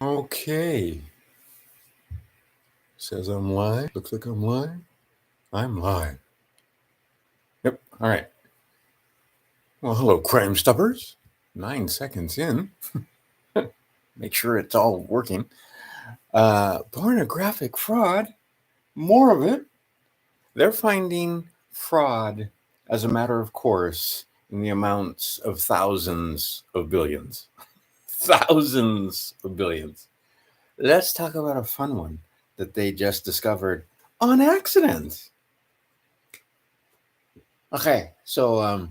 Okay. Says I'm live. Looks like I'm live. I'm live. Yep. All right. Well, hello, Crime Stoppers. 9 seconds in. Make sure it's all working. Pornographic fraud. More of it. They're finding fraud as a matter of course in the amounts of thousands of billions. Thousands of billions. Let's talk about a fun one that they just discovered on accident. Okay, so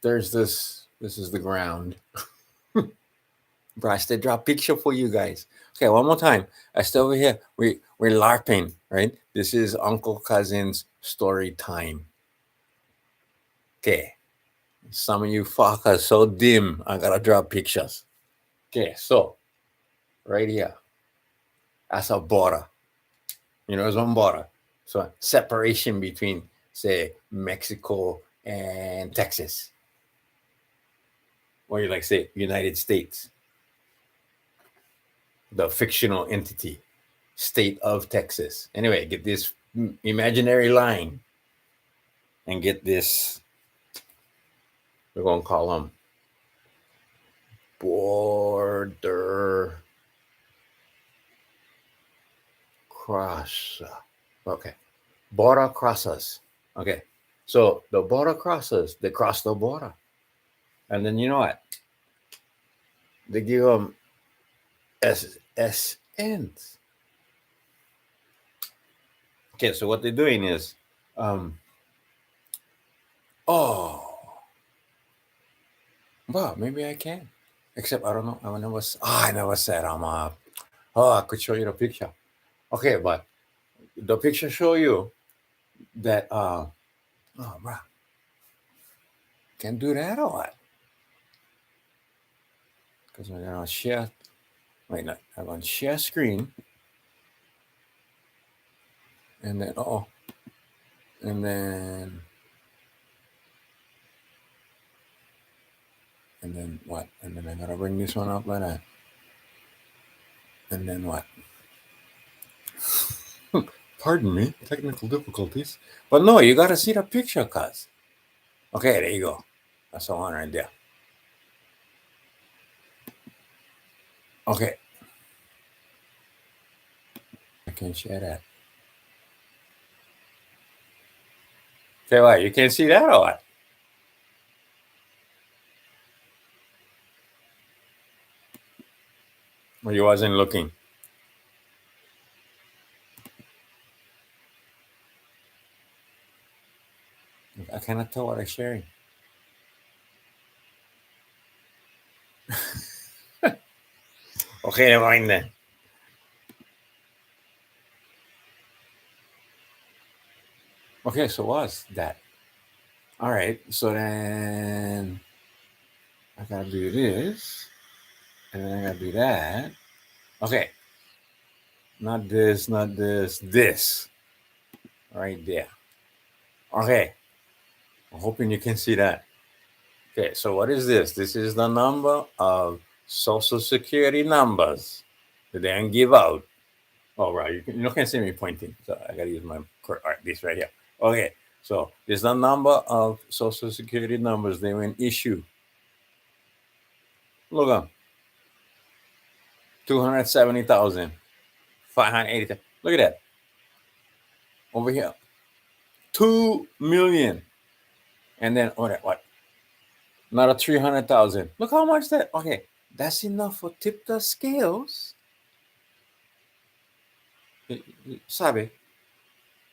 there's this. This is the ground. Bryce, they drop picture for you guys. Okay, one more time. I still over here. We're LARPing, right? This is Uncle Cousin's story time. Okay, some of you fuckers so dim. I gotta draw pictures. Okay, so right here, that's a border. It's one border. So separation between, say, Mexico and Texas, or you like say United States, the fictional entity, state of Texas. Anyway, get this imaginary line and get this. We're gonna call them border cross. Okay, border crosses. Okay, so the border crosses. They cross the border, and then you know what? They give them SSNs. Okay, so what they're doing is, oh, well, maybe I can. Except I don't know. I never said I'm a. Oh, I could show you the picture. Okay, but the picture show you that. Oh, bro, can do that or what? Because we're gonna share. Wait, no, I'm gonna share screen, and then and then what? And then I gotta bring this one up like that. And then what? Pardon me, technical difficulties. But no, you gotta see the picture, cuz. Okay, there you go. That's the one right there. Okay. I can share that. Say what? You can't see that or what? Or you wasn't looking? I cannot tell what I'm sharing. Okay, never mind then. Okay, so what's that? All right, so then I gotta do this, and then I gotta do that. Okay, not this, not this, this. Right there. Okay, I'm hoping you can see that. Okay, so what is this? This is the number of social security numbers that they can give out. Oh, right. You can't see me pointing, so I gotta use my this right here. Okay, so there's the number of social security numbers they will issue. Look up, 270,580. Look at that over here, 2 million, and then what? Another 300,000. Look how much that. Okay, that's enough for tip the scales. Sabe?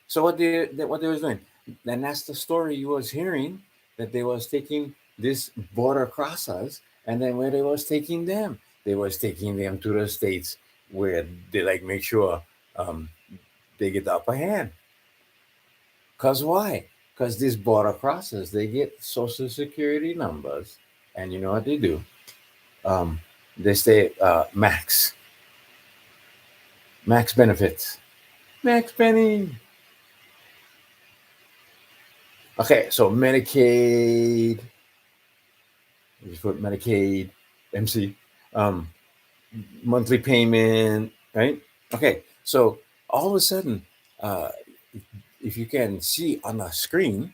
So what they was doing, and that's the story you was hearing, that they was taking this border crossers, and then where they was taking them, they was taking them to the states where they like make sure um, they get the upper hand. Cause why? Cause these border crossers they get social security numbers, and you know what they do? Um, they say max benefits, max penny. Okay, so Medicaid, just put Medicaid, MC. Um, monthly payment, right? Okay, so all of a sudden, uh, if you can see on the screen,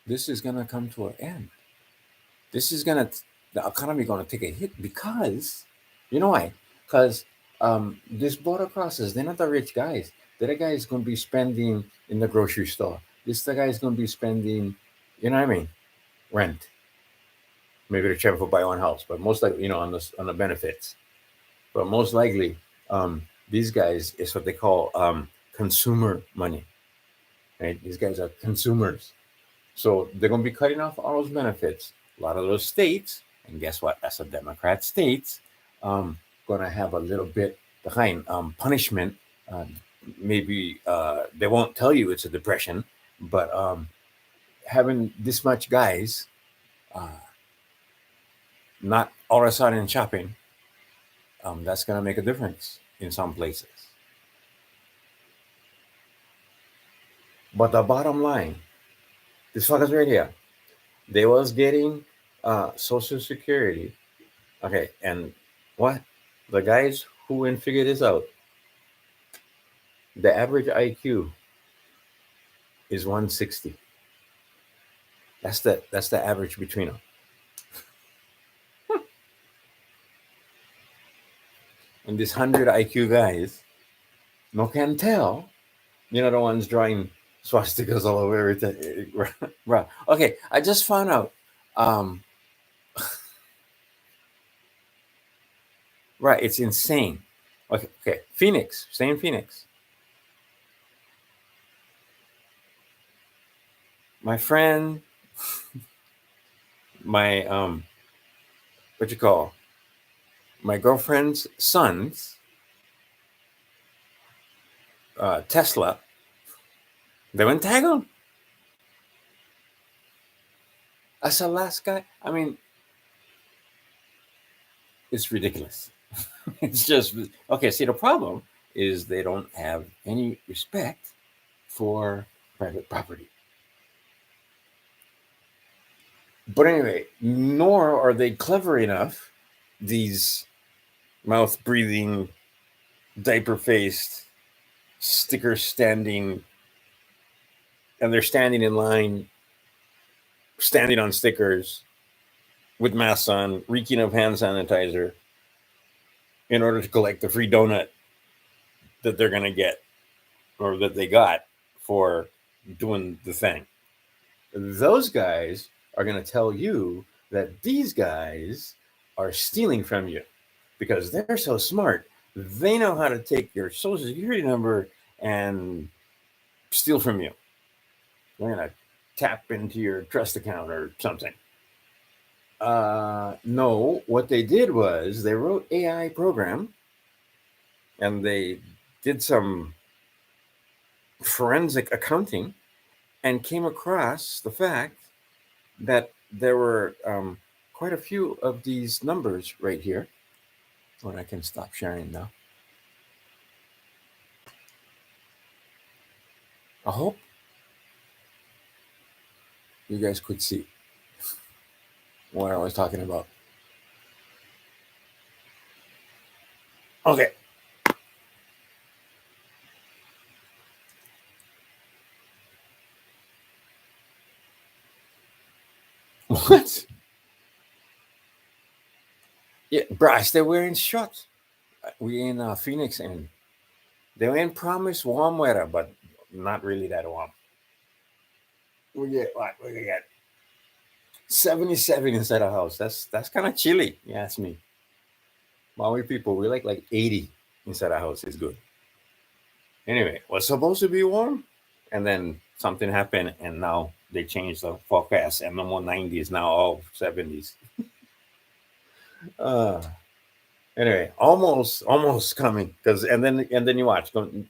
this is gonna come to an end. This is gonna The economy gonna take a hit because you know why? Because this border crosses, they're not the rich guys. They're the guys gonna be spending in the grocery store. This the guy's gonna be spending, you know what I mean, rent. Maybe they're trying to buy one house, but most likely, on the benefits. But most likely, these guys is what they call consumer money. Right? These guys are consumers. So they're going to be cutting off all those benefits. A lot of those states, and guess what? That's a Democrat states, going to have a little bit behind punishment. Uh, Maybe they won't tell you it's a depression, but having this much guys, uh, not all of a sudden shopping, that's going to make a difference in some places. But the bottom line, this fuckers right here, they was getting Social Security. Okay, and what? The guys who went figure this out, the average IQ is 160. That's the average between them. And this 100 IQ guys, no can tell, the ones drawing swastikas all over everything. Right. Okay, I just found out. Um, right, it's insane. Okay, Phoenix, stay in Phoenix. My friend, my what you call, my girlfriend's sons, Tesla, they went tag on. As a last guy, I mean, it's ridiculous. It's just okay. See, the problem is they don't have any respect for private property. But anyway, nor are they clever enough, these mouth breathing, diaper faced, sticker standing, and they're standing in line, standing on stickers with masks on, reeking of hand sanitizer in order to collect the free donut that they're going to get or that they got for doing the thing. Those guys are going to tell you that these guys are stealing from you because they're so smart. They know how to take your social security number and steal from you. They're going to tap into your trust account or something. No, what they did was they wrote AI program and they did some forensic accounting and came across the fact that there were quite a few of these numbers right here. When I can stop sharing now. I hope you guys could see what I was talking about. Okay. What? Yeah, Bryce, they're wearing shorts. We in Phoenix, and they were in promised warm weather, but not really that warm. We get what? We get 77 inside the house. That's kind of chilly. You ask me. Maui people, we like 80 inside the house is good. Anyway, was supposed to be warm, and then something happened, and now they changed the forecast, and no more 90s, now all 70s. Uh, anyway, almost coming because and then you watch going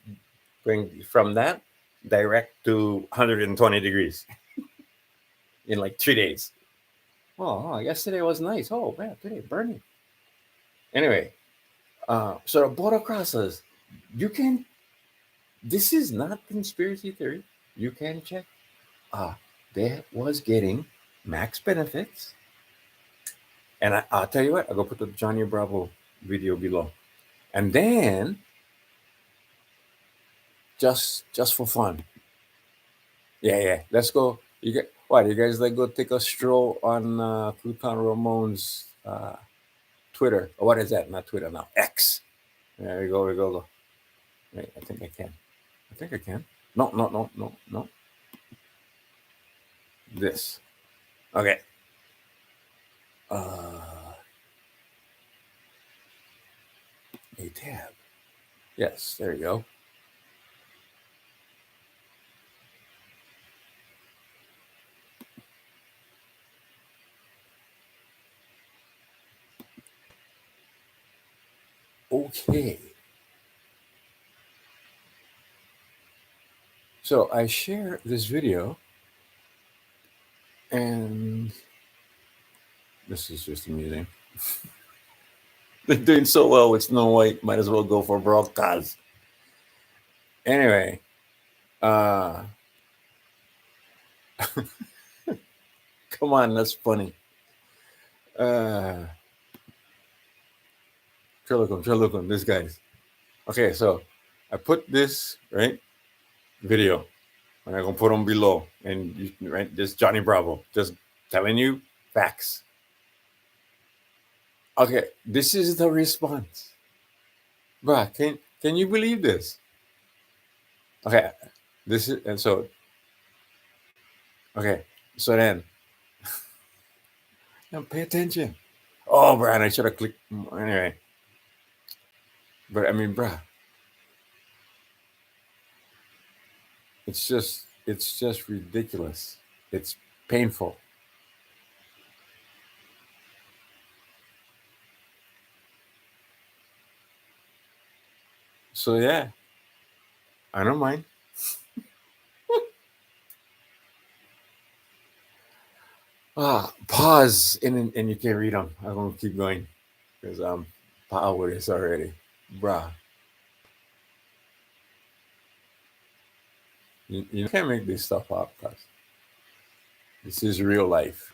from that direct to 120 degrees in like 3 days. Yesterday was nice. Oh man, today burning. Anyway, so the border crosses, you can. This is not conspiracy theory. You can check. They was getting max benefits, And I'll tell you what, I'll go put the Johnny Bravo video below. And then, just for fun, yeah, let's go. You get what? You guys like go take a stroll on Pluton Ramon's Twitter. Or what is that? Not Twitter now. X. There we go. Go. Wait, I think I can. No. This. Okay. A tab. Yes, there you go. Okay. So I share this video, and this is just amusing. They're doing so well with Snow White, might as well go for broadcast. Anyway, come on, that's funny. Trilocum, this guy's. Okay, so I put this, right, video, and I'm going to put them below. And, right, just Johnny Bravo, just telling you facts. Okay, this is the response. Bruh, can you believe this? Okay, this is, and so, okay, so then, now pay attention. Oh, Brian, I should have clicked. Anyway, but I mean, bruh, it's just ridiculous. It's painful. So yeah, I don't mind. Pause and you can read them. I'm gonna keep going because I'm powerless already, bruh. You can't make this stuff up, cause this is real life.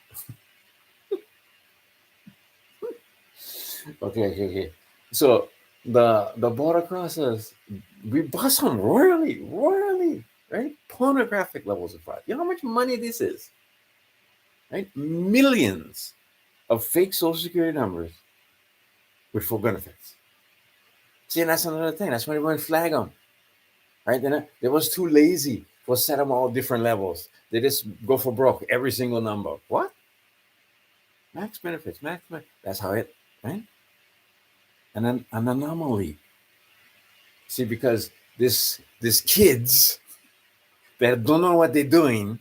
Okay. So the border crosses, we bust them royally, right? Pornographic levels of fraud. You know how much money this is, right? Millions of fake social security numbers with full benefits. See, and that's another thing. That's why they went flag them, right? They was too lazy for set them all different levels. They just go for broke every single number. What? Max benefits, max. That's how it, right? And then an anomaly. See, because this kids that don't know what they're doing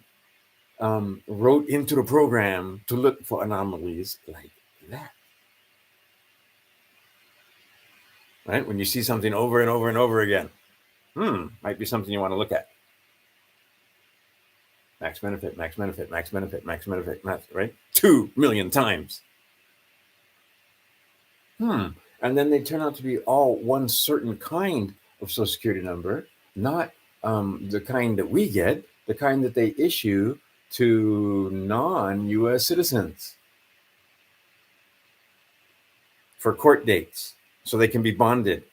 wrote into the program to look for anomalies like that. Right? When you see something over and over and over again, might be something you want to look at. Max benefit, right? 2 million times. And then they turn out to be all one certain kind of social security number, not the kind that we get, the kind that they issue to non-US citizens for court dates so they can be bonded.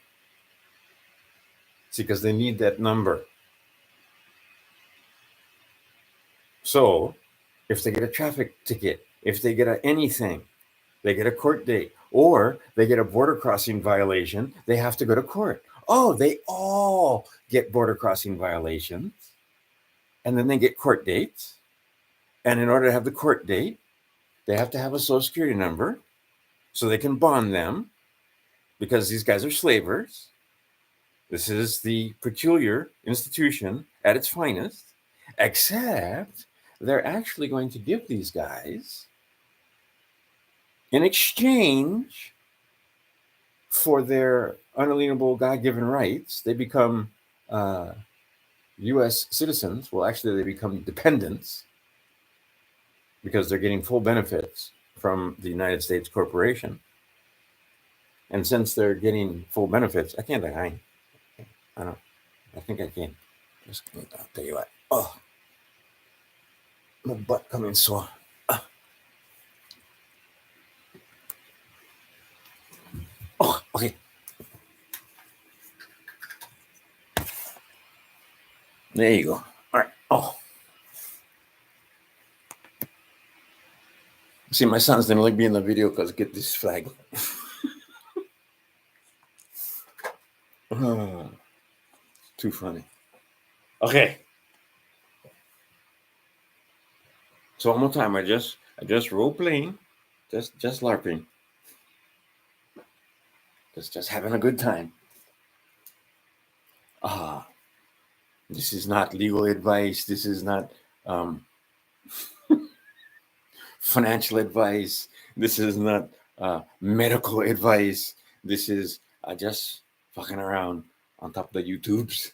See, because they need that number. So if they get a traffic ticket, if they get anything, they get a court date, or they get a border crossing violation, they have to go to court. Oh, they all get border crossing violations, and then they get court dates. And in order to have the court date, they have to have a social security number so they can bond them because these guys are slavers. This is the peculiar institution at its finest, except they're actually going to give these guys, in exchange for their unalienable God-given rights, they become U.S. citizens. Well, actually, they become dependents because they're getting full benefits from the United States corporation. And since they're getting full benefits, I can't I don't. I think I can. I'll tell you what. Oh, my butt coming sore. There you go. All right. Oh, see, my sons didn't like being in the video because get this flag. Too funny. Okay. So one more time. I just role playing, just LARPing, just having a good time. This is not legal advice. This is not financial advice. This is not medical advice. This is just fucking around on top of the YouTubes.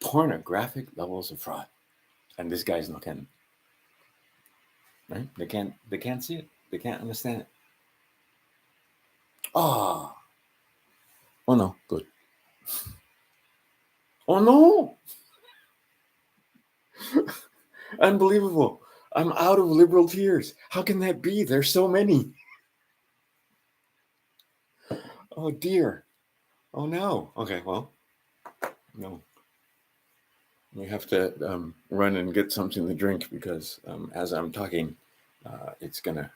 Pornographic levels of fraud, and this guy's not can. Right? They can't see it. They can't understand it. Oh, oh no, good. Oh no, unbelievable. I'm out of liberal tears. How can that be? There's so many. Oh dear. Oh no. Okay, well, no. We have to run and get something to drink because as I'm talking, it's gonna.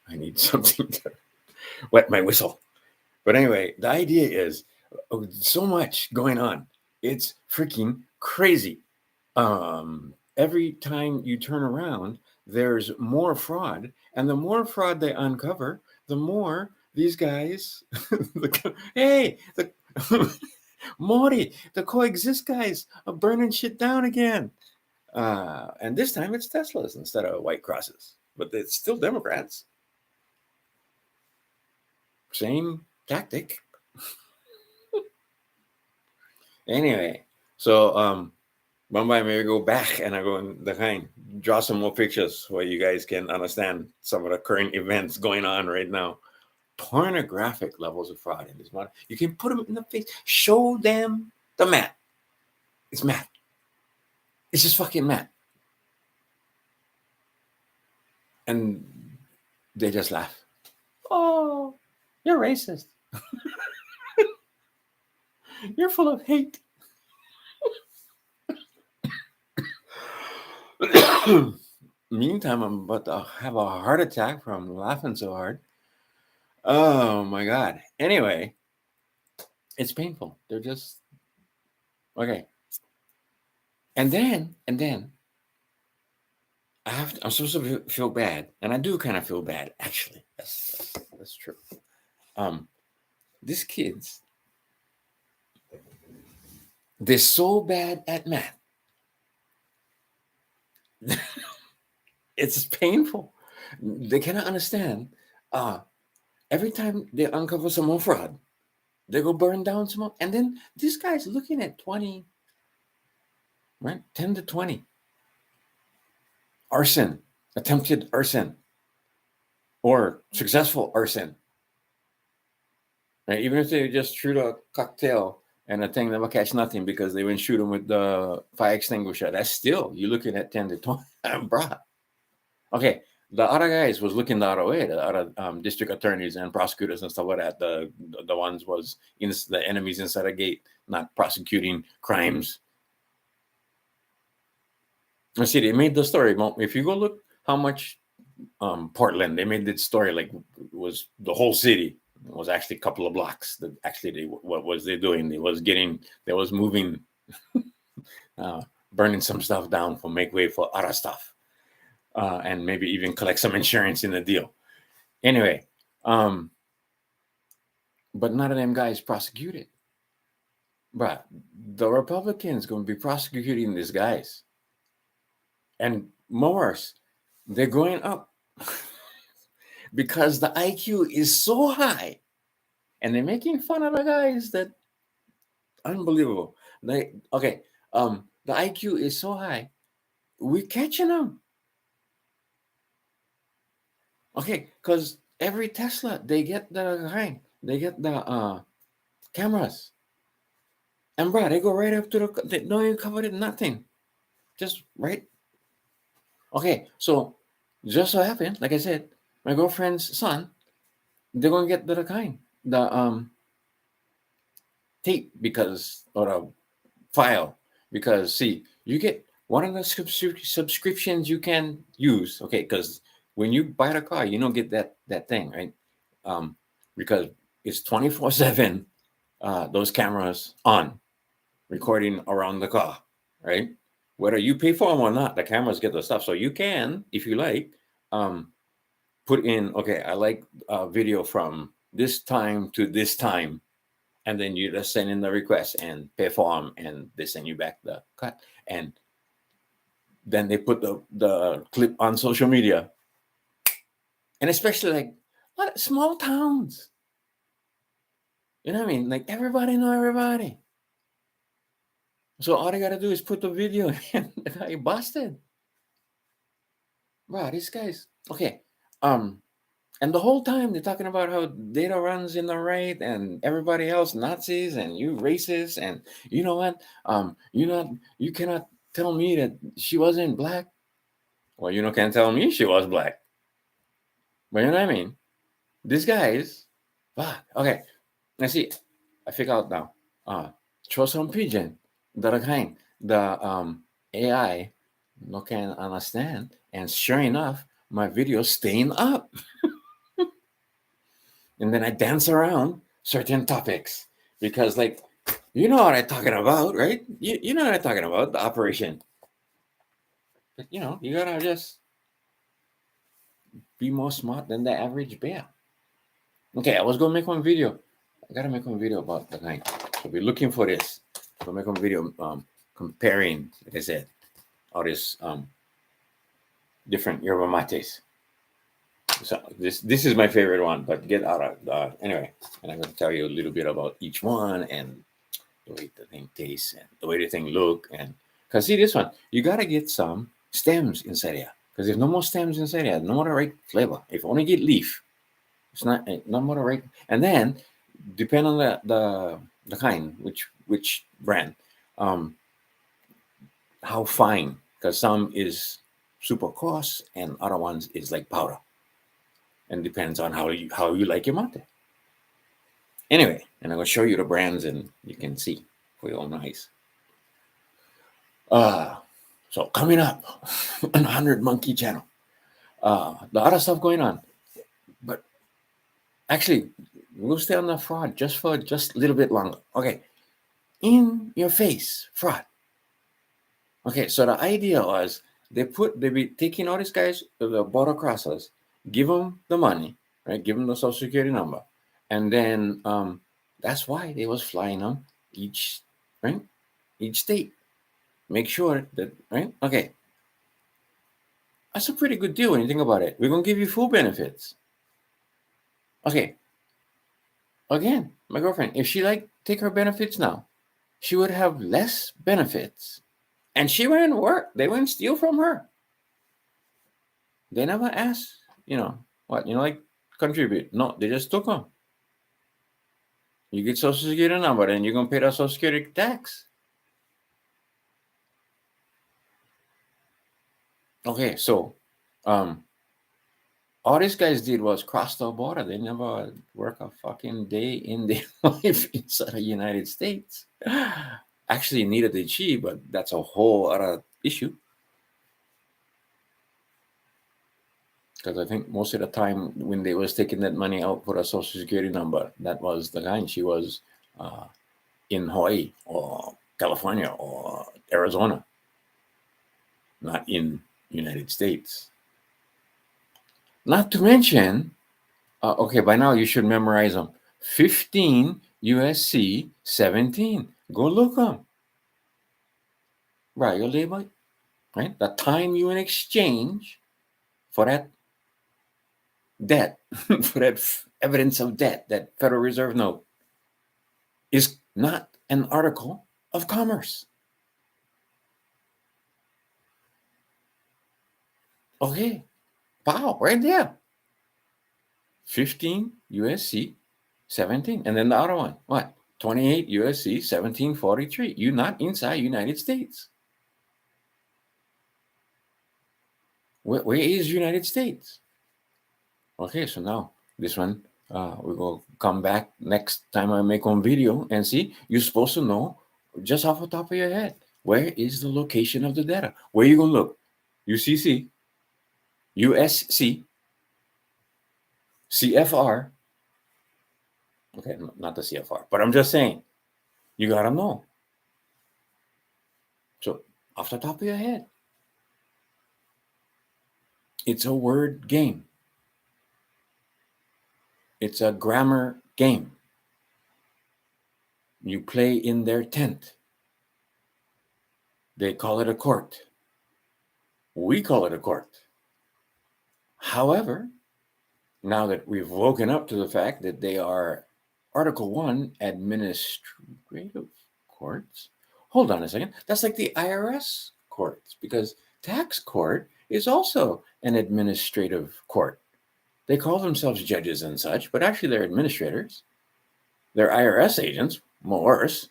I need something to wet my whistle. But anyway, the idea is so much going on. It's freaking crazy. Every time you turn around, there's more fraud, and the more fraud they uncover, the more these guys. Hey, the Mori, the coexist guys are burning shit down again. And this time it's Teslas instead of white crosses, but it's still Democrats. Same tactic. Anyway, so Bombay, maybe go back and I go in the kind, draw some more pictures where you guys can understand some of the current events going on right now. Pornographic levels of fraud in this model. You can put them in the face, show them the map. It's map. It's just fucking map. And they just laugh. Oh, you're racist. You're full of hate. Meantime, I'm about to have a heart attack from laughing so hard. Oh my God. Anyway, it's painful. They're just okay. And then I'm supposed to feel bad, and I do kind of feel bad actually. That's true. These kids, they're so bad at math. It's painful. They cannot understand. Every time they uncover some more fraud, they go burn down some more. And then this guy's looking at 20, right? 10 to 20. Arson, attempted arson, or successful arson. Right? Even if they just shoot a cocktail and the thing never catch nothing because they went shoot them with the fire extinguisher, that's still, you're looking at 10 to 20. Bruh. Okay, the other guys was looking the other way. The other district attorneys and prosecutors and stuff like that. The ones was the enemies inside a gate, not prosecuting crimes. I see they made the story. If you go look how much Portland, they made this story like it was the whole city. It was actually a couple of blocks. That actually, what was they doing? They was moving, burning some stuff down for make way for other stuff. And maybe even collect some insurance in the deal. Anyway, but none of them guys prosecuted. But the Republicans going to be prosecuting these guys. And more, they're going up because the IQ is so high. And they're making fun of the guys that unbelievable. The IQ is so high, we're catching them. Okay, because every Tesla, they get the cameras. And bro, they go right up to they don't even cover it, nothing. Just right. Okay, so just so happened, like I said, my girlfriend's son, they're gonna get the tape because or a file because see, you get one of the subscriptions you can use. Okay, because when you buy the car, you don't get that thing, right? Um, because it's 24/7. Those cameras on recording around the car, right? Whether you pay for them or not, the cameras get the stuff. So you can, if you like, um, put in, okay, I like video from this time to this time, and then you just send in the request and pay for them, and they send you back the cut, and then they put the clip on social media, and especially like small towns, you know what I mean? Like everybody know everybody. So all they gotta do is put the video in. The guy busted. Wow, these guys. Okay. Um, and the whole time they're talking about how data runs in the right and everybody else Nazis and you racist and you know what? You cannot tell me that she wasn't black. Well, you know, can't tell me she was black. But you know what I mean? These guys, fuck. Okay. Let's see. I figure out now. Throw some pigeon. The kind the AI no can understand, and sure enough, my video's staying up. And then I dance around certain topics because, like, you know what I'm talking about, right? You know what I'm talking about, the operation. But you know, you gotta just be more smart than the average bear. Okay, I was gonna make one video. I gotta make one video about the kind. So be looking for this. So make one video comparing, like I said, all this different yerba mates. So this is my favorite one, but get out of anyway. And I'm gonna tell you a little bit about each one and the way the thing tastes and the way the thing look. And because see this one, you gotta get some stems inside here. Because there's no more stems inside here, no more the right flavor. If you only get leaf, it's not more the right. And then depend on the kind, which brand, um, how fine. Because some is super coarse and other ones is like powder. And depends on how you like your mate. Anyway, and I'm gonna show you the brands and you can see for your own eyes. So coming up on 100 Monkey Channel, the other stuff going on, but actually we'll stay on the fraud just for just a little bit longer. Okay, in your face fraud. Okay, so the idea was they be taking all these guys, the border crossers, give them the money, right? Give them the social security number, and then that's why they was flying them each state. Make sure that right. Okay, that's a pretty good deal when you think about it. We're gonna give you full benefits. Okay. Again, my girlfriend, if she take her benefits now, she would have less benefits, and she wouldn't work. They wouldn't steal from her. They never asked, like contribute. No, they just took them. You get Social Security number, and you're gonna pay the Social Security tax. Okay, so all these guys did was cross the border. They never work a fucking day in their life inside the United States. Actually, neither did she, but that's a whole other issue. Because I think most of the time when they was taking that money out for a Social Security number, that was the guy. She was in Hawaii or California or Arizona, not in United States. Not to mention, okay, by now you should memorize them. 15 USC 17. Go look them. Right, your label, right? The time you in exchange for that debt, for that evidence of debt, that Federal Reserve note, is not an article of commerce. Okay, wow, right there. 15 USC 17. And then the other one, what? 28 USC 1743. You're not inside United States. Where is United States? Okay, so now this one, we will come back next time I make one video and see. You're supposed to know just off the top of your head Where is the location of the data? Where you gonna look? UCC, USC, CFR. Okay, not the CFR, but I'm just saying, you gotta know. So off the top of your head, it's a word game. It's a grammar game. You play in their tent. They call it a court. We call it a court. However, now that we've woken up to the fact that they are Article 1 administrative courts. Hold on a second. That's like the IRS courts, because tax court is also an administrative court. They call themselves judges and such, but actually they're administrators. They're IRS agents, more worse.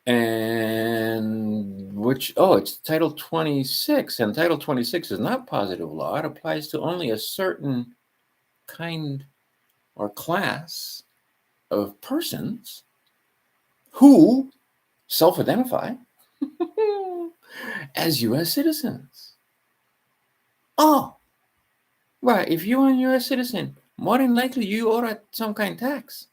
And it's Title 26, and Title 26 is not positive law. It applies to only a certain kind or class of persons who self-identify as U.S. citizens. Oh, right. If you're a U.S. citizen, more than likely you owe some kind of tax.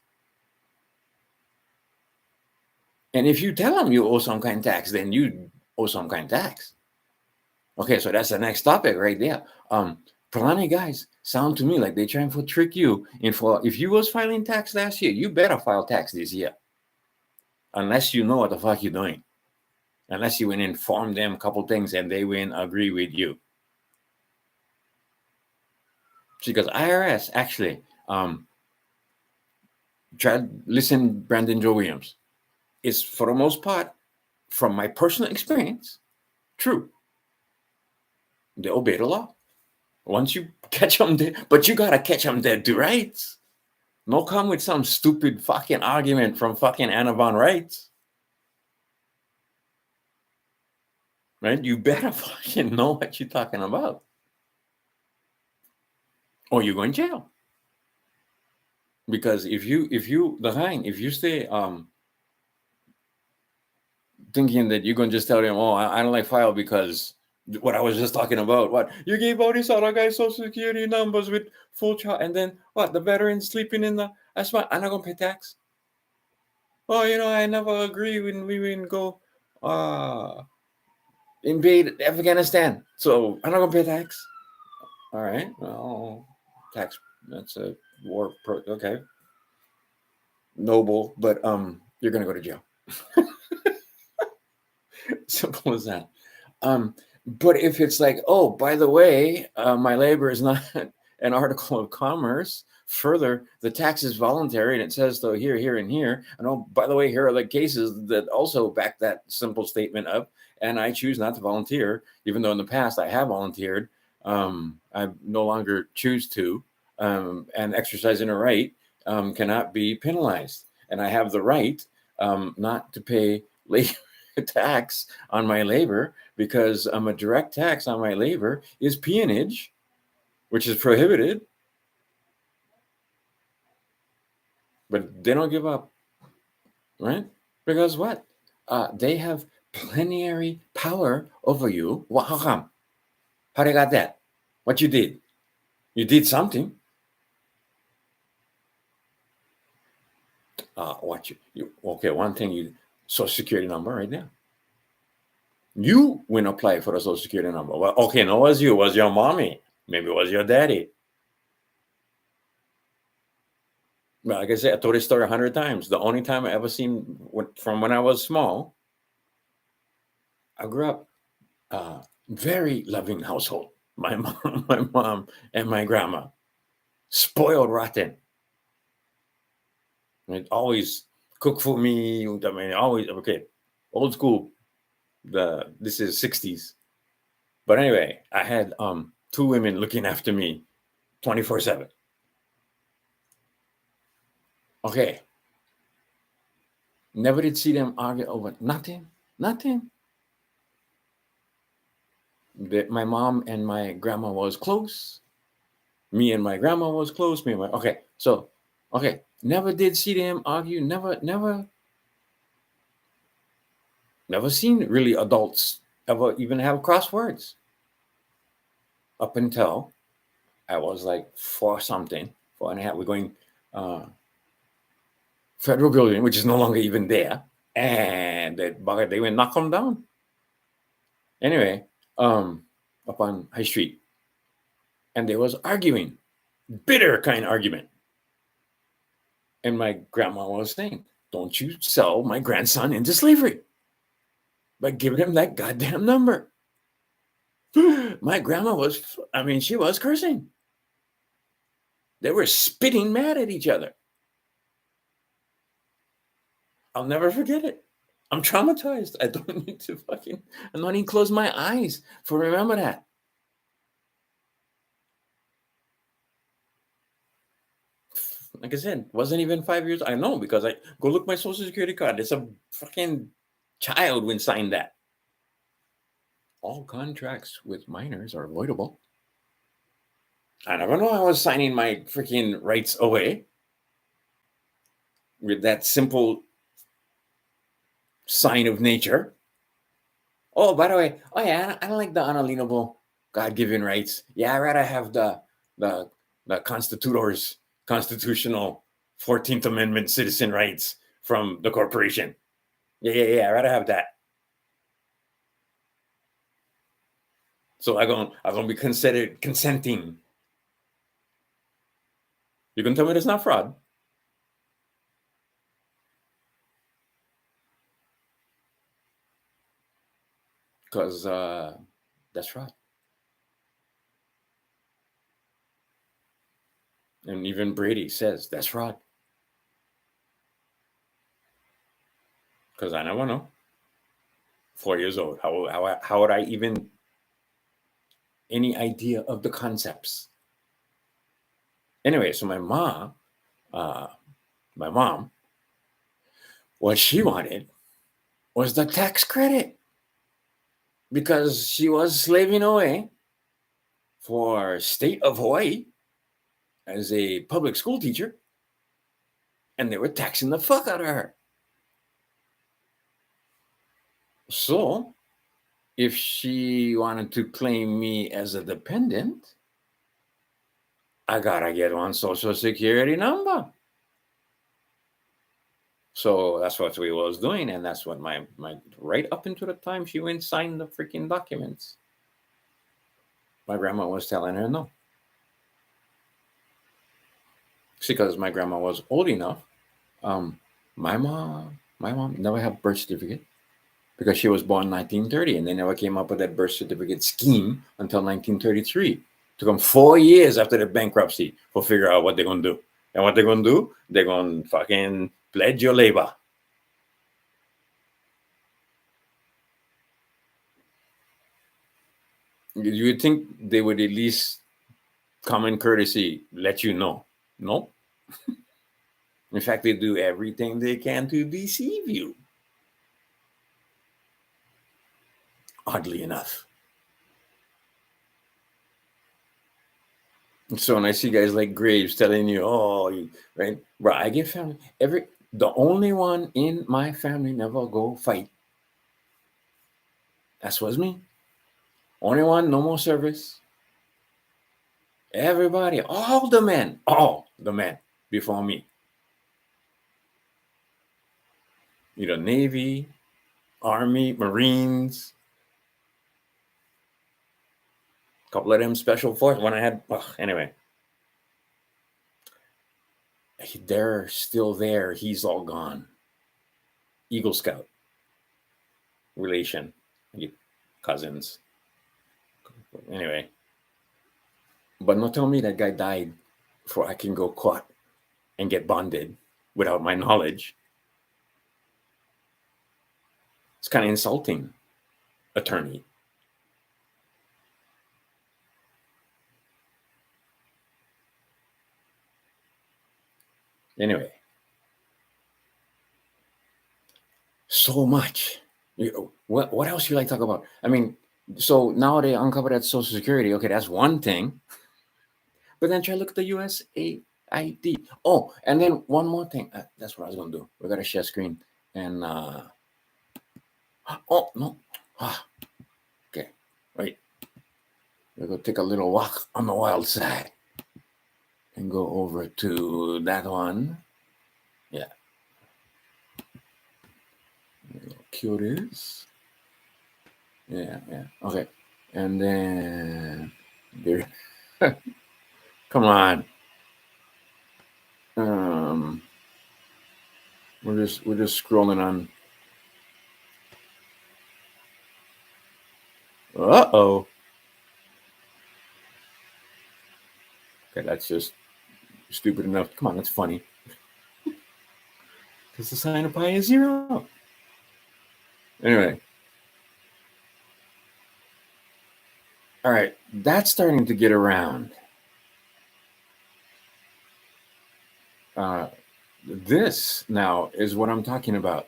And if you tell them you owe some kind of tax, then you owe some kind of tax. Okay, so that's the next topic right there. Plenty guys sound to me like they trying to trick you. If you was filing tax last year, you better file tax this year. Unless you know what the fuck you're doing. Unless you went and inform them a couple things and they went agree with you. Because IRS actually, listen, Brandon Joe Williams, is for the most part, from my personal experience, true. They obey the law. Once you catch them dead, but you gotta catch them dead to rights. No come with some stupid fucking argument from fucking Anna Von Rights. Right? You better fucking know what you're talking about. Or you go in jail. Because if you stay thinking that you're gonna just tell them, oh, I don't like file because what I was just talking about, what you gave all these other guys social security numbers with full child, and then what, the veterans sleeping in the, that's why I'm not gonna pay tax. Oh, I never agree when we would go invade Afghanistan, so I'm not gonna pay tax. All right, well, tax, that's a war okay, noble, but you're gonna go to jail. Simple as that. But if it's like, oh, by the way, my labor is not an article of commerce. Further, the tax is voluntary, and it says so here, here, and here. And oh, by the way, here are the cases that also back that simple statement up. And I choose not to volunteer, even though in the past I have volunteered. I no longer choose to, and exercising a right cannot be penalized. And I have the right not to pay labor tax on my labor, because a direct tax on my labor is peonage, which is prohibited. But they don't give up, right? Because what? They have plenary power over you. Well, how come? How they got that? What you did? You did something. What you okay? One thing, you Social Security number right there. You went apply for the Social Security number. Well, okay, no, it was you. It was your mommy. Maybe it was your daddy. Well, like I said, I told this story 100 times. The only time I ever seen from when I was small, I grew up very loving household. My mom, and my grandma, spoiled rotten. It always cook for me. I mean, always okay. Old school. This is 60s. But anyway, I had two women looking after me 24/7. Okay. Never did see them argue over nothing. Nothing. My mom and my grandma was close. Me and my grandma was close. Okay. Never did see them argue. Never. Never seen really adults ever even have crosswords up until I was like 4 and a half. We're going uh, federal building, which is no longer even there, and they went knock them down. Anyway, um, up on High Street, and they was arguing, bitter kind of argument, and my grandma was saying, "Don't you sell my grandson into slavery by giving him that goddamn number." My grandma was, I mean, she was cursing. They were spitting mad at each other. I'll never forget it. I'm traumatized. I don't need to fucking, I'm not even close my eyes for remember that. Like I said, wasn't even 5 years. I know because I go look my social security card. It's a fucking child when signed that. All contracts with minors are avoidable. I never know I was signing my freaking rights away with that simple sign of nature. Oh, by the way, oh yeah, I don't like the unalienable God-given rights. Yeah, I'd rather have the the constitutional 14th Amendment citizen rights from the corporation. Yeah. I'd rather have that. So I'm gonna be considered consenting. You can tell me that's not fraud. Because that's fraud. And even Brady says that's fraud. Because I never know. 4 years old. How would I even any idea of the concepts? Anyway, so uh, my mom, what she wanted was the tax credit because she was slaving away for state of Hawaii as a public school teacher, and they were taxing the fuck out of her. So, if she wanted to claim me as a dependent, I gotta get one social security number. So that's what we was doing, and that's what my right up until the time she went sign the freaking documents. My grandma was telling her no. Because my grandma was old enough. Um, my mom never had birth certificate because she was born 1930, and they never came up with that birth certificate scheme until 1933. Took them 4 years after the bankruptcy to figure out what they're gonna do. And what they're gonna do, they're gonna fucking pledge your labor. You would think they would at least common courtesy let you know. No. In fact, they do everything they can to deceive you. Oddly enough. So when I see guys like Graves telling you, "Oh, right, bro," I get family. The only one in my family never go fight. That was me. Only one, no more service. Everybody, all the men before me, either Navy, Army, Marines, a couple of them special force. When I had, anyway, they're still there. He's all gone. Eagle Scout relation, cousins. Anyway, but not tell me that guy died before I can go caught and get bonded without my knowledge. It's kind of insulting, attorney. Anyway, so much. What else you like to talk about? I mean, so now they uncover that Social Security. Okay, that's one thing. But then try to look at the USAID. Oh, and then one more thing. That's what I was going to do. We're going to share screen. And Oh, no. Ah, okay. Wait. We'll go take a little walk on the wild side and go over to that one. Yeah. Cuties. Yeah, yeah. Okay. And then there. Come on. Um, we're just scrolling on. Uh-oh. Okay, that's just stupid enough. Come on, that's funny. Because the sine of pi is 0. Anyway. All right, that's starting to get around. This now is what I'm talking about.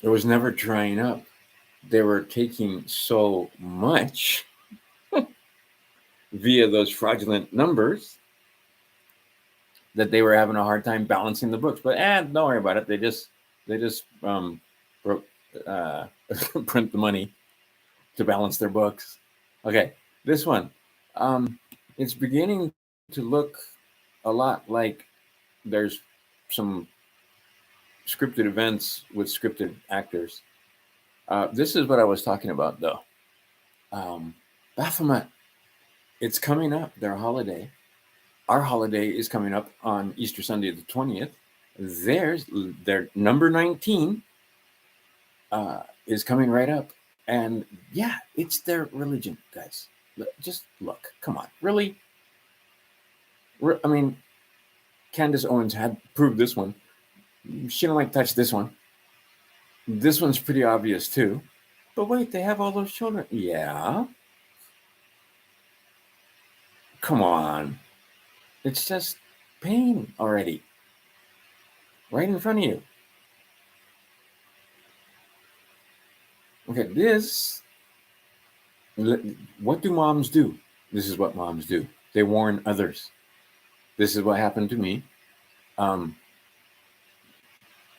It was never drying up. They were taking so much via those fraudulent numbers that they were having a hard time balancing the books. But don't worry about it. They just print the money to balance their books. Okay, this one, it's beginning to look a lot like there's some scripted events with scripted actors. This is what I was talking about, though. Baphomet, it's coming up. Their holiday. Our holiday is coming up on Easter Sunday, the 20th. Their number 19 is coming right up. And yeah, it's their religion, guys. Just look. Come on. Really? I mean, Candace Owens had proved this one. She don't like touch this one. This one's pretty obvious, too. But wait, they have all those children. Yeah. Come on. It's just pain already. Right in front of you. Okay, what do moms do? This is what moms do. They warn others. This is what happened to me.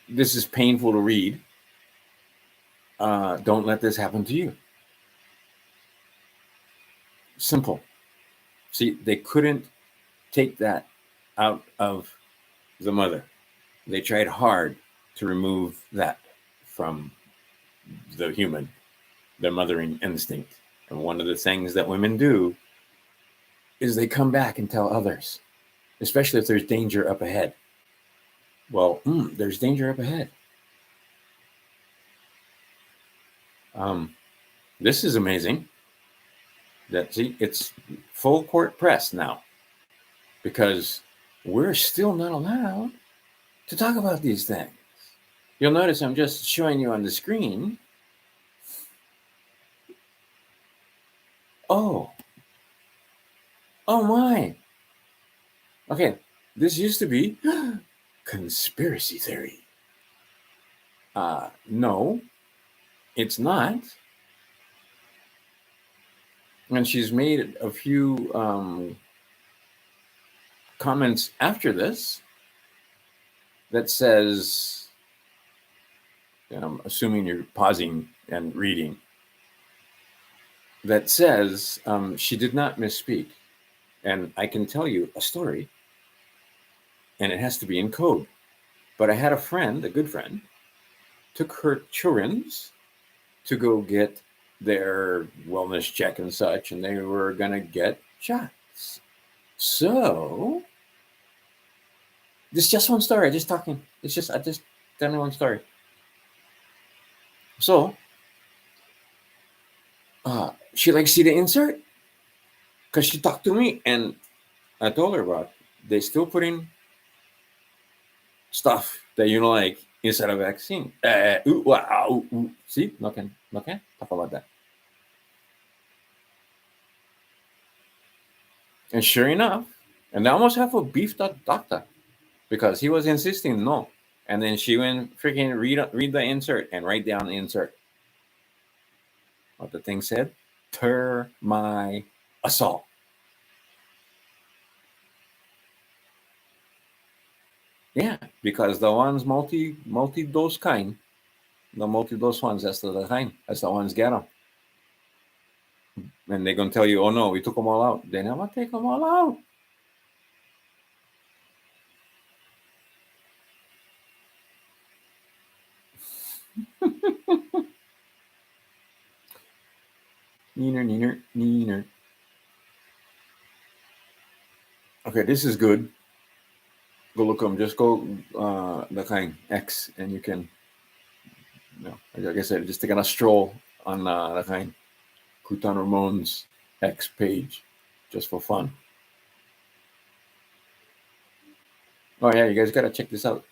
This is painful to read. Don't let this happen to you. Simple. See, they couldn't take that out of the mother. They tried hard to remove that from the human, the mothering instinct. And one of the things that women do is they come back and tell others, especially if there's danger up ahead. Well, there's danger up ahead. This is amazing. It's full court press now because we're still not allowed to talk about these things. You'll notice I'm just showing you on the screen. Oh my. Okay, this used to be conspiracy theory. No, it's not. And she's made a few comments after this that says, I'm assuming you're pausing and reading, that says she did not misspeak. And I can tell you a story, and it has to be in code. But I had a friend, a good friend, took her children's to go get their wellness check and such, and they were going to get shots. So, this is just one story. I just telling you one story. So, she likes to see the insert because she talked to me, and I told her about they still putting stuff that you don't like inside a vaccine. See, no can talk about that. And sure enough, and I almost have a beefed up doctor because he was insisting no. And then she went freaking read the insert and write down the insert. What the thing said? Termite assault. Yeah, because the ones multi-dose kind, The multi-dose ones, that's the kind. That's the ones get them. And they're going to tell you, oh no, we took them all out. They never take them all out. Neener. Okay, this is good. Go look them. Just go the kind X, and you can, like I said, just taking a stroll on the kind Crouton Ramon's X page, just for fun. Oh yeah, you guys gotta check this out.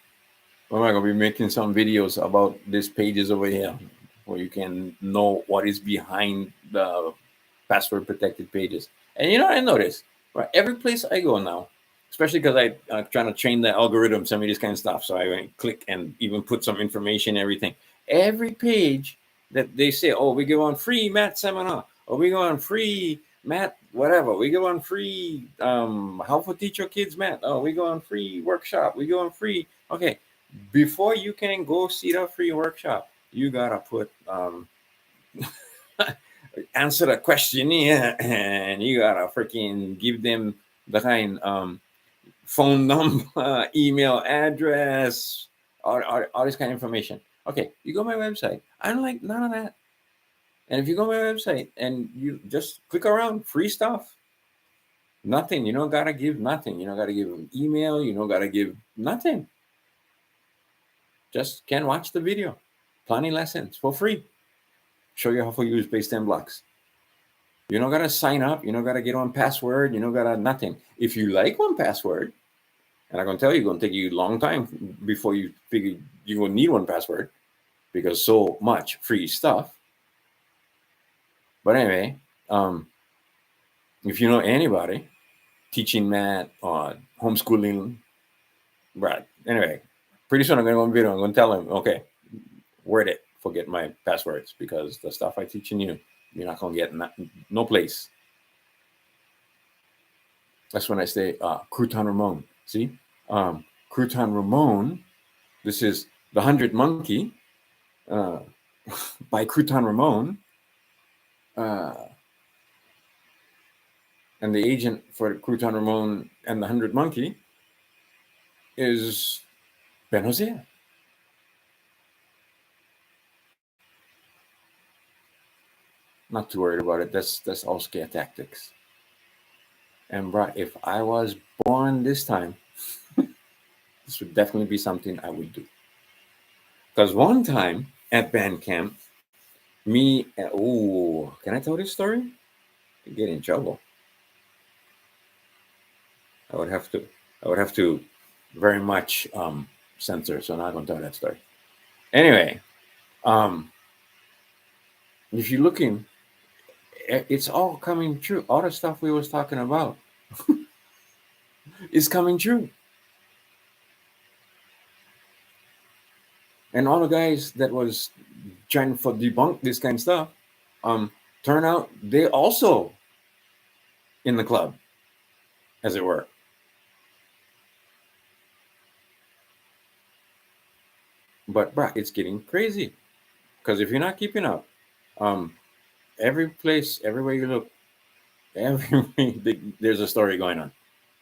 I'm gonna be making some videos about these pages over here, where you can know what is behind the password protected pages. And you know what I noticed? Right, every place I go now, especially because I'm trying to train the algorithm, some of this kind of stuff. So I went click and even put some information, everything. Every page that they say, oh, we go on free math seminar, or we go on free math, whatever. We go on free how to teach your kids math. Oh, we go on free workshop. We go on free. Okay, before you can go see the free workshop, you gotta put answer the questionnaire, and you gotta freaking give them the kind phone number, email address, all this kind of information. Okay, you go to my website. I don't like none of that. And if you go to my website and you just click around, free stuff. Nothing. You don't gotta give nothing. You don't gotta give them email. You don't gotta give nothing. Just can watch the video. Plenty lessons for free. Show you how to use base 10 blocks. You don't gotta sign up. You don't gotta get one password. You don't gotta nothing. If you like one password, and I'm gonna tell you, it's gonna take you a long time before you figure you're gonna need one password, because so much free stuff. But anyway, if you know anybody teaching math or homeschooling, right? Anyway, pretty soon I'm gonna go on video. I'm gonna tell them, okay, word it. Forget my passwords, because the stuff I teach you, you're not gonna get no place. That's when I say Crouton Ramon. See, Crouton Ramon. This is the 100 Monkey by Crouton Ramon, and the agent for Crouton Ramon and the 100 Monkey is Ben Hosea. Not too worried about it. That's all scare tactics. And bro, if I was born this time, this would definitely be something I would do. Because one time at band camp, can I tell this story? I get in trouble. I would have to very much censor, so I'm not gonna tell that story. Anyway, if you're looking, it's all coming true. All the stuff we was talking about is coming true. And all the guys that was trying to debunk this kind of stuff, turn out they also in the club, as it were. But bruh, it's getting crazy. Because if you're not keeping up, every place, everywhere you look, there's a story going on,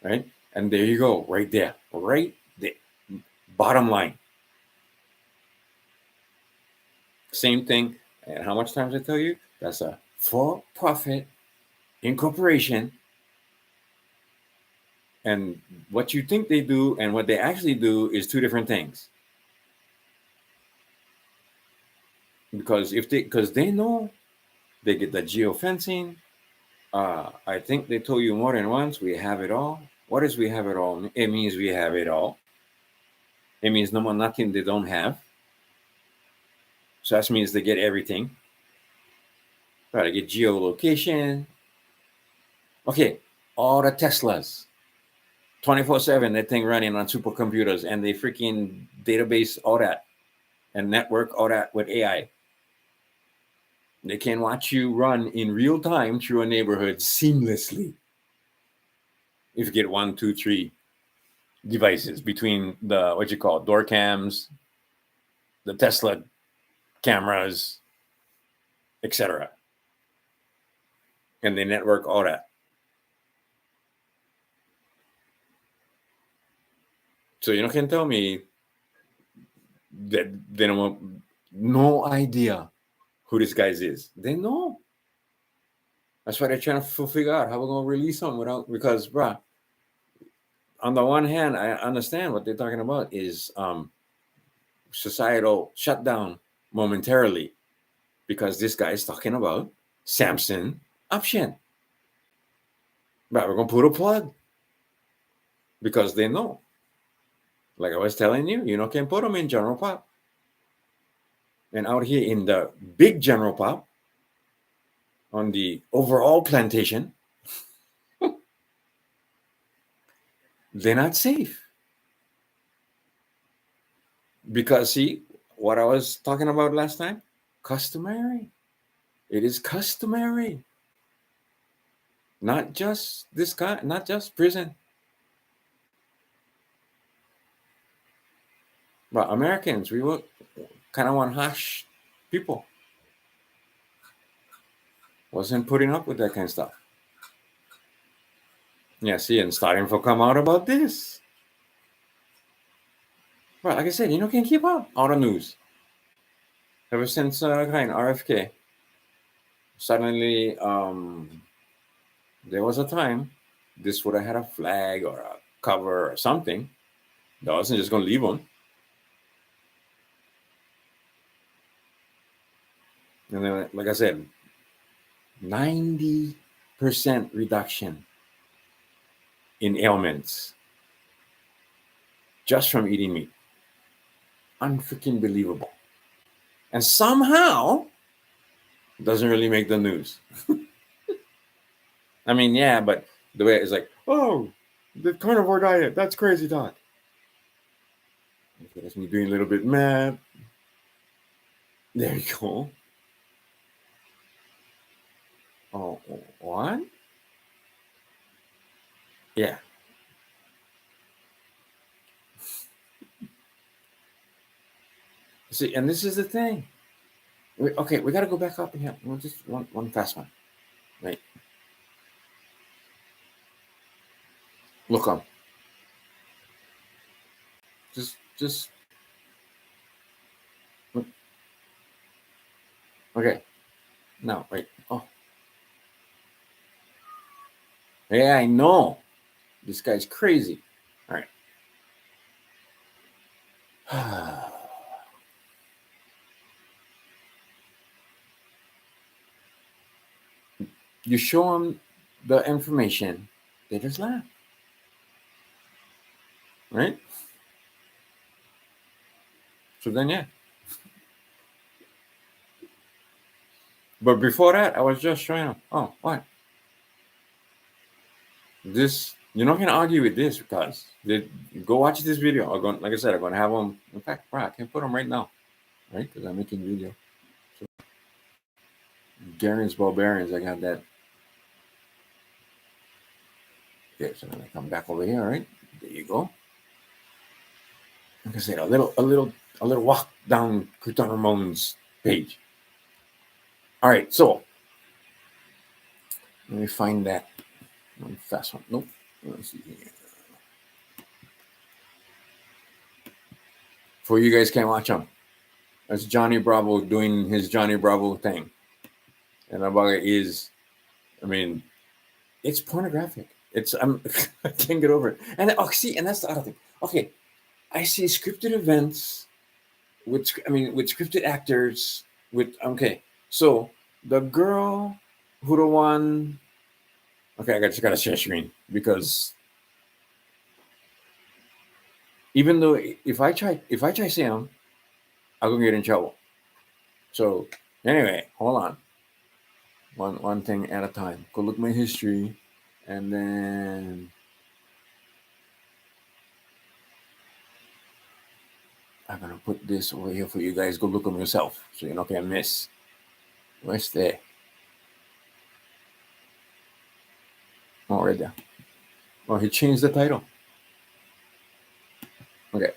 right? And there you go, right there. Bottom line. Same thing. And how much times I tell you? That's a for-profit incorporation. And what you think they do and what they actually do is two different things. Because they know they get the geofencing. I think they told you more than once, we have it all. What is we have it all? It means we have it all. It means no more nothing they don't have. So that means they get everything. Right, they get geolocation. Okay, all the Teslas, 24/7, that thing running on supercomputers, and they freaking database all that and network all that with AI. They can watch you run in real time through a neighborhood seamlessly. If you get 1, 2, 3 devices between the door cams, the Tesla cameras, etc. And they network all that. So you can tell me that they don't have no idea who this guy is. They know. That's why they're trying to figure out how we're gonna release them without, because bruh, on the one hand, I understand what they're talking about is societal shutdown momentarily, because this guy is talking about Samson option. But we're gonna put a plug because they know. Like I was telling you, can put them in general pop. And out here in the big general pop, on the overall plantation, they're not safe. Because see, what I was talking about last time, customary. It is customary. Not just this kind, not just prison. But Americans, we were kind of one harsh people. Wasn't putting up with that kind of stuff. Yeah, see, and starting to come out about this. But like I said, can't keep up all the news. Ever since RFK, suddenly there was a time this would have had a flag or a cover or something. That wasn't just going to leave them. And then, like I said, 90% reduction in ailments just from eating meat. Unfreaking believable. And somehow doesn't really make the news. I mean, yeah, but the way it's like, oh, the carnivore diet, that's crazy talk. Okay, that's me being a little bit mad. There you go. Oh, what? Yeah. See, and this is the thing. We got to go back up here. We'll just one fast one. Right. Look up. Just. Look. Okay. No, wait. Oh. Yeah, I know. This guy's crazy. All right. You show them the information, they just laugh. Right? So then, yeah. But before that, I was just showing them, oh, what? This, you're not going to argue with this because they go watch this video. Like I said, I'm going to have them. In fact, I can put them right now, right? Because I'm making video. So, Garen's Barbarians, I got that. Okay, so then I come back over here, right? There you go. Like I said, a little walk down Crouton Ramon's page. All right, so let me find that one fast one. Nope. Let's see here. For you guys can't watch them. That's Johnny Bravo doing his Johnny Bravo thing. And about it is, I mean, it's pornographic. It's I can't get over it. And see, and that's the other thing. Okay, I see scripted events with scripted actors so the girl who the one. Okay, I just gotta share screen because even though if I try saying them, I'm gonna get in trouble. So anyway, hold on. One thing at a time. Go look my history, and then I'm gonna put this over here for you guys. Go look them yourself, so you're not gonna miss. Where's there? Oh, right there. Oh, he changed the title. Okay.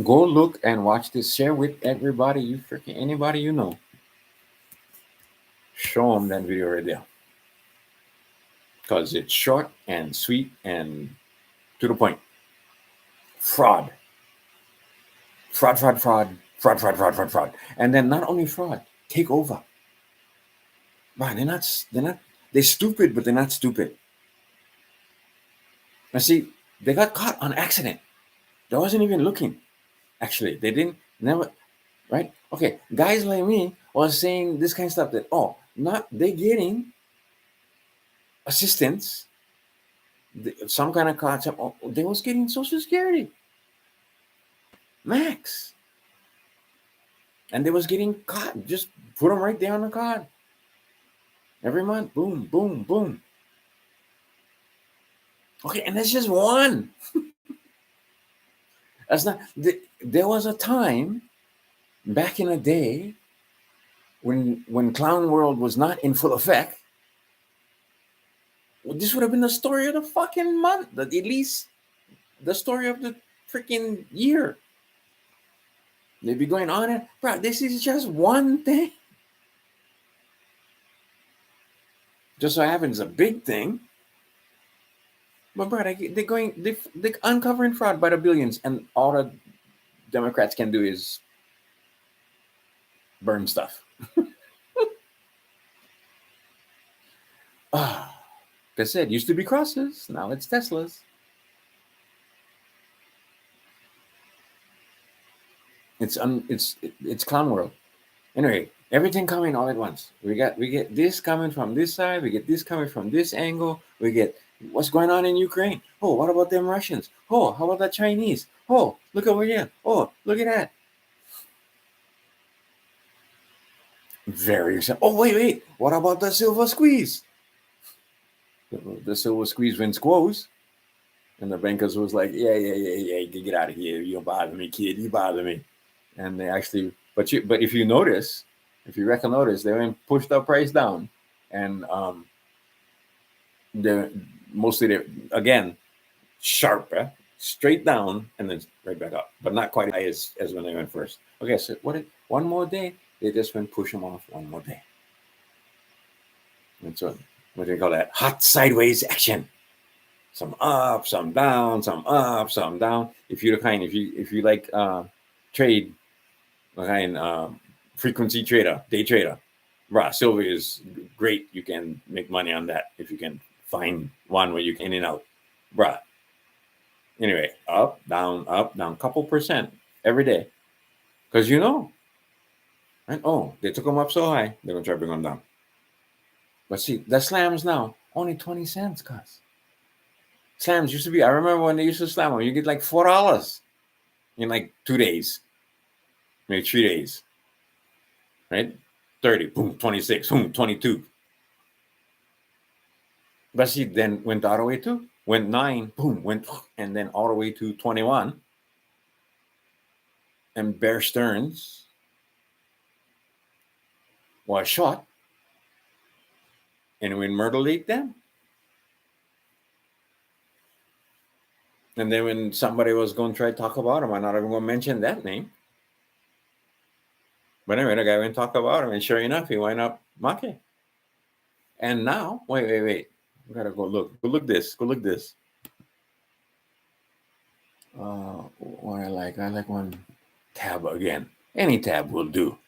Go look and watch this. Share with everybody, you freaking anybody you know. Show them that video right there. Because it's short and sweet and to the point. Fraud. Fraud, fraud, fraud, fraud, fraud, fraud, fraud, fraud. And then not only fraud, take over. Man, they're stupid, but they're not stupid. Now see, they got caught on accident. They wasn't even looking. Actually, they didn't never right? Okay, guys like me was saying this kind of stuff that not they getting assistance, some kind of card, they was getting Social Security, max, and they was getting caught. Just put them right there on the card every month. Boom, boom, boom. Okay, and that's just one. That's not. There was a time back in the day when Clown World was not in full effect. Well, this would have been the story of the fucking month, at least the story of the freaking year. They'd be going on and, bro, this is just one thing. Just so happens a big thing. But, bro, they're uncovering fraud by the billions, and all the Democrats can do is burn stuff. Like I said, used to be crosses, now it's Teslas. It's Clown World. Anyway, everything coming all at once. We get this coming from this side. We get this coming from this angle. We get what's going on in Ukraine. Oh, what about them Russians? Oh, how about that Chinese? Oh, look over here. Oh, look at that. Very simple. Oh, wait. What about the silver squeeze? The silver squeeze wins Sqooze. And the bankers was like, yeah, get out of here. You don't bother me, kid. You bother me. And they actually, but if you notice, if you reckon notice, they went pushed the price down, and they're again sharp, straight down, and then right back up, but not quite as when they went first. Okay, so one more day, they just went push them off one more day. And so what do they call that? Hot sideways action. Some up, some down, some up, some down. If you're the kind, if you like trade, kind frequency trader, day trader, bruh, silver is great. You can make money on that if you can find one where you can in and out, bruh. Anyway, up, down, couple percent every day, because right? Oh, they took them up so high, they're gonna try to bring them down. But see, the slams now only 20 cents, cuz. Slams used to be, I remember when they used to slam them, you get like $4 in like 2 days, maybe 3 days, right? 30, boom, 26, boom, 22. But see, then went all the way to, went 9, boom, went, and then all the way to 21. And Bear Stearns was shot. And when Myrtle leaked them, and then when somebody was going to try to talk about him, I'm not even going to mention that name. But anyway, the guy went to talk about him, and sure enough, he went up Maki. And now, wait. We gotta go look. Go look this. What I like one tab again. Any tab will do.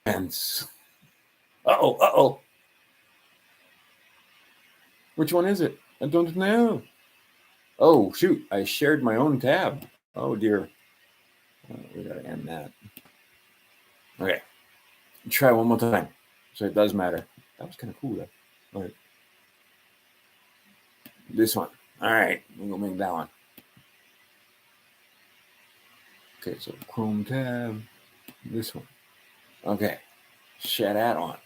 And uh-oh. Which one is it? I don't know. Oh, shoot. I shared my own tab. Oh, dear. We gotta end that. Okay. Try one more time. So it does matter. That was kind of cool, though. All right. This one. All right. We're going to make that one. Okay, so Chrome tab. This one. Okay. Share that on.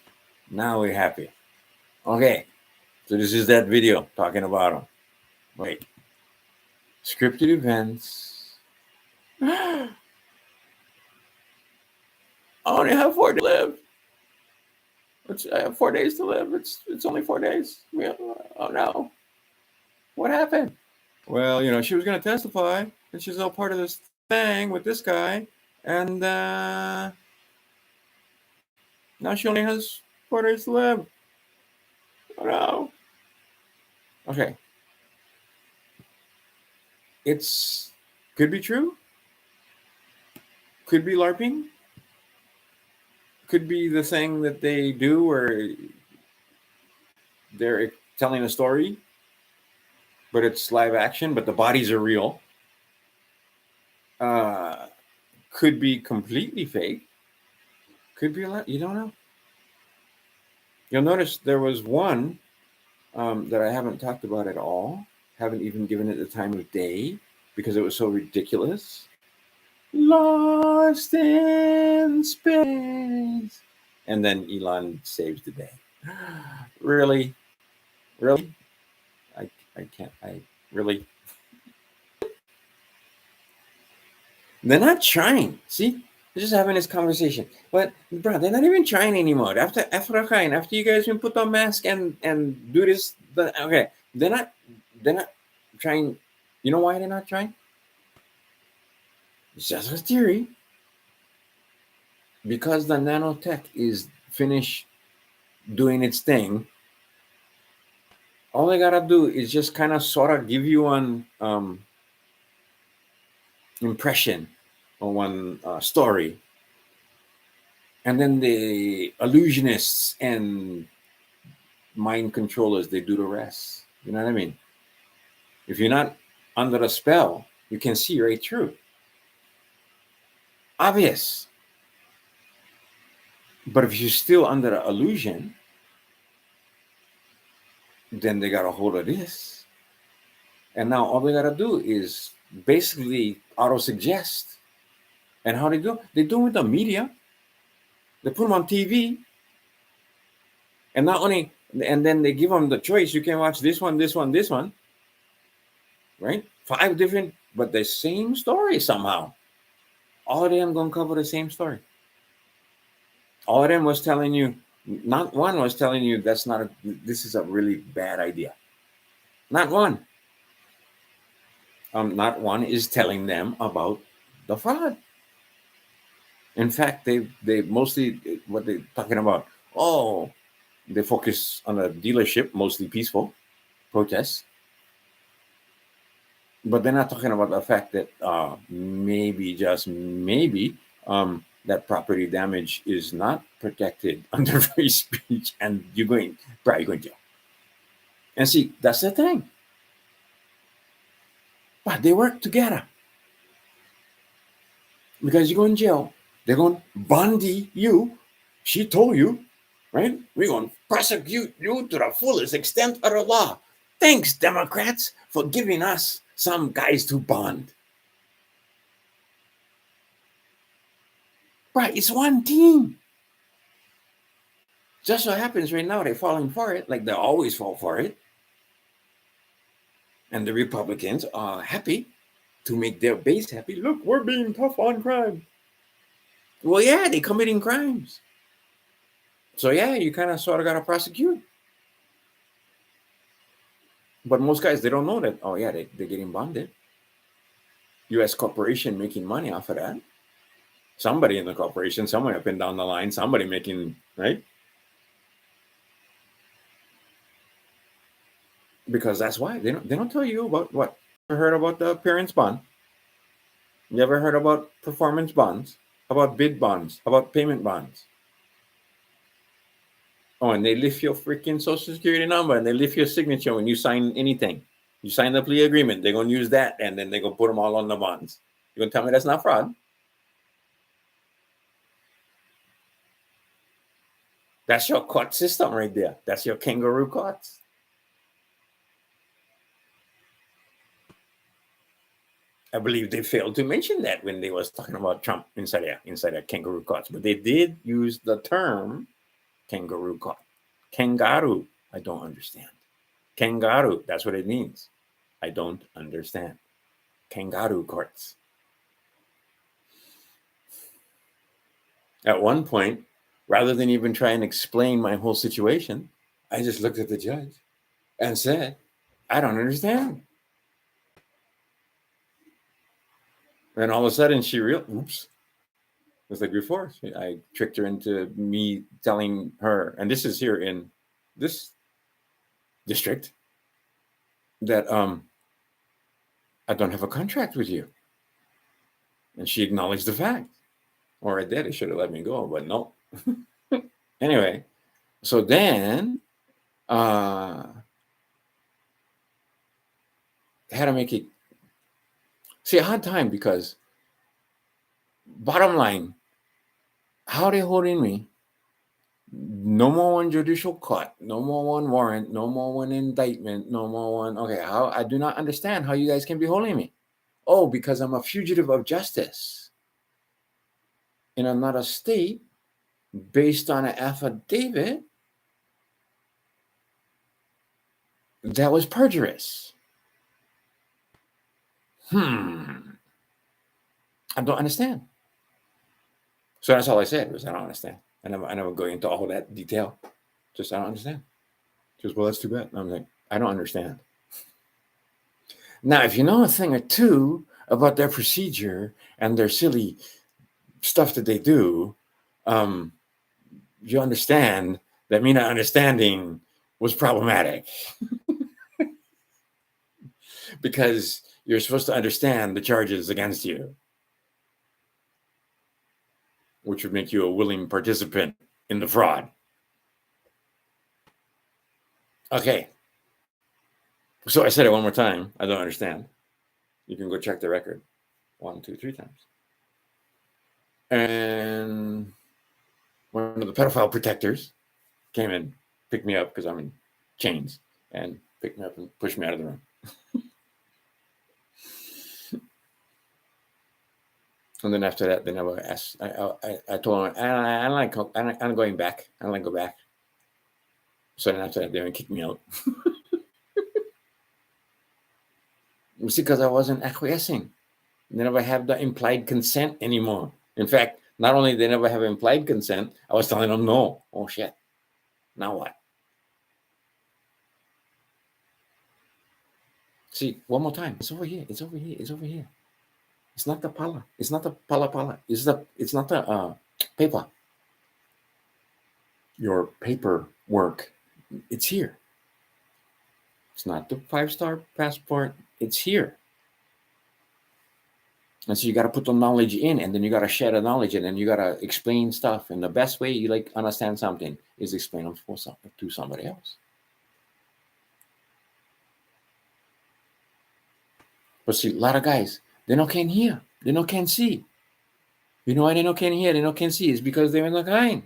Now we're happy. Okay. So this is that video talking about them. Wait. Scripted events. I only have 4 days to live. I have 4 days to live. It's only 4 days. Oh no. What happened? Well, she was going to testify. and she's all part of this thing with this guy, and now she only has 4 days to live. Oh no. Okay. It's could be true. Could be LARPing. Could be the thing that they do where they're telling a story, but it's live action, but the bodies are real. Could be completely fake. Could be a lot. You don't know. You'll notice there was one that I haven't talked about at all. Haven't even given it the time of day because it was so ridiculous. Lost in space. And then Elon saves the day. Really? Really? I can't. I really. They're not trying. See? They're just having this conversation. But, bro, they're not even trying anymore. After you guys can put on mask and do this. Okay. They're not trying. You know why they're not trying? It's just a theory. Because the nanotech is finished doing its thing, all they gotta do is just kind of sort of give you an impression on one story, and then the illusionists and mind controllers, they do the rest. You know what I mean? If you're not under a spell, you can see right through. Obvious. But if you're still under the illusion, then they got a hold of this. And now all they got to do is basically auto-suggest. And how they do? They do it with the media. They put them on TV. And not only, and then they give them the choice. You can watch this one, this one, this one. Right? 5 different, but the same story somehow. All of them going to cover the same story. All of them was telling you, not one was telling you this is a really bad idea. Not one. Not one is telling them about the fraud. In fact, they mostly what they're talking about. Oh, they focus on a dealership, mostly peaceful protests, but they're not talking about the fact that maybe just maybe that property damage is not protected under free speech, and probably going to jail. And see, that's the thing. But they work together. Because you go in jail, they're going to bandy you. She told you, right? We're going to prosecute you to the fullest extent of the law. Thanks, Democrats, for giving us some guys to bond. Right, it's one team. Just so happens right now they're falling for it, like they always fall for it. And the Republicans are happy to make their base happy. Look, we're being tough on crime. Well, yeah, they're committing crimes. So, yeah, you kind of sort of got to prosecute. But most guys, they don't know that, oh, yeah, they're getting bonded. U.S. corporation making money off of that. Somebody in the corporation, somewhere up and down the line, somebody making, right? Because that's why. They don't tell you about what? You ever heard about the appearance bond? You ever heard about performance bonds? How about bid bonds? How about payment bonds? Oh, and they lift your freaking social security number and they lift your signature when you sign anything. You sign the plea agreement, they're going to use that and then they're going to put them all on the bonds. You're going to tell me that's not fraud? That's your court system right there. That's your kangaroo courts. I believe they failed to mention that when they was talking about Trump inside a kangaroo courts, but they did use the term kangaroo court. Kangaroo, I don't understand. Kangaroo, that's what it means. I don't understand. Kangaroo courts. At one point, rather than even try and explain my whole situation, I just looked at the judge and said, I don't understand. And all of a sudden she oops. It's like before. I tricked her into me telling her, and this is here in this district, that I don't have a contract with you. And she acknowledged the fact. Or I did. It should have let me go, but no. Anyway, so then had to make it. See, a hard time because bottom line, how they holding me? No more one judicial court, no more one warrant, no more one indictment, no more one. Okay, how I do not understand how you guys can be holding me. Oh, because I'm a fugitive of justice in another state based on an affidavit that was perjurious. I don't understand. So that's all I said was I don't understand. I never go into all that detail. Just I don't understand. Just well, that's too bad. I'm like, I don't understand. Now, if you know a thing or two about their procedure and their silly stuff that they do, you understand that me not understanding was problematic. Because you're supposed to understand the charges against you, which would make you a willing participant in the fraud. Okay. So I said it one more time. I don't understand. You can go check the record 1, 2, 3 times. And one of the pedophile protectors came and picked me up because I'm in chains and picked me up and pushed me out of the room. And then after that, they never asked. I told them, I'm going back. I don't like go back. So then after that, they kicked me out. You see, because I wasn't acquiescing. They never have the implied consent anymore. In fact, not only they never have implied consent, I was telling them no. Oh, shit. Now what? See, one more time. It's over here. It's over here. It's over here. It's not the pala. It's not the pala. It's not the paper. Your paperwork. It's here. It's not the 5-star passport. It's here. And so you got to put the knowledge in, and then you got to share the knowledge, and then you got to explain stuff. And the best way you understand something is explain them to somebody else. But see, a lot of guys, they no can hear. They no can see. You know why they no can hear? They no can see? It's because they're in the kind.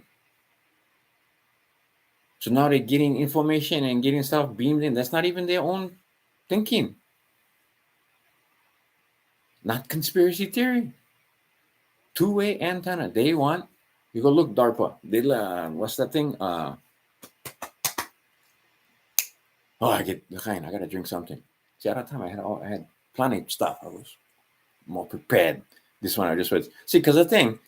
So now they're getting information and getting stuff beamed in. That's not even their own thinking. Not conspiracy theory. Two-way antenna. They want. You go look DARPA. They what's that thing? I get the kind. I gotta drink something. See, at that time I had plenty of stuff. I was more prepared. This one I just was. See, because the thing,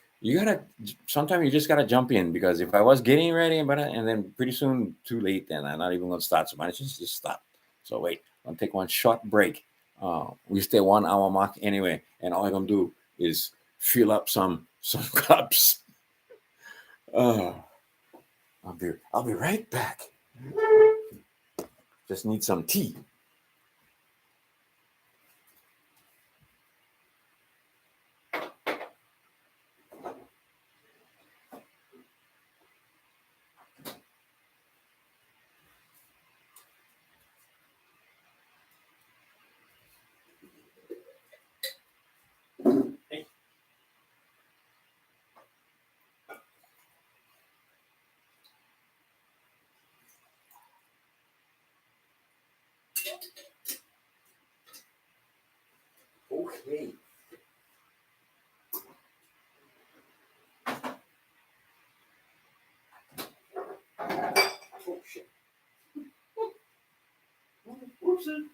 sometimes you just gotta jump in, because if I was getting ready and then pretty soon too late, then I'm not even gonna start. So I just stop. So wait, I'm gonna take one short break. We stay 1 hour mark anyway, and all I'm gonna do is fill up some cups. I'll be right back. Just need some tea. Okay. Oh shit. Whoopsie.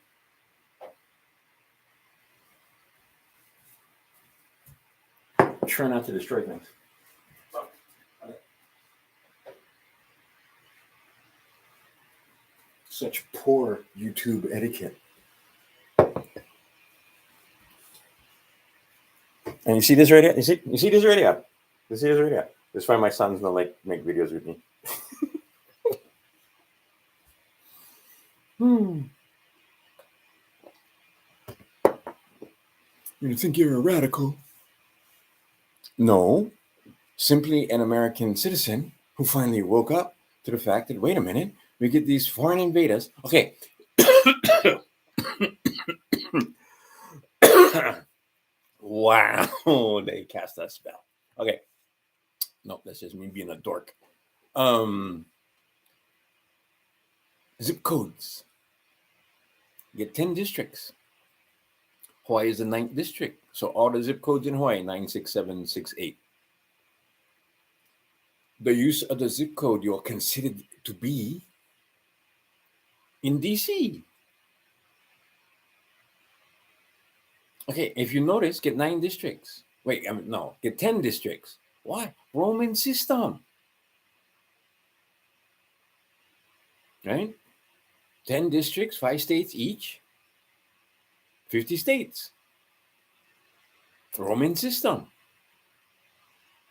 Try not to destroy things. Such poor YouTube etiquette. And you see this right here? You see this right here? You see this right here? This is why my sons don't like make videos with me. You think you're a radical? No, simply an American citizen who finally woke up to the fact that, wait a minute, we get these foreign invaders. Okay. Wow, they cast a spell. Okay. No, that's just me being a dork. Zip codes. You get 10 districts. Hawaii is the 9th district. So all the zip codes in Hawaii, 96768. The use of the zip code, you're considered to be in DC. Okay, if you notice, get 9 districts. Wait, no, get 10 districts. Why? Roman system. Right? 10 districts, 5 states each, 50 states. Roman system.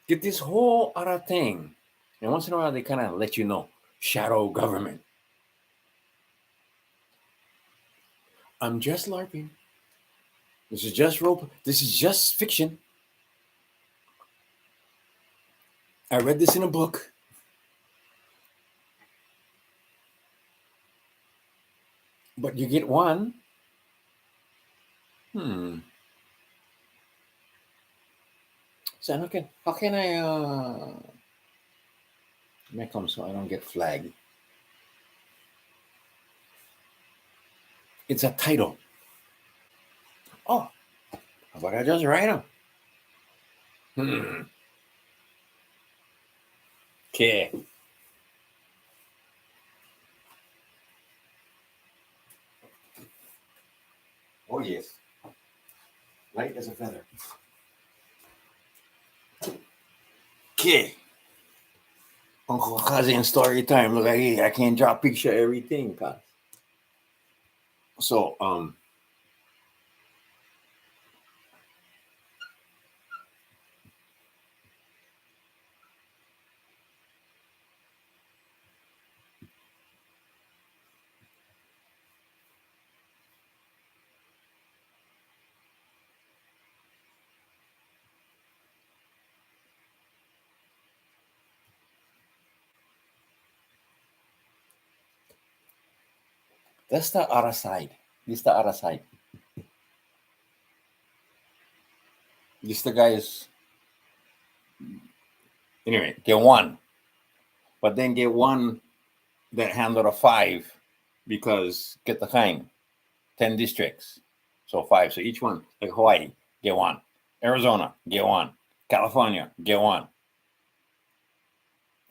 Get this whole other thing. And once in a while, they kind of let you know. Shadow government. I'm just LARPing. This is just rope. This is just fiction. I read this in a book. But you get one. So how can I make them so I don't get flagged? It's a title. Oh, how about I just write them? Okay. Oh yes. Light as a feather. Okay. Uncle Cousin story time. Look, I can't draw picture everything, cuz. So that's the other side. This the other side. This the guys. Anyway, get one. But then get one that handled a 5 because get the thing. 10 districts. So 5. So each one, like Hawaii, get one. Arizona, get one. California, get one.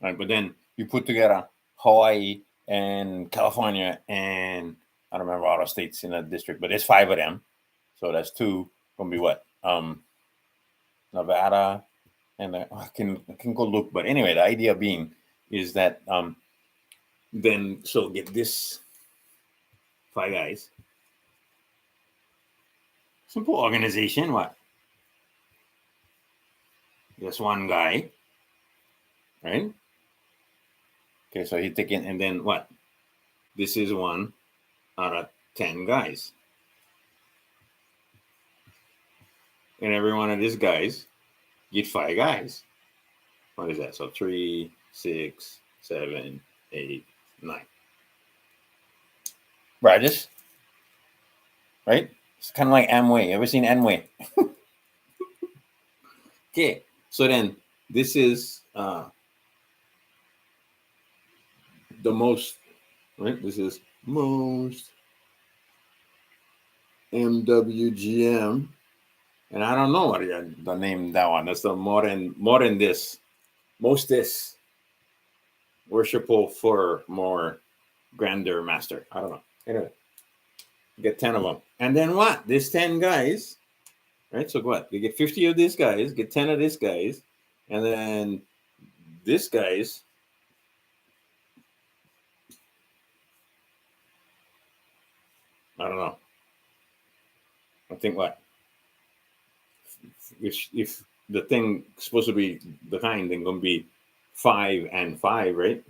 Right, but then you put together Hawaii and California and I don't remember all the states in that district, but there's 5 of them. So that's 2. Gonna be what? Nevada, and I can go look. But anyway, the idea being is that then so get this 5 guys. Simple organization. What? Just one guy, right? Okay, so he taking, and then what? This is 1 out of 10 guys, and every one of these guys get 5 guys. What is that? So 3, 6, 7, 8, 9. Burgess, right? It's kind of like Amway. Ever seen Amway? Okay, so then this is the most, right? This is most MWGM, and I don't know what the name that one. That's the more than this, most this worshipful for more grander master. I don't know. Anyway, get 10 of them, and then what? These 10 guys, right? So what? You get 50 of these guys, get 10 of these guys, and then this guys. I don't know. I think what? if the thing supposed to be the kind, then gonna be 5 and 5, right?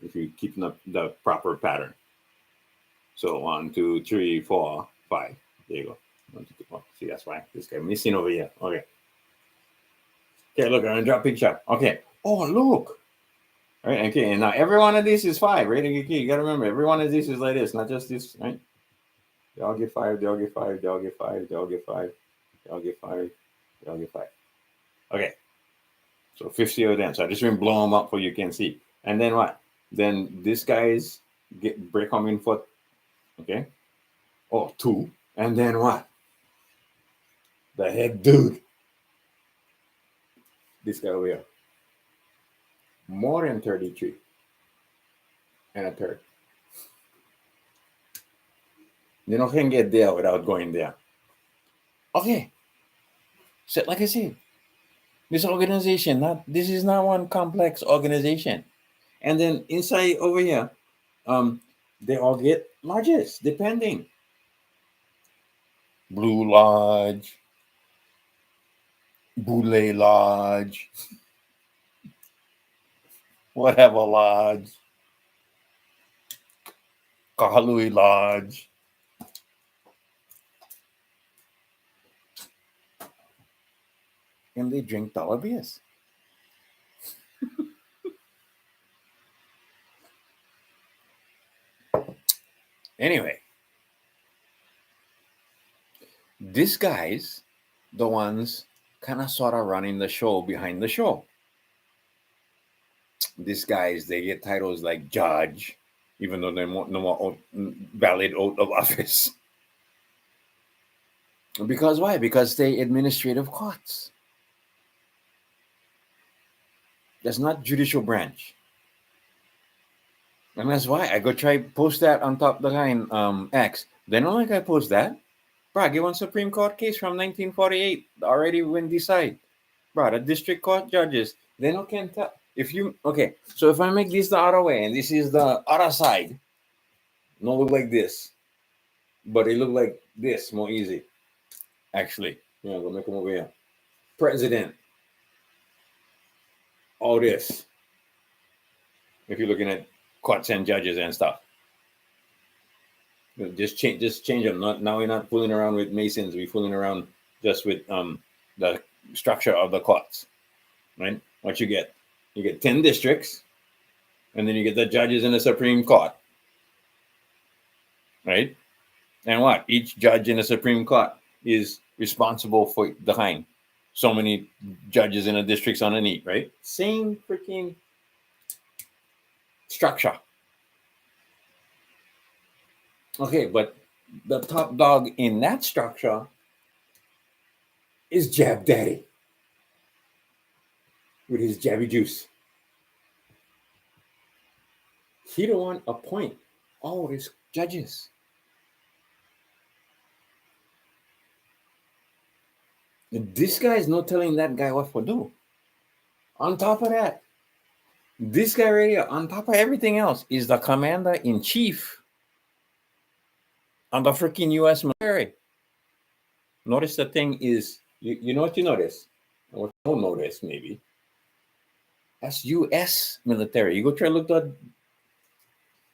If you keep the proper pattern. So 1, 2, 3, 4, 5. There you go. 1, 2, 3, 4. See, that's why this guy missing over here. Okay. Okay, look, I'm gonna drop picture. Okay. Oh, look. All right. Okay. And now every one of these is 5, right? Okay, you gotta remember, every one of these is like this, not just this, right? They all get 5. They all get 5. They all get 5. They all get 5. They all get 5. They all get 5. Okay. So 50 of them. So I just been blow them up so you can see. And then what? Then this guy's get break home in foot. Okay. Oh, 2. And then what? The head dude. This guy over here. More than 33. And a third. You know, can get there without going there. Okay. So like I said, this organization, this is not one complex organization. And then inside over here, they all get lodges, depending. Blue Lodge, Boule Lodge, whatever lodge, Kahalui Lodge. And they drink dollar beers. Anyway, these guys, the ones kind of sort of running the show behind the show. These guys, they get titles like judge, even though they're no more valid oath of office. Because why? Because they administrative courts. That's not judicial branch. And that's why I go try post that on top of the line X. They don't like I post that. Bro, I get one Supreme Court case from 1948 already when decide. Bro, the district court judges, they don't can tell. If you, okay, so if I make this the other way and this is the other side, not look like this, but it look like this, more easy. Actually, go make them over here. President. All this. If you're looking at courts and judges and stuff. Just change them. Now we're not fooling around with Masons. We're fooling around just with the structure of the courts, right? What you get? You get 10 districts, and then you get the judges in the Supreme Court, right? And what? Each judge in the Supreme Court is responsible for the kind. So many judges in the districts underneath, right? Same freaking structure. Okay, but the top dog in that structure is Jab Daddy with his jabby juice. He don't want to appoint all his judges. This guy is not telling that guy what to do. On top of that, this guy right here, on top of everything else, is the commander-in-chief on the freaking U.S. military. Notice the thing is, you know what you notice? What you don't notice, maybe. That's U.S. military. You go try to look at,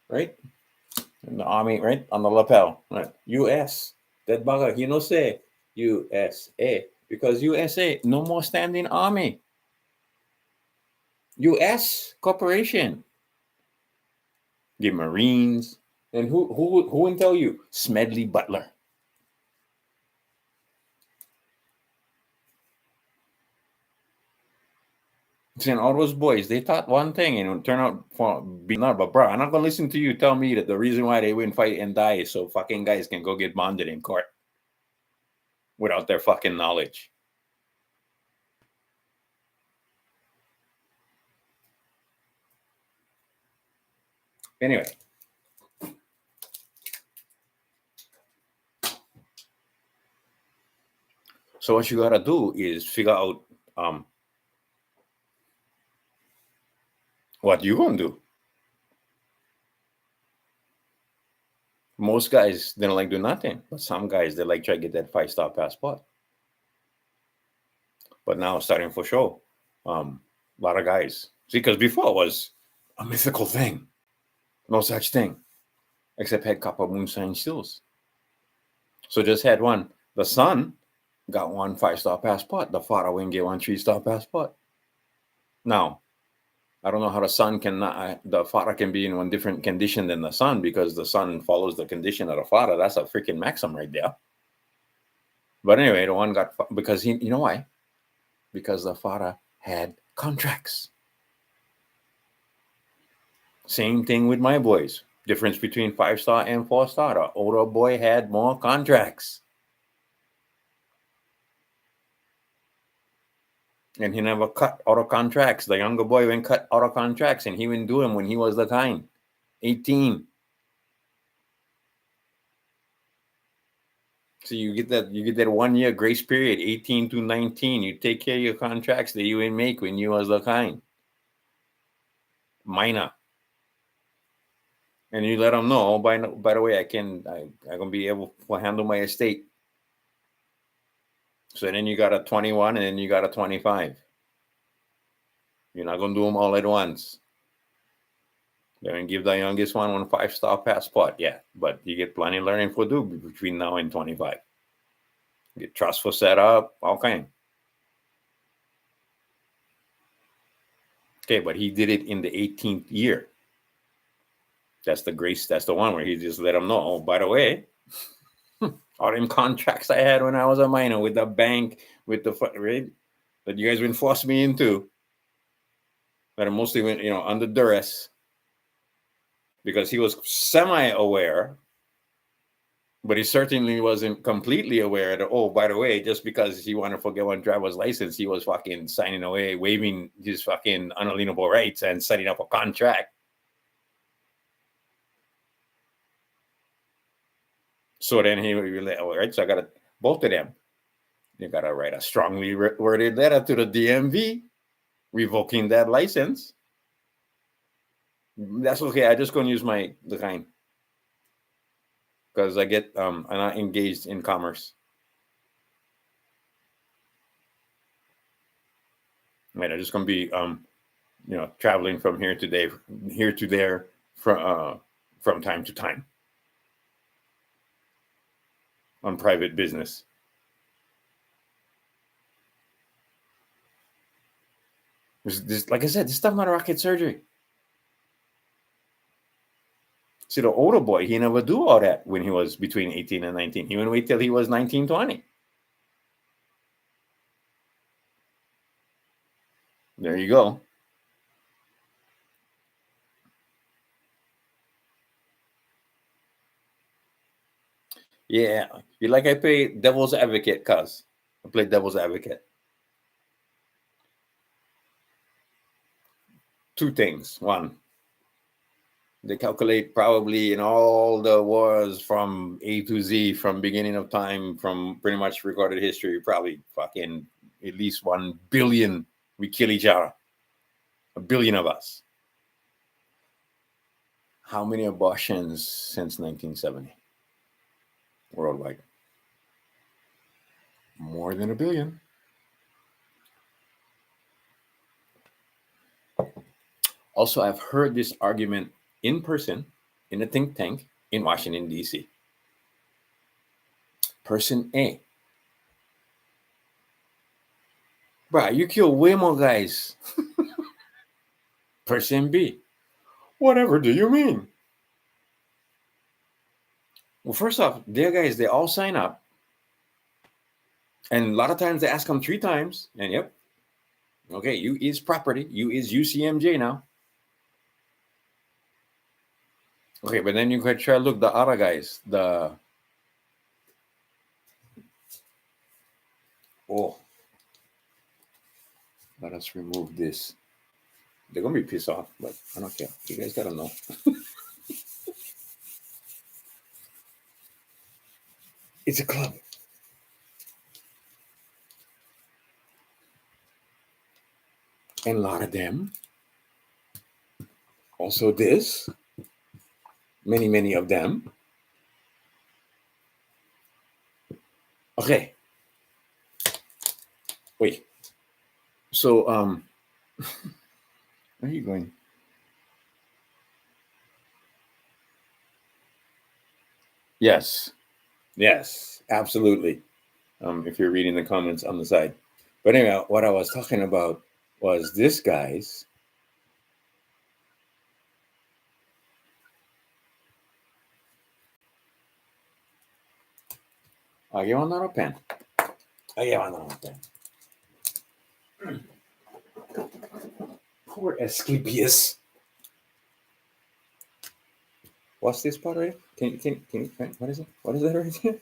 right? In the army, right? On the lapel, right? U.S. That bugger, you know, say USA. Because USA, no more standing army. U.S. corporation. The Marines. And who will tell you? Smedley Butler. And all those boys, they thought one thing and it would turn out for being not. But bro, I'm not gonna listen to you tell me that the reason why they win, fight, and die is so fucking guys can go get bonded in court without their fucking knowledge. Anyway. So what you gotta do is figure out what you gonna do. Most guys they don't like do nothing, but some guys they like try to get that 5-star passport. But now starting for sure. A lot of guys. See, because before it was a mythical thing. No such thing. Except had copper moonshine stills. So just had one. The son got one 5-star passport. The father went get one 3-star passport. Now, I don't know how the son the father can be in one different condition than the son, because the son follows the condition of the father. That's a freaking maxim right there. But anyway, the one got, because you know why? Because the father had contracts. Same thing with my boys. Difference between 5-star and 4-star. The older boy had more contracts. And he never cut out of contracts. The younger boy went cut out of contracts, and he went do them when he was the kind. 18. So you get that 1 year grace period, 18 to 19. You take care of your contracts that you didn't make when you was the kind. Minor. And you let them know, by the way, I'm gonna be able to handle my estate. So then you got a 21, and then you got a 25. You're not gonna do them all at once. They're gonna give the youngest one 5-star passport, yeah. But you get plenty of learning for do between now and 25. Get trust for set up, all kind. Okay, but he did it in the 18th year. That's the grace. That's the one where he just let them know. Oh, by the way, all them contracts I had when I was a minor with the bank, with the right, that you guys been forced me into, that I mostly went, under duress, because he was semi-aware, but he certainly wasn't completely aware that, oh, by the way, just because he wanted to forget one driver's license, he was fucking signing away, waiving his fucking unalienable rights and setting up a contract. So then he would be like, all right, so I got both of them. You got to write a strongly worded letter to the DMV revoking that license. That's okay. I just going to use the kind, because I'm not engaged in commerce. Right, I'm just going to be traveling from here to there from time to time on private business. This, like I said, this stuff not rocket surgery. See, the older boy, he never do all that when he was between 18 and 19. He wouldn't wait till he was 19, 20. There you go. Yeah, I play devil's advocate, cuz I play devil's advocate. Two things. One, they calculate probably in all the wars from A to Z, from beginning of time, from pretty much recorded history, probably fucking at least 1 billion we kill each other. 1 billion of us. How many abortions since 1970 worldwide? More than 1 billion. Also, I've heard this argument in person in a think tank in Washington, D.C. Person A. Bruh, you kill way more guys. Person B. Whatever do you mean? Well, first off, their guys, they all sign up. And a lot of times they ask them 3 times. And yep. Okay, you is property. You is UCMJ now. Okay, but then you could try to look the other guys. Let us remove this. They're going to be pissed off, but I don't care. You guys got to know. It's a club. And a lot of them. Also this. Many, many of them. Okay. Wait. So, where are you going? Yes, yes, absolutely. If you're reading the comments on the side. But anyway, what I was talking about was this guy's. I give another pen. I give another pen. Poor Escapius. What's this part right? Can what is it? What is that right there?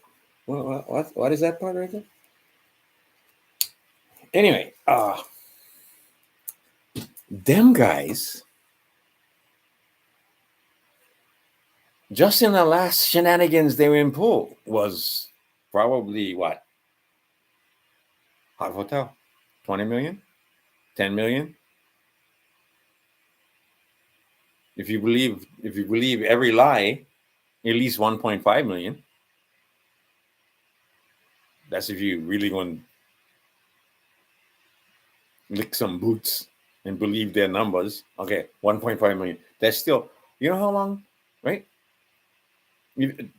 What is that part right there? Anyway, them guys, just in the last shenanigans they were in pool was probably what? Hot Hotel, 20 million, 10 million. If you believe every lie, at least 1.5 million. That's if you really want to lick some boots and believe their numbers. Okay, 1.5 million. That's still, you know how long, right? You,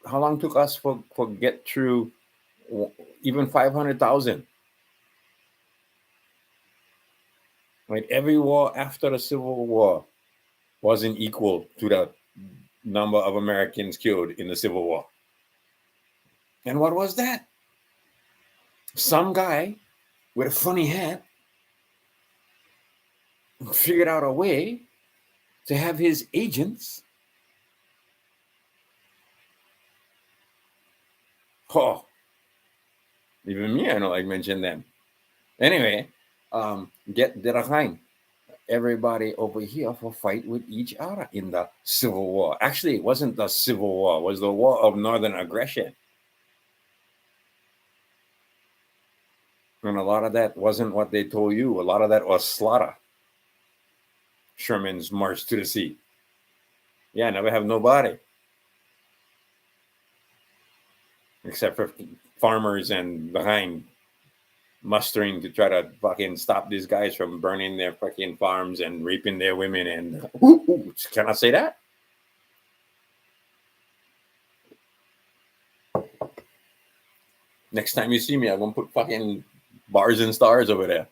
how long took us for get through even 500,000? Right, every war after the Civil War wasn't equal to the number of Americans killed in the Civil War. And what was that? Some guy with a funny hat figured out a way to have his agents. Oh, even me, I know I mentioned them. Anyway, get the Rakhine. Everybody over here for fight with each other in the Civil War. Actually, it wasn't the Civil War, it was the War of Northern Aggression. And a lot of that wasn't what they told you. A lot of that was slaughter. Sherman's march to the sea. Yeah, never have nobody. Except for farmers and behind mustering to try to fucking stop these guys from burning their fucking farms and raping their women. And can I say that? Next time you see me, I'm gonna put fucking bars and stars over there.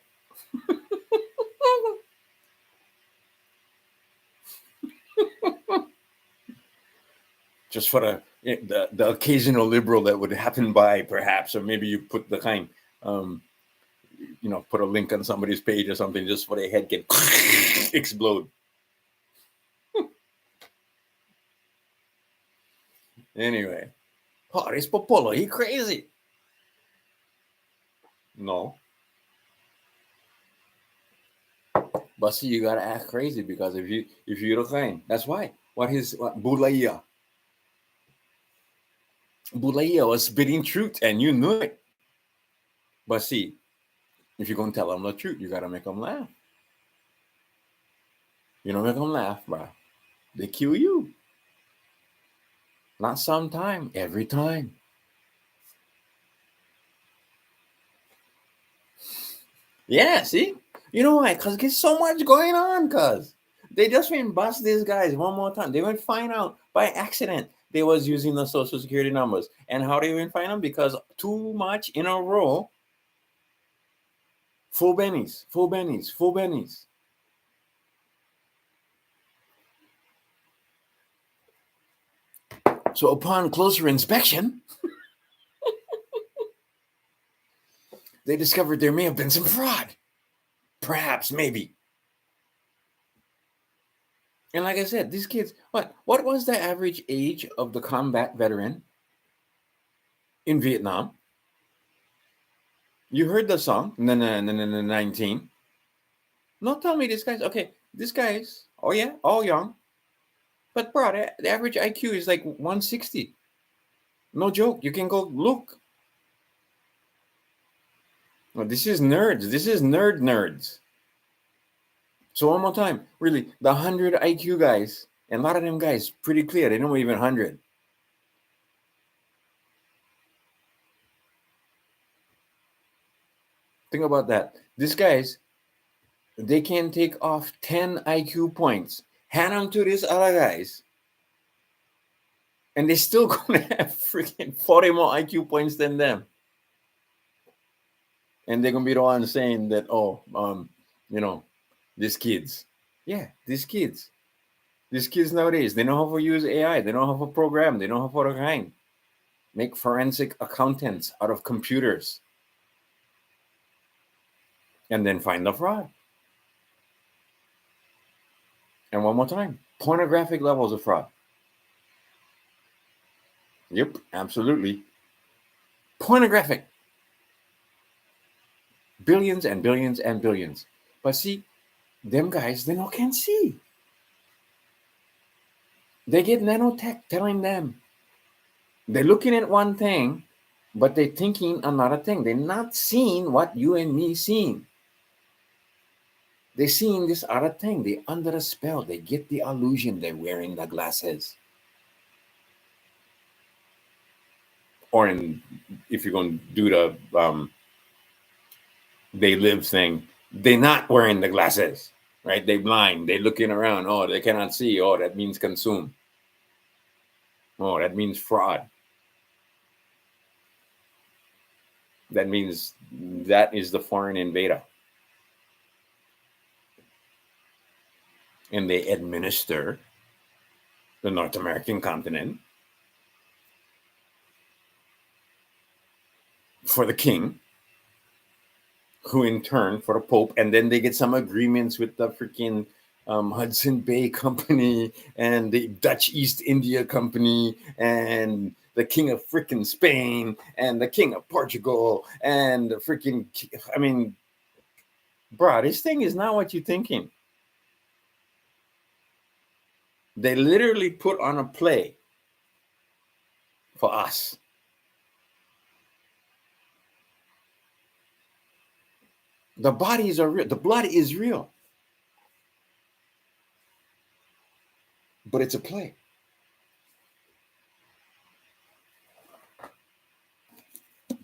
Just for the occasional liberal that would happen by, perhaps, or maybe you put the kind, put a link on somebody's page or something, just for their head can explode. Anyway, oh, this Popolo, he crazy. No, but see, you gotta act crazy, because if you're the kind, that's why. What Bulaya was spitting truth, and you knew it. But see, if you're gonna tell them the truth, you gotta make them laugh. You don't make them laugh, bro, they kill you. Not sometime, every time. Yeah, see? You know why? Because there's so much going on, cuz. They just went bust these guys one more time. They went find out by accident they was using the social security numbers. And how they went find them? Because too much in a row. Full bennies, full bennies, full bennies. So upon closer inspection, they discovered there may have been some fraud. Perhaps, maybe. And like I said, these kids, what was the average age of the combat veteran in Vietnam? You heard the song, 19. No, tell me this guy's okay. This guy's, oh yeah, all young. But bro, the average IQ is like 160. No joke. You can go look. Well, this is nerds. This is nerds. So one more time, really, the 100 IQ guys, and a lot of them guys, pretty clear. They don't even 100. Think about that. These guys, they can take off 10 IQ points, hand them to these other guys, and they're still gonna have freaking 40 more IQ points than them. And they're gonna be the ones saying that, oh, you know, these kids. Yeah, these kids. These kids nowadays, they know how to use AI, they know how to program, they know how to kind. Make forensic accountants out of computers. And then find the fraud. And one more time, pornographic levels of fraud. Yep, absolutely. Pornographic. Billions and billions and billions. But see, them guys, they no can see. They get nanotech telling them. They're looking at one thing, but they're thinking another thing. They're not seeing what you and me seeing. They're seeing this other thing. They're under a spell. They get the illusion they're wearing the glasses. Or if you're going to do the they live thing, they're not wearing the glasses, right? They're blind. They're looking around. Oh, they cannot see. Oh, that means consume. Oh, that means fraud. That means that is the foreign invader. And they administer the North American continent for the king, who in turn for the Pope, and then they get some agreements with the freaking Hudson Bay Company and the Dutch East India Company and the King of freaking Spain and the King of Portugal and the freaking, I mean, bruh, this thing is not what you're thinking. They literally put on a play for us. The bodies are real. The blood is real. But it's a play.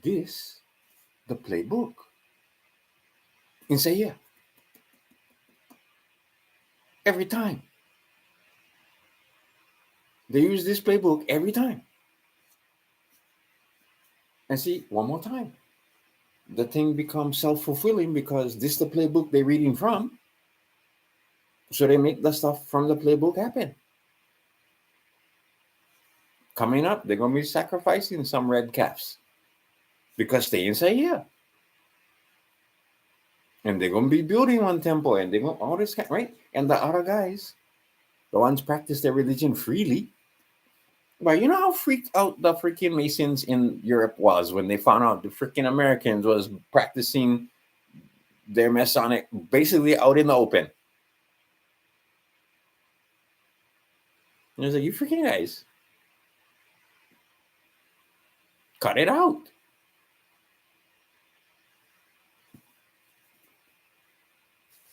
This, the playbook. And say, yeah. Every time. They use this playbook every time. And see, one more time. The thing becomes self-fulfilling because this is the playbook they're reading from. So they make the stuff from the playbook happen. Coming up, they're going to be sacrificing some red calves because they inside here. And they're going to be building one temple and they're going all this, right? And the other guys, the ones practice their religion freely. But you know how freaked out the freaking Masons in Europe was when they found out the freaking Americans was practicing their Masonic basically out in the open. And it's like, you freaking guys, cut it out.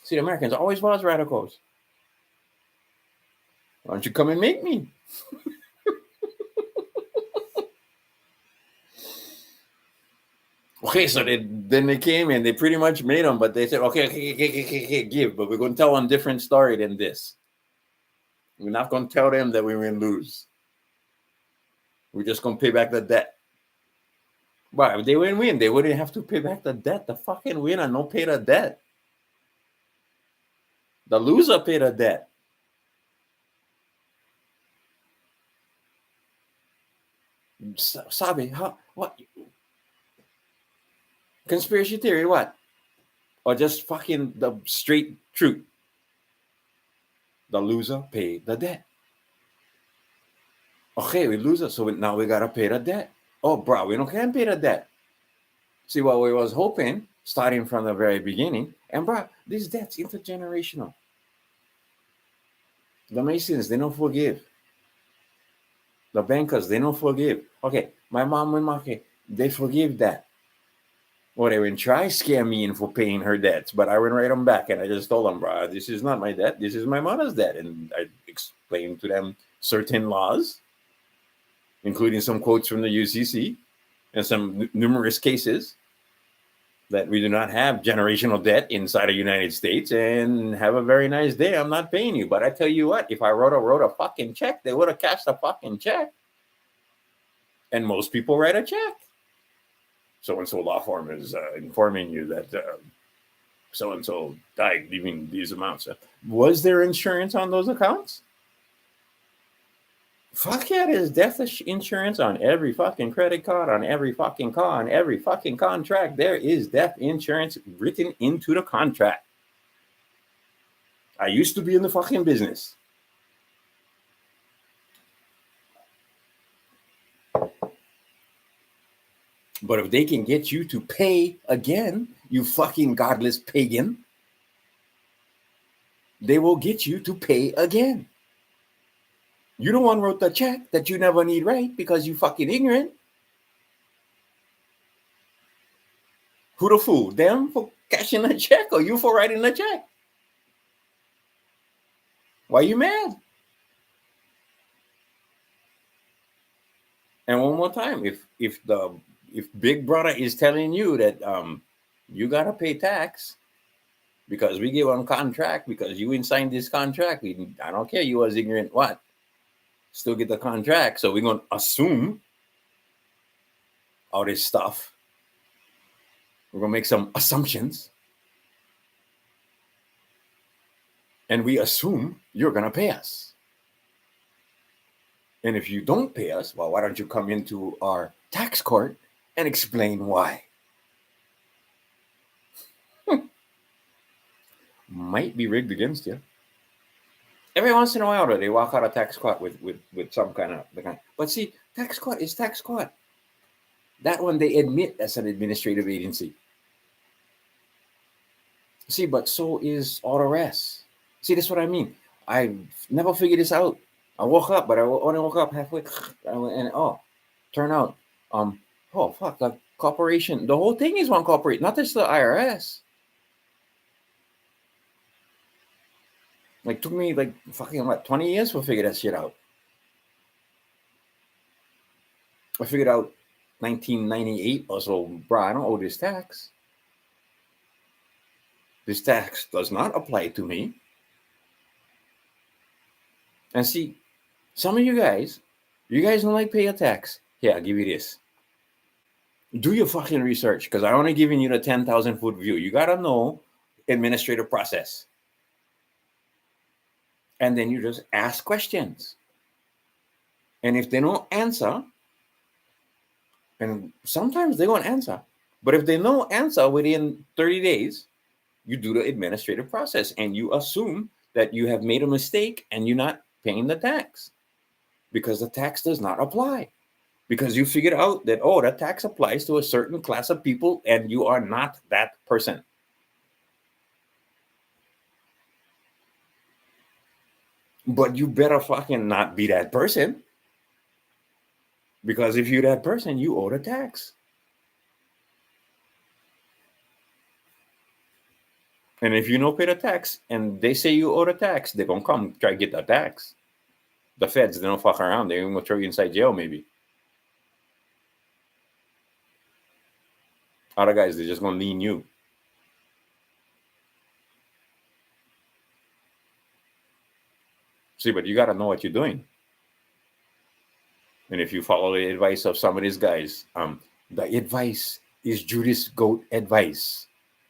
See, the Americans always was radicals. Why don't you come and make me? Okay, so then they came and they pretty much made them, but they said, okay, give, but we're going to tell them a different story than this. We're not going to tell them that we were going to lose. We're just going to pay back the debt. But if they wouldn't win, they wouldn't have to pay back the debt. The fucking winner no pay the debt. The loser pay the debt. Sabi, what? Conspiracy theory, what? Or just fucking the straight truth? The loser pay the debt. Okay, we lose it, so now we gotta pay the debt. Oh, bro, we can't pay the debt. See, what we was hoping, starting from the very beginning, and bro, this debt's intergenerational. The Masons, they don't forgive. The bankers, they don't forgive. Okay, my mom and Maki, they forgive that. Well, they went try scare me in for paying her debts, but I went right on back and I just told them, bro, this is not my debt. This is my mother's debt. And I explained to them certain laws, including some quotes from the UCC and some numerous cases. that we do not have generational debt inside the United States, and have a very nice day. I'm not paying you. But I tell you what, if I wrote a fucking check, they would have cashed a fucking check. And most people write a check. So and so law firm is informing you that so and so died leaving these amounts. Was there insurance on those accounts? Fuck yeah, there's death insurance on every fucking credit card, on every fucking car, on every fucking contract. There is death insurance written into the contract. I used to be in the fucking business. But if they can get you to pay again, you fucking godless pagan, they will get you to pay again. You the one wrote the check that you never need right because you fucking ignorant. Who the fool? Them for cashing the check or you for writing the check? Why you mad? And one more time, if Big Brother is telling you that you gotta pay tax because we give on contract because you signed this contract, I don't care you was ignorant what, still get the contract. So we're gonna assume all this stuff. We're gonna make some assumptions, and we assume you're gonna pay us. And if you don't pay us, well, why don't you come into our tax court and explain why? Might be rigged against you. Every once in a while, they walk out of tax court with some kind of. But see, tax court is tax court. That one they admit as an administrative agency. See, but so is all the rest. See, that's what I mean. I never figured this out. I woke up, but I only woke up halfway, and turn out, oh fuck, the corporation. The whole thing is one corporation, not just the IRS. Like took me like fucking 20 years to figure that shit out. I figured out 1998 or so, bro, I don't owe this tax. This tax does not apply to me. And see, some of you guys don't like pay a tax. Here, I'll give you this. Do your fucking research, because I'm only giving you the 10,000 foot view. You gotta know administrative process. And then you just ask questions. And if they don't answer, and sometimes they won't answer, but if they don't answer within 30 days, you do the administrative process and you assume that you have made a mistake and you're not paying the tax because the tax does not apply. Because you figured out that, that tax applies to a certain class of people and you are not that person. But you better fucking not be that person. Because if you're that person, you owe the tax. And if you don't pay the tax and they say you owe the tax, they're going to come try to get the tax. The feds, they don't fuck around. They're going to throw you inside jail maybe. Other guys, they're just going to lean you. See, but you got to know what you're doing. And if you follow the advice of some of these guys, the advice is Judas Goat advice.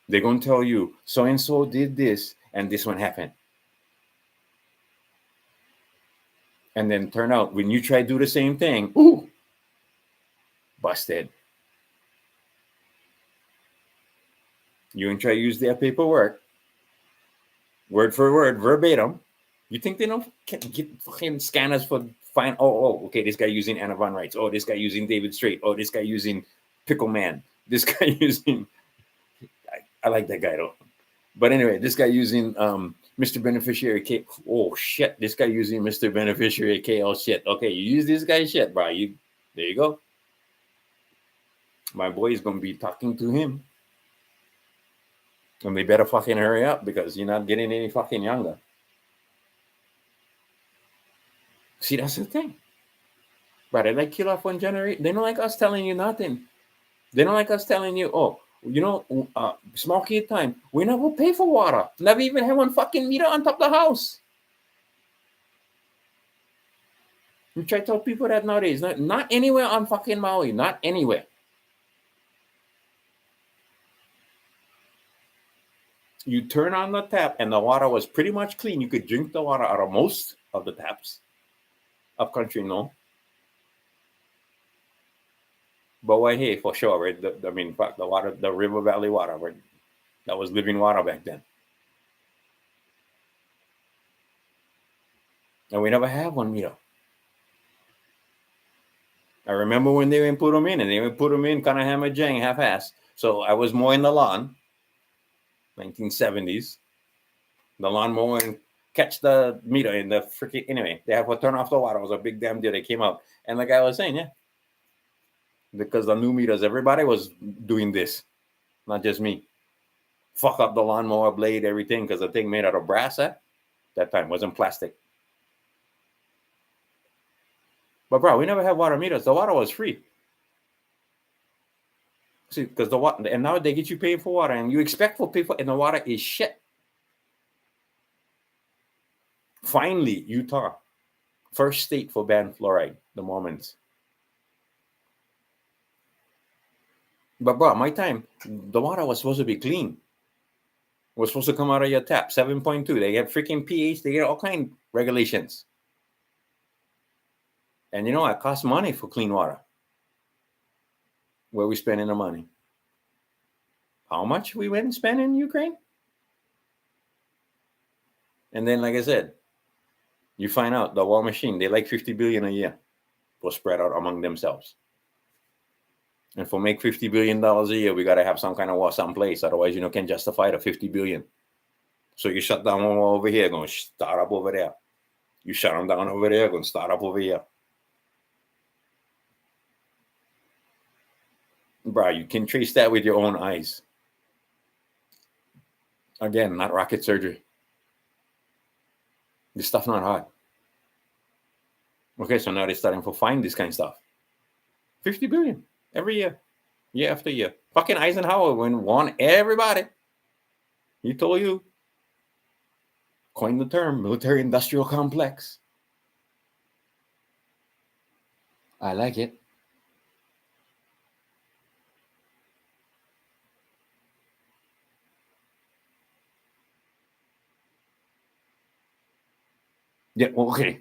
They're going to tell you, so-and-so did this, and this one happened. And then turn out, when you try to do the same thing, ooh, busted. You can try to use their paperwork, word for word, verbatim. You think they don't get fucking scanners for find? Okay, this guy using Anna Von Reitz. Oh, this guy using David Strait. Oh, this guy using Pickle Man. This guy using. I like that guy though. But anyway, this guy using Mr. Beneficiary K. Oh shit, this guy using Mr. Beneficiary KL shit. Okay, you use this guy's shit, bro. There you go. My boy is gonna be talking to him. And they better fucking hurry up because you're not getting any fucking younger. See, that's the thing. But they like kill off one generation. They don't like us telling you nothing. They don't like us telling you, You know, small kid time, we never pay for water. Never even have one fucking meter on top of the house. You try to tell people that nowadays, not anywhere on fucking Maui, not anywhere. You turn on the tap and the water was pretty much clean. You could drink the water out of most of the taps. Up country, no. But why here for sure, right? I mean, the water, the river valley water, right? That was living water back then. And we never had one meter. I remember when they would put them in, and they would put them in kind of hammer jang, half-ass. So I was mowing the lawn, 1970s. The lawn mowing, catch the meter in the freaking, anyway, they have to turn off the water. It was a big damn deal. They came out. And like I was saying, yeah, because the new meters, everybody was doing this, not just me. Fuck up the lawnmower blade, everything, because the thing made out of brass that time wasn't plastic. But bro, we never had water meters. The water was free. See, because the water, and now they get you paid for water, and you expect for people, and the water is shit. Finally, Utah, first state for ban fluoride, the Mormons. But bro, my time, the water was supposed to be clean. It was supposed to come out of your tap, 7.2. They get freaking pH, they get all kind of regulations. And you know, it costs money for clean water. Where we spending the money? How much we went and spent in Ukraine? And then, like I said, you find out the war machine, they like 50 billion a year for spread out among themselves. And for make $50 billion a year, we got to have some kind of war someplace. Otherwise, you know, can't justify the 50 billion. So you shut down one war over here, going to start up over there. You shut them down over there, going to start up over here. Bro, you can trace that with your own eyes. Again, not rocket surgery. This stuff not hard. Okay, so now they're starting to find this kind of stuff. 50 billion every year after year. Fucking Eisenhower won everybody. He told you, coined the term military industrial complex. I like it. Yeah, well, okay.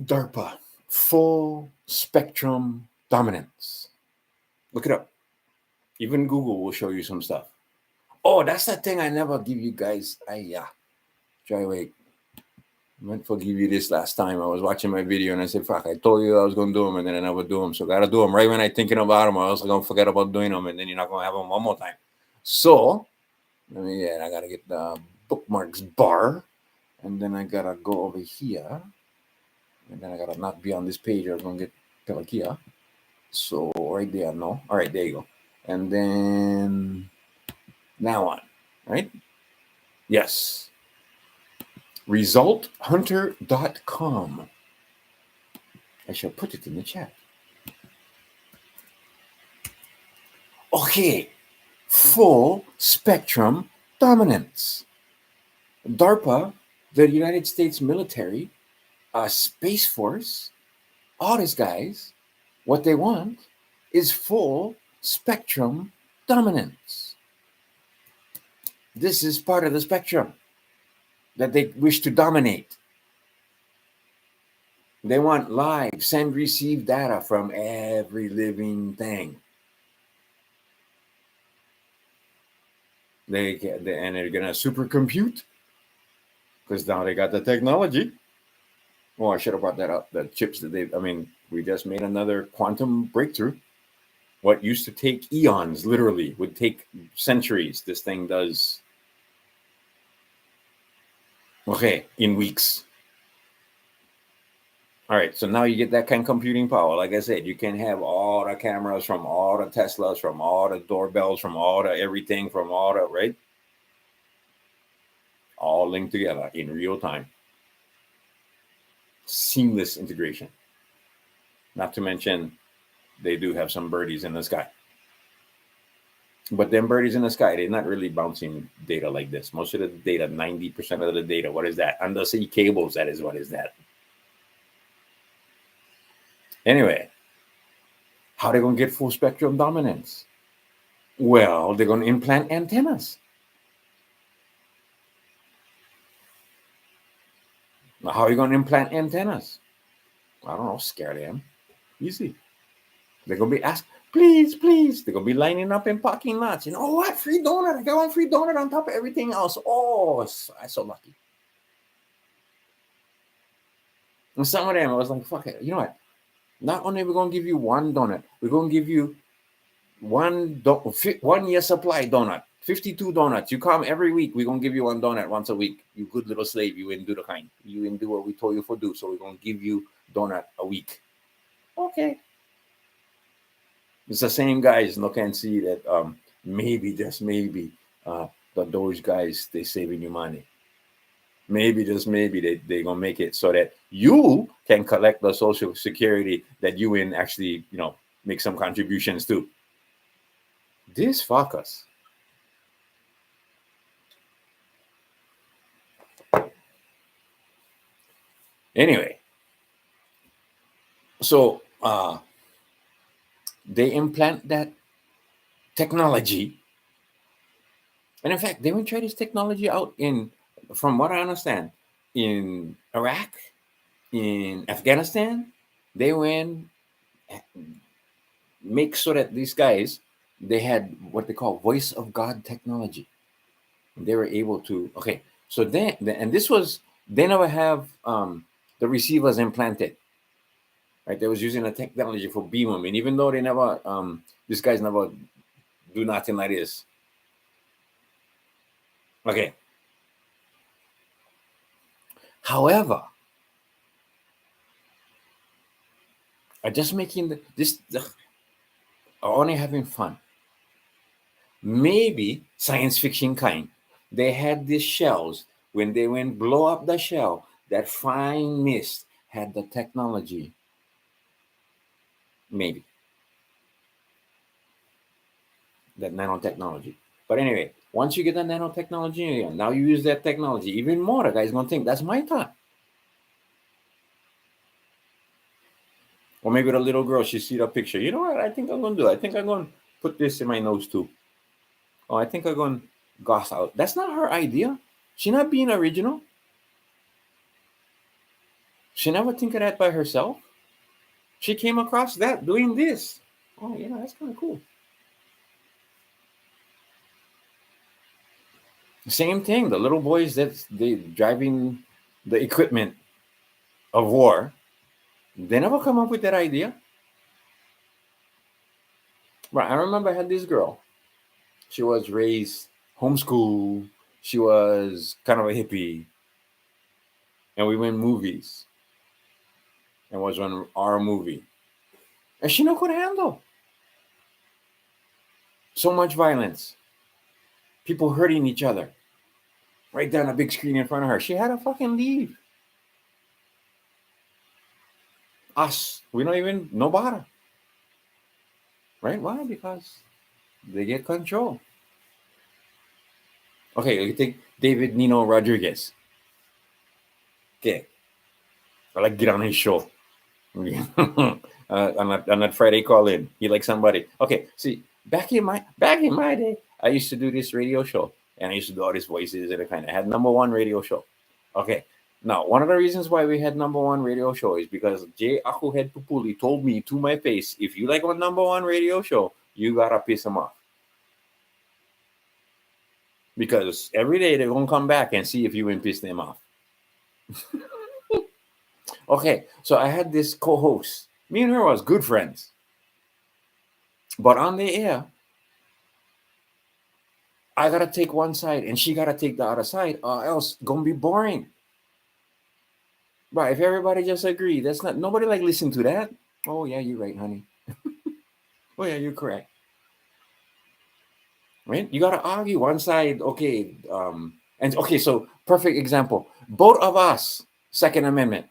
DARPA, full spectrum dominance. Look it up. Even Google will show you some stuff. Oh, that's that thing I never give you guys. Try wait. I meant to give you this last time. I was watching my video and I said, fuck, I told you I was going to do them and then I never do them. So got to do them right when I'm thinking about them. I also going to forget about doing them and then you're not going to have them one more time. So, I got to get the bookmarks bar and then I got to go over here. And then I got to not be on this page. I was going to get Pelakia. So right there, no. All right, there you go. And then now on, right? Yes. ResultHunter.com. I shall put it in the chat. Okay. Full spectrum dominance. DARPA, the United States military, Space Force, all these guys, what they want is full spectrum dominance. This is part of the spectrum that they wish to dominate. They want live, send, receive data from every living thing. And they're gonna supercompute because now they got the technology. Oh, I should have brought that up. The chips that we just made another quantum breakthrough. What used to take eons, literally, would take centuries. This thing does, in weeks. All right, so now you get that kind of computing power. Like I said, you can have all the cameras from all the Teslas, from all the doorbells, from all the everything, from all the, right? All linked together in real time. Seamless integration. Not to mention, they do have some birdies in the sky. But them birdies in the sky, they're not really bouncing data like this. Most of the data, 90% of the data, what is that? Undersea cables, that is what is that. Anyway, how they going to get full spectrum dominance? Well, they're going to implant antennas. Now, how are you going to implant antennas? I don't know, scare them. Easy. They're going to be asked, please, please. They're going to be lining up in parking lots. You know what? Free donut. I got one free donut on top of everything else. Oh, I'm so lucky. And some of them, I was like, fuck it. You know what? Not only are we going to give you one donut, we're going to give you one year supply donut. 52 donuts. You come every week. We're going to give you one donut once a week. You good little slave. You didn't do the kind. You didn't do what we told you to do. So we're going to give you donut a week. Okay. It's the same guys look and see that maybe, just maybe, that those guys, they saving you money. Maybe, just maybe, they're going to make it so that you can collect the Social Security that you in actually, make some contributions to. These fuckers. Anyway, so they implant that technology. And in fact, they will try this technology out from what I understand, in Iraq, in Afghanistan. They went make so that these guys, they had what they call voice of God technology. They were able to, okay, so then, and this was, they never have the receivers implanted, right? They was using a technology for beam them, and even though they never, these guys never do nothing like this. Okay. However, I just making this, only having fun. Maybe science fiction kind. They had these shells. When they went blow up the shell, that fine mist had the technology. Maybe. That nanotechnology. But anyway, once you get the nanotechnology, now you use that technology even more. The guy's going to think, that's my thought. Or maybe the little girl, she see the picture. You know what? I think I'm going to do. I think I'm going to put this in my nose too. Oh, I think I'm going to goss out. That's not her idea. She not being original. She never think of that by herself. She came across that doing this. Oh, that's kind of cool. Same thing. The little boys that they driving the equipment of war, they never come up with that idea. Right. I remember I had this girl. She was raised homeschool. She was kind of a hippie. And we went movies. And was on our movie. And she no could handle so much violence. People hurting each other. Right down a big screen in front of her. She had to fucking leave. Us. We don't even know about her. Right? Why? Because they get control. Okay, you take David Nino Rodriguez. Okay. I like get on his show. on that Friday call in. He like somebody. Okay, see, back in my day, I used to do this radio show. And I used to do all these voices and I had #1 radio show. Okay. Now, one of the reasons why we had #1 radio show is because J. Akuhead Pupuli told me to my face, if you like a #1 radio show, you gotta piss him off. Because every day they're gonna come back and see if you can piss them off. Okay, so I had this co-host. Me and her was good friends. But on the air, I gotta take one side and she gotta take the other side, or else gonna be boring. But if everybody just agree, that's not, nobody like listen to that. Oh yeah, you're right, honey. Oh yeah, you're correct. Right? You gotta argue one side, okay. And okay, so perfect example. Both of us, Second Amendment,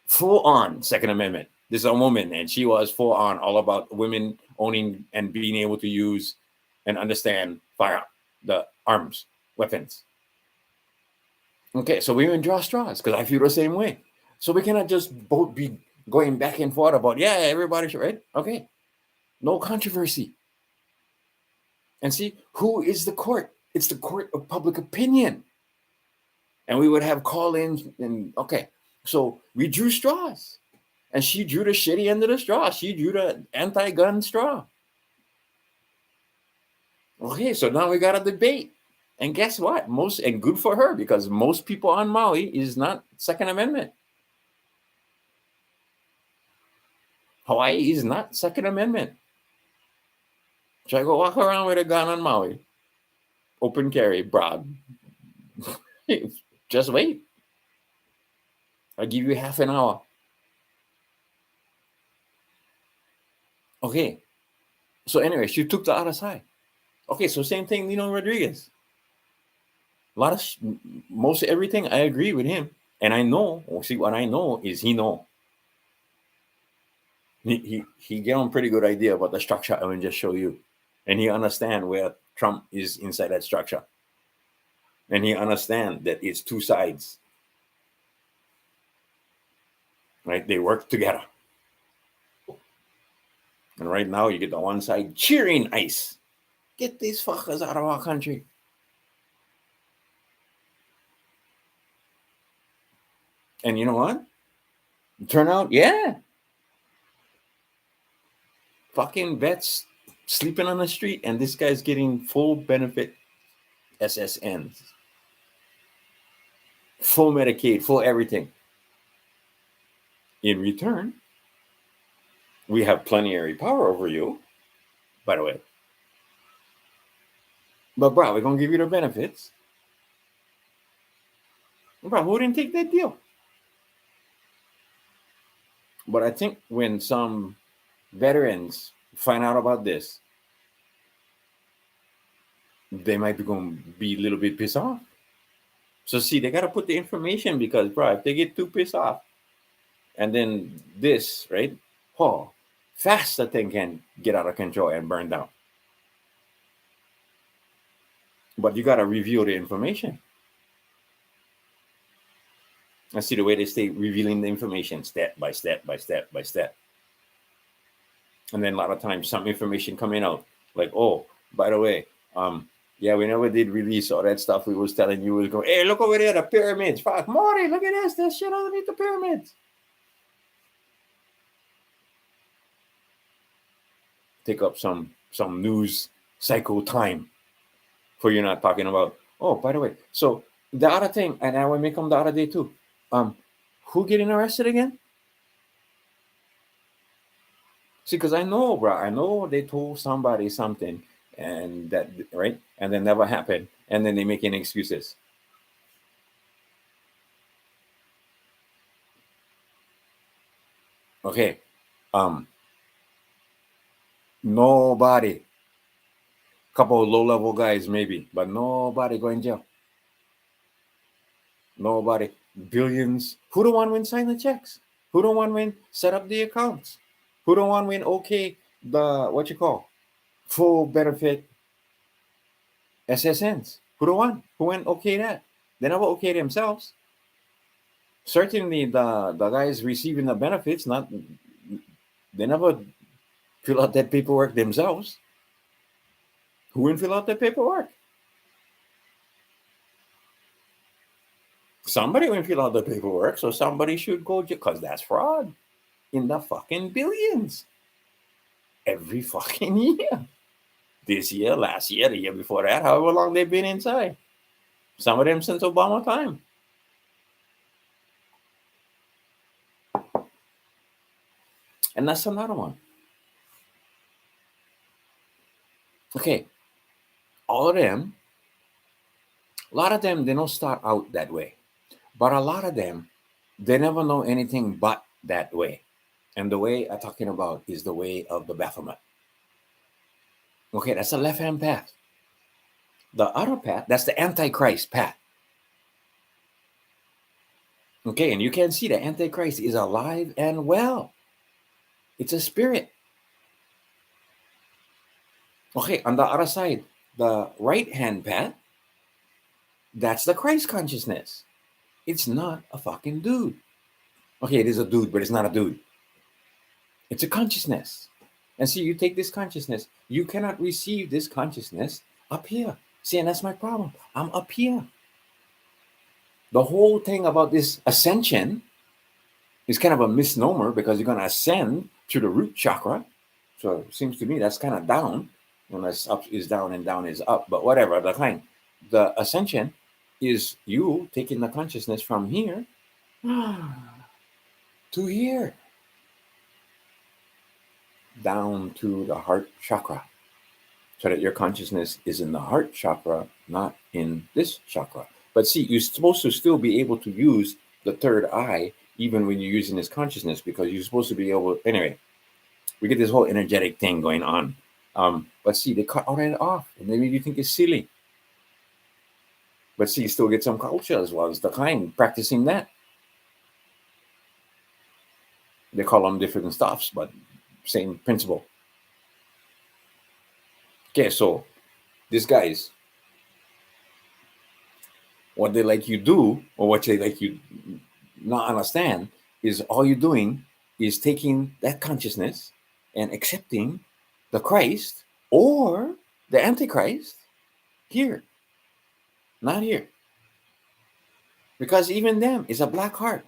full on Second Amendment. This is a woman, and she was full on all about women owning and being able to use and understand the arms, weapons. Okay, so women draw straws because I feel the same way. So we cannot just both be going back and forth about, yeah, everybody should, right? Okay, no controversy. And see, who is the court? It's the court of public opinion. And we would have call-ins, and okay, so we drew straws. And she drew the shitty end of the straw. She drew the anti-gun straw. Okay, so now we got a debate. And guess what? And good for her, because most people on Maui is not Second Amendment. Hawaii is not Second Amendment. Should I go walk around with a gun on Maui? Open carry, broad. Just wait. I'll give you half an hour. Okay. So anyway, she took the other side. Okay, so same thing, Nino Rodriguez. Most everything I agree with him. And I know, see, what I know is he know. He get on pretty good idea about the structure I will just show you. And he understand where Trump is inside that structure. And he understand that it's two sides. Right? They work together. And right now you get the one side cheering ICE. Get these fuckers out of our country. And you know what? Turnout, yeah. Fucking vets sleeping on the street, and this guy's getting full benefit SSNs. Full Medicaid, full everything. In return, we have plenary power over you, by the way. But bro, we're going to give you the benefits. Bro, who didn't take that deal? But I think when some veterans find out about this, they might be going to be a little bit pissed off. So see, they got to put the information, because, bro, if they get too pissed off, and then this, right? Oh, fast that thing can get out of control and burn down. But you got to review the information. I see the way they stay revealing the information step by step by step by step. And then a lot of times some information coming out like, oh, by the way, yeah, we never did release all that stuff we was telling you. Was going, hey, look over there, the pyramids. Fuck, Maury, look at this. There's shit underneath the pyramids. Take up some news cycle time for you not talking about. Oh, by the way, so the other thing, and I will make them the other day too. Who getting arrested again? See, because I know, bro. I know they told somebody something, and that, right, and then never happened, and then they making excuses. Okay, nobody. Couple of low-level guys maybe, but nobody going jail. Nobody. Billions. Who don't want when sign the checks? Who don't want when set up the accounts? Who don't want when okay the what you call full benefit SSNs? Who don't want? Who went okay that? They never okay themselves. Certainly the guys receiving the benefits, not they never fill out that paperwork themselves. Who wouldn't fill out that paperwork? Somebody wouldn't fill out the paperwork, so somebody should go because that's fraud in the fucking billions every fucking year. This year, last year, the year before that, however long they've been inside. Some of them since Obama time. And that's another one. Okay. All of them, a lot of them, they don't start out that way. But a lot of them, they never know anything but that way. And the way I'm talking about is the way of the Baphomet. Okay, that's the left-hand path. The other path, that's the Antichrist path. Okay, and you can see the Antichrist is alive and well. It's a spirit. Okay, on the other side, the right hand pat, that's the Christ consciousness. It's not a fucking dude. Okay, it is a dude, but it's not a dude. It's a consciousness. And see, you take this consciousness, you cannot receive this consciousness up here. See, and that's my problem. I'm up here. The whole thing about this ascension is kind of a misnomer because you're going to ascend to the root chakra. So it seems to me that's kind of down, unless up is down and down is up. But whatever, the kind. The ascension is you taking the consciousness from here to here, down to the heart chakra, so that your consciousness is in the heart chakra, not in this chakra. But see, you're supposed to still be able to use the third eye even when you're using this consciousness, because you're supposed to be able. Anyway, we get this whole energetic thing going on. But see, they cut all that off, and maybe you think it's silly. But see, you still get some culture as well as the kind practicing that. They call them different stuffs, but same principle. Okay, so these guys, what they like you do, or what they like you not understand, is all you're doing is taking that consciousness and accepting the Christ or the Antichrist here, not here. Because even them is a black heart.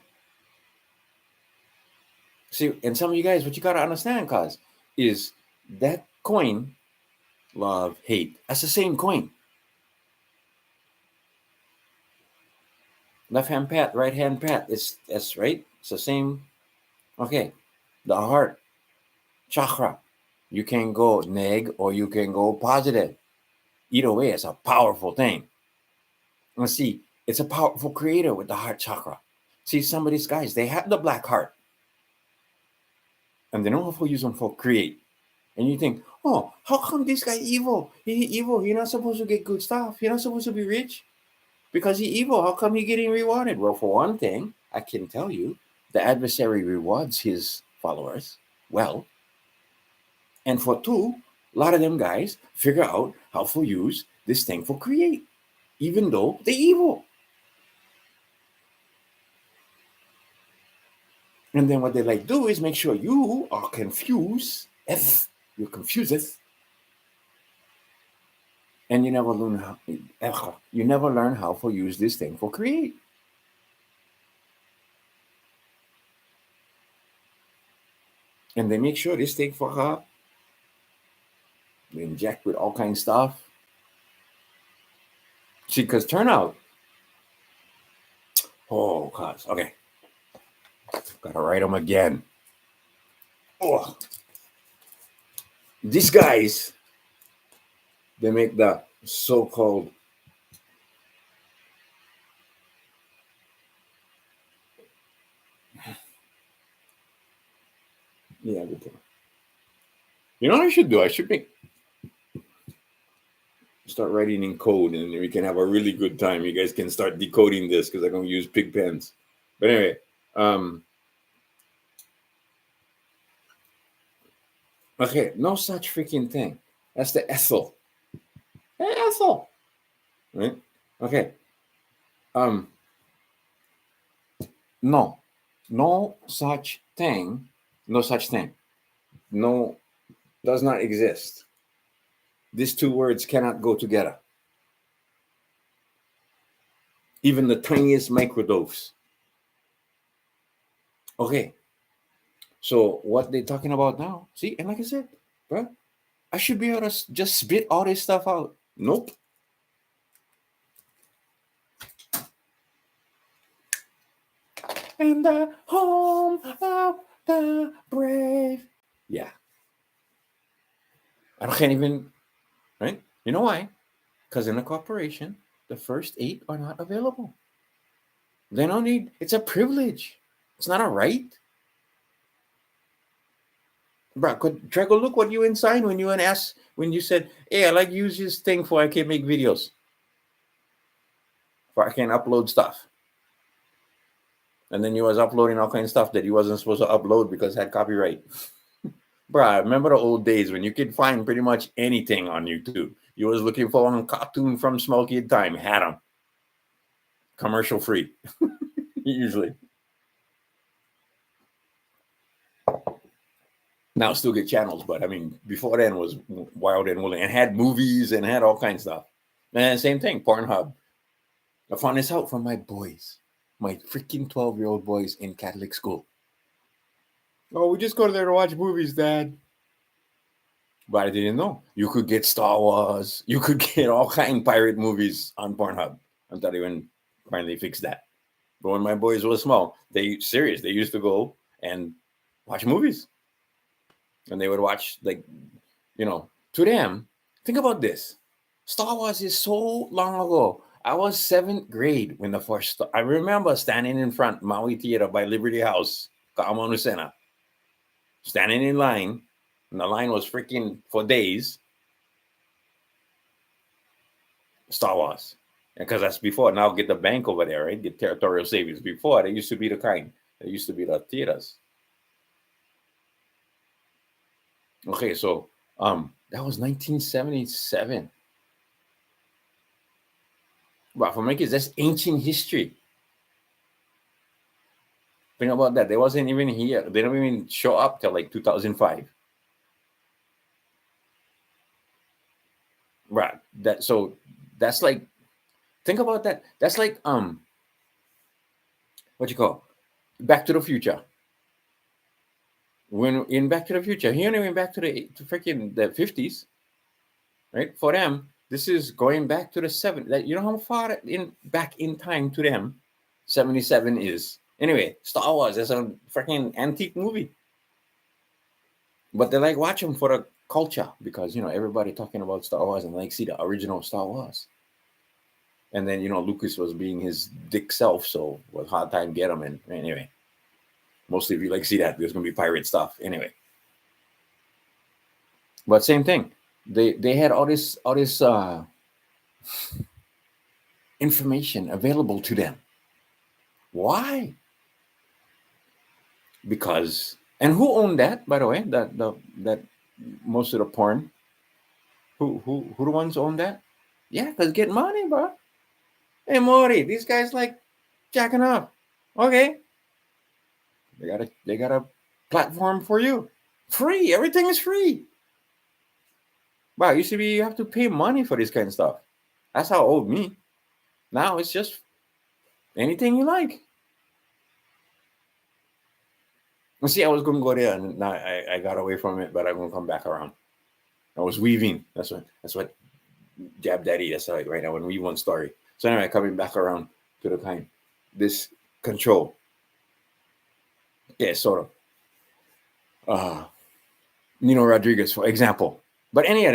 See, and some of you guys, what you got to understand, cause is that coin, love, hate, that's the same coin. Left hand pat, right hand pat, that's right. It's the same. Okay, the heart chakra, you can go neg or you can go positive. Either way, it's a powerful thing. Let's see, it's a powerful creator with the heart chakra. See, some of these guys, they have the black heart, and they know how to use them for create. And you think, oh, how come this guy evil? He evil. He's not supposed to get good stuff. He's not supposed to be rich because he evil. How come he getting rewarded? Well, for one thing, I can tell you, the adversary rewards his followers well. And for two, a lot of them guys figure out how to use this thing for create, even though they're evil. And then what they like do is make sure you are confused. You're confused. And you never learn how to use this thing for create. And they make sure this thing for her, they inject with all kinds of stuff. See, because turnout. Oh, cause okay. Gotta write them again. Oh, these guys, they make the so-called good thing. You know what I should do? I should start writing in code, and we can have a really good time. You guys can start decoding this because I'm gonna use pig pens. But anyway, okay, no such freaking thing. That's the Ethel. Hey, Ethel. Right? Okay. No such thing. No such thing. No, does not exist. These two words cannot go together. Even the tiniest microdose. Okay. So what they're talking about now, see, and like I said, bro, I should be able to just spit all this stuff out. Nope. And the home of the brave. Yeah. I can't even, right? You know why? Because in a corporation, the first 8 are not available. They don't need, it's a privilege. It's not a right. Bro, try go look what you signed when you said, hey, I like use this thing for I can make videos. For I can upload stuff. And then you was uploading all kinds of stuff that you wasn't supposed to upload because it had copyright. Bro, I remember the old days when you could find pretty much anything on YouTube. You was looking for one cartoon from Small Kid Time, had them commercial free, usually. Now still get channels, but I mean, before then was wild and woolly and had movies and had all kinds of stuff. And same thing, Pornhub. I found this out from my boys, my freaking 12-year-old boys in Catholic school. Oh, we just go there to watch movies, Dad. But I didn't know. You could get Star Wars. You could get all kind of pirate movies on Pornhub. Until they even finally fixed that. But when my boys were small, they used to go and watch movies. And they would watch, like, to them, think about this. Star Wars is so long ago. I was 7th grade when the first. I remember standing in front Maui Theater by Liberty House, Kaamanu Sena, standing in line, and the line was freaking for days. Star Wars, because that's before. Now get the bank over there, right? Get territorial savings. Before, they used to be the kind. They used to be the theaters. Okay, so that was 1977. But for my kids, that's ancient history. Think about that. They wasn't even here. They don't even show up till like 2005. Right. That's like, think about that. That's like what you call Back to the Future. When in Back to the Future, he only went back to freaking the 50s, right? For them, this is going back to the 70s. Like, you know how far back in time to them 77 is. Anyway, Star Wars is a freaking antique movie. But they like watch them for the culture because, everybody talking about Star Wars and like see the original Star Wars. And then, Lucas was being his dick self, so it was a hard time to get him. And anyway, mostly if you like see that, there's going to be pirate stuff. Anyway. But same thing. They had all this information available to them. Why? Because, and who owned that, by the way? That most of the porn. Who the ones own that? Yeah, because get money, bro. Hey Maury, these guys like jacking off. Okay. They got a platform for you. Free. Everything is free. Wow, used to be you have to pay money for this kind of stuff. That's how old me. Now it's just anything you like. You see, I was going to go there, and now I got away from it, but I'm going to come back around. I was weaving. That's what Jab Daddy. That's like right now. And weave one story. So anyway, coming back around to the kind, this control. Yeah, sort of. Nino Rodriguez, for example, but any of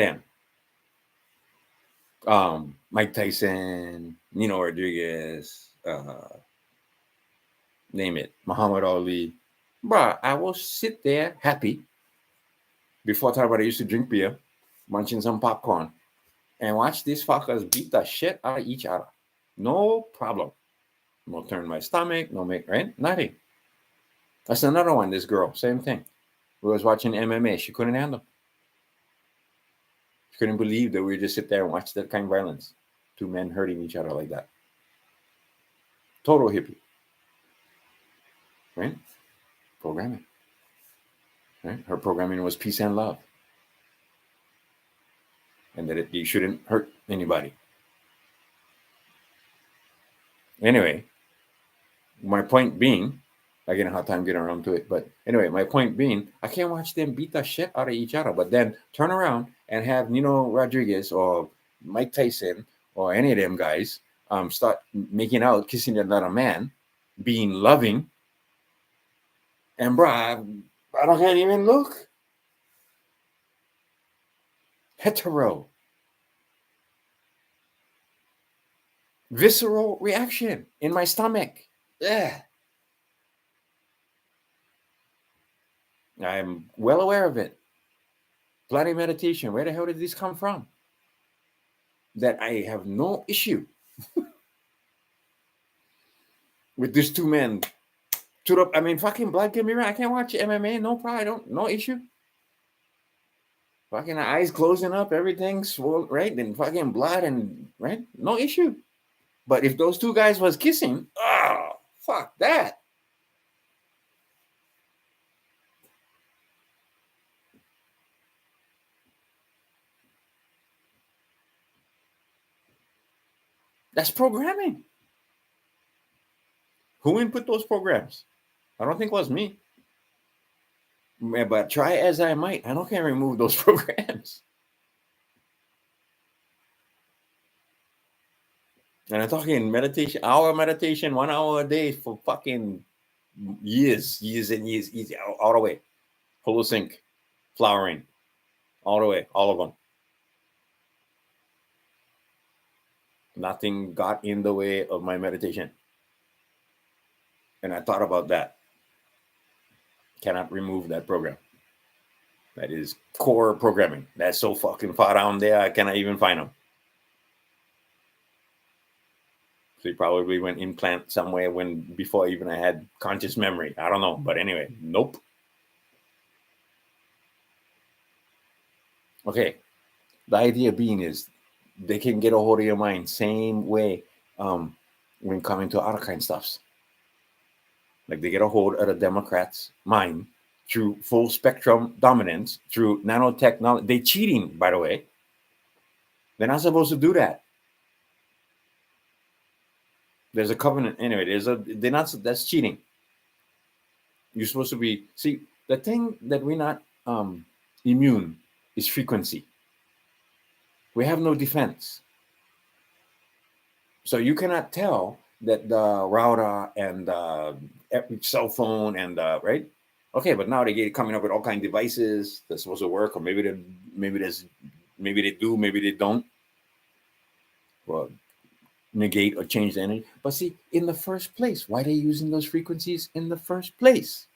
them. Mike Tyson, Nino Rodriguez, name it, Muhammad Ali. Bruh, I will sit there happy. Before time, I used to drink beer, munching some popcorn, and watch these fuckers beat the shit out of each other. No problem. No turn my stomach, no make, right? Nothing. That's another one, this girl, same thing. We was watching MMA. She couldn't handle. She couldn't believe that we just sit there and watch that kind of violence. Two men hurting each other like that. Total hippie. Right? Programming. Right? Her programming was peace and love. And that you shouldn't hurt anybody. Anyway, my point being, I get a hard time getting around to it, but anyway, my point being, I can't watch them beat the shit out of each other, but then turn around and have Nino Rodriguez or Mike Tyson or any of them guys start making out, kissing another man, being loving, and bro, I can't even look. Hetero. Visceral reaction in my stomach. Yeah. I'm well aware of it. Planning meditation. Where the hell did this come from? That I have no issue with these two men. I mean, fucking blood, get me right. I can't watch MMA. No problem. No issue. Fucking eyes closing up, everything swollen, right? And fucking blood and right, no issue. But if those two guys was kissing, oh fuck that. That's programming. Who input those programs? I don't think it was me. But try as I might, I don't can remove those programs. And I'm talking meditation, hour meditation, 1 hour a day for fucking years and years, easy, all the way. Holosync, flowering, all the way, all of them. Nothing got in the way of my meditation. And I thought about that. Cannot remove that program. That is core programming. That's so fucking far down there, I cannot even find them. So he probably went implant somewhere when before even I had conscious memory. I don't know. But anyway, nope. Okay. The idea being is they can get a hold of your mind same way when coming to other kind of stuffs. Like they get a hold of the Democrats' mind through full spectrum dominance, through nanotechnology. They're cheating, by the way. They're not supposed to do that. There's a covenant. Anyway, they're not, that's cheating. You're supposed to be, see, the thing that we're not immune is frequency. We have no defense. So you cannot tell that the router and the cell phone and right? Okay, but now they get coming up with all kind of devices that's supposed to work, or maybe they do, maybe they don't. Well, negate or change the energy. But see, in the first place, why are they using those frequencies in the first place?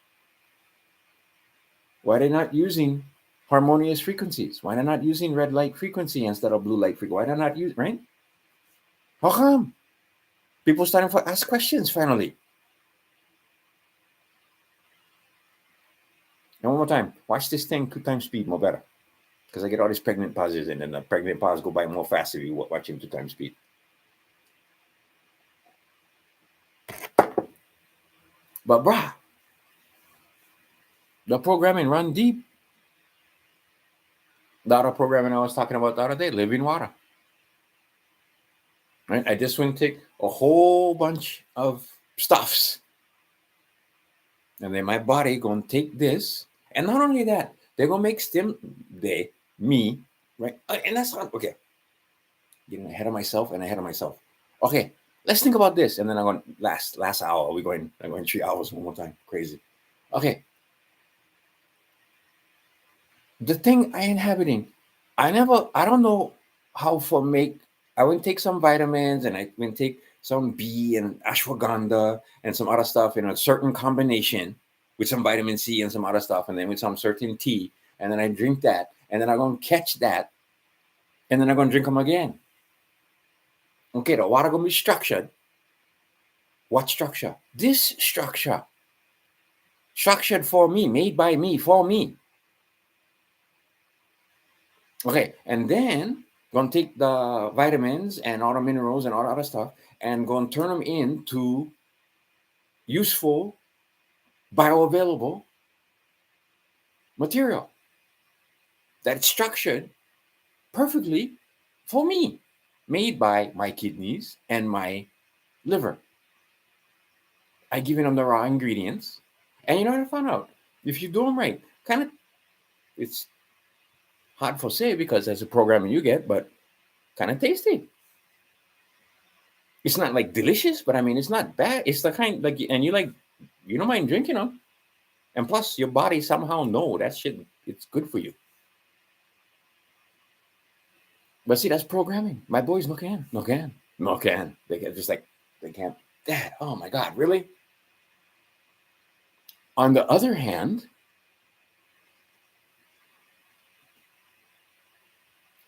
Why are they not using harmonious frequencies? Why are they not using red light frequency instead of blue light frequency? Why are they not using, right? How come? People starting to ask questions finally. And one more time, watch this thing 2 times speed, more better. Because I get all these pregnant pauses in, and the pregnant pauses go by more fast if you watch him 2 times speed. But brah, the programming run deep. The other programming I was talking about the other day, living water. Right? I just went to take a whole bunch of stuffs. And then my body gonna take this. And not only that, they're gonna make me, right? And that's not okay. Getting ahead of myself. Okay, let's think about this. And then I'm going last hour. I'm going 3 hours one more time. Crazy. Okay. The thing I inhabiting, I don't know how I went take some vitamins and I went take some B and ashwagandha and some other stuff in a certain combination with some vitamin C and some other stuff, and then with some certain tea, and then I drink that, and then I'm going to catch that, and then I'm going to drink them again. Okay, the water going to be structured. What structure? This structure. Structured for me, made by me, for me. Okay, and then going to take the vitamins and all the minerals and all the other stuff and going to turn them into useful, bioavailable material that's structured perfectly for me, made by my kidneys and my liver. I given them the raw ingredients, and you know what I found out? If you do them right, kind of, it's hard for say because there's a programming you get, but kind of tasty. It's not like delicious, but I mean, it's not bad. It's the kind like, and you don't mind drinking them, and plus your body somehow know that shit. It's good for you. But see, that's programming. My boys no can. They get just like they can't. Dad, oh my God, really? On the other hand,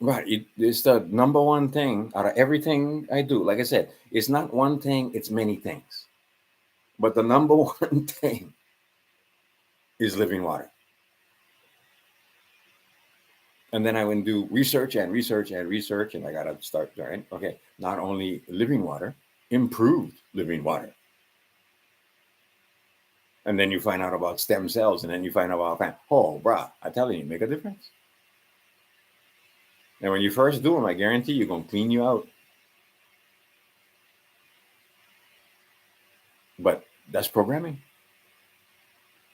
right, it's the number one thing out of everything I do. Like I said, it's not one thing, it's many things. But the number one thing is living water. And then I went and do research and research and research, and I got to start, right? Okay, not only living water, improved living water. And then you find out about stem cells, and then you find out about, oh, brah, I tell you, make a difference. And when you first do them, I guarantee you're going to clean you out. But that's programming.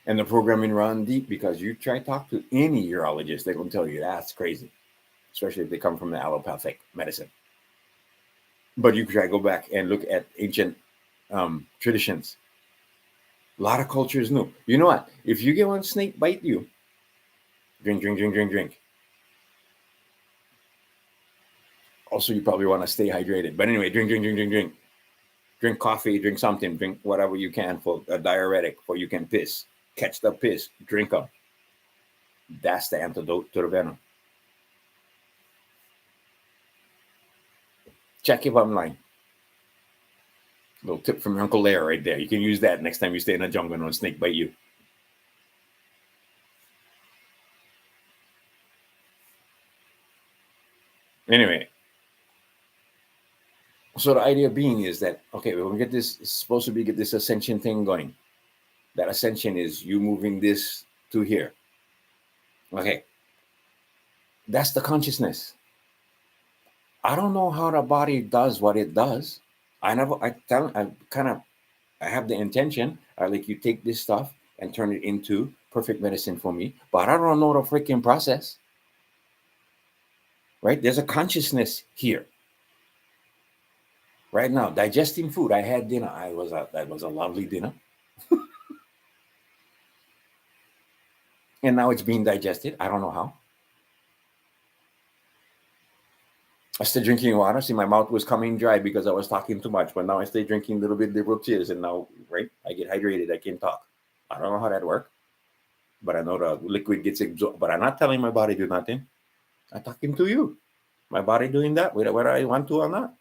And the programming run deep, because you try to talk to any urologist, they're going to tell you that's crazy, especially if they come from the allopathic medicine. But you try to go back and look at ancient traditions. A lot of cultures knew. You know what? If you get one snake bite you, drink, drink, drink, drink, drink. Also, you probably want to stay hydrated. But anyway, drink, drink, drink, drink, drink. Drink coffee, drink something, drink whatever you can for a diuretic, for you can piss. Catch the piss, drink them. That's the antidote to the venom. Check if I'm lying. Little tip from your Uncle Larry right there. You can use that next time you stay in the jungle and a snake bite you. Anyway, so the idea being is that, okay, when we get this, it's supposed to be get this ascension thing going. That ascension is you moving this to here. Okay. That's the consciousness. I don't know how the body does what it does. I have the intention. I like you take this stuff and turn it into perfect medicine for me, but I don't know the freaking process. Right? There's a consciousness here. Right now, digesting food. I had dinner. That was a lovely dinner. And now it's being digested. I don't know how. I started drinking water. See, my mouth was coming dry because I was talking too much. But now I stay drinking little tears, and now, right, I get hydrated. I can talk. I don't know how that works, but I know the liquid gets absorbed. But I'm not telling my body to do nothing. I'm talking to you. My body doing that whether I want to or not.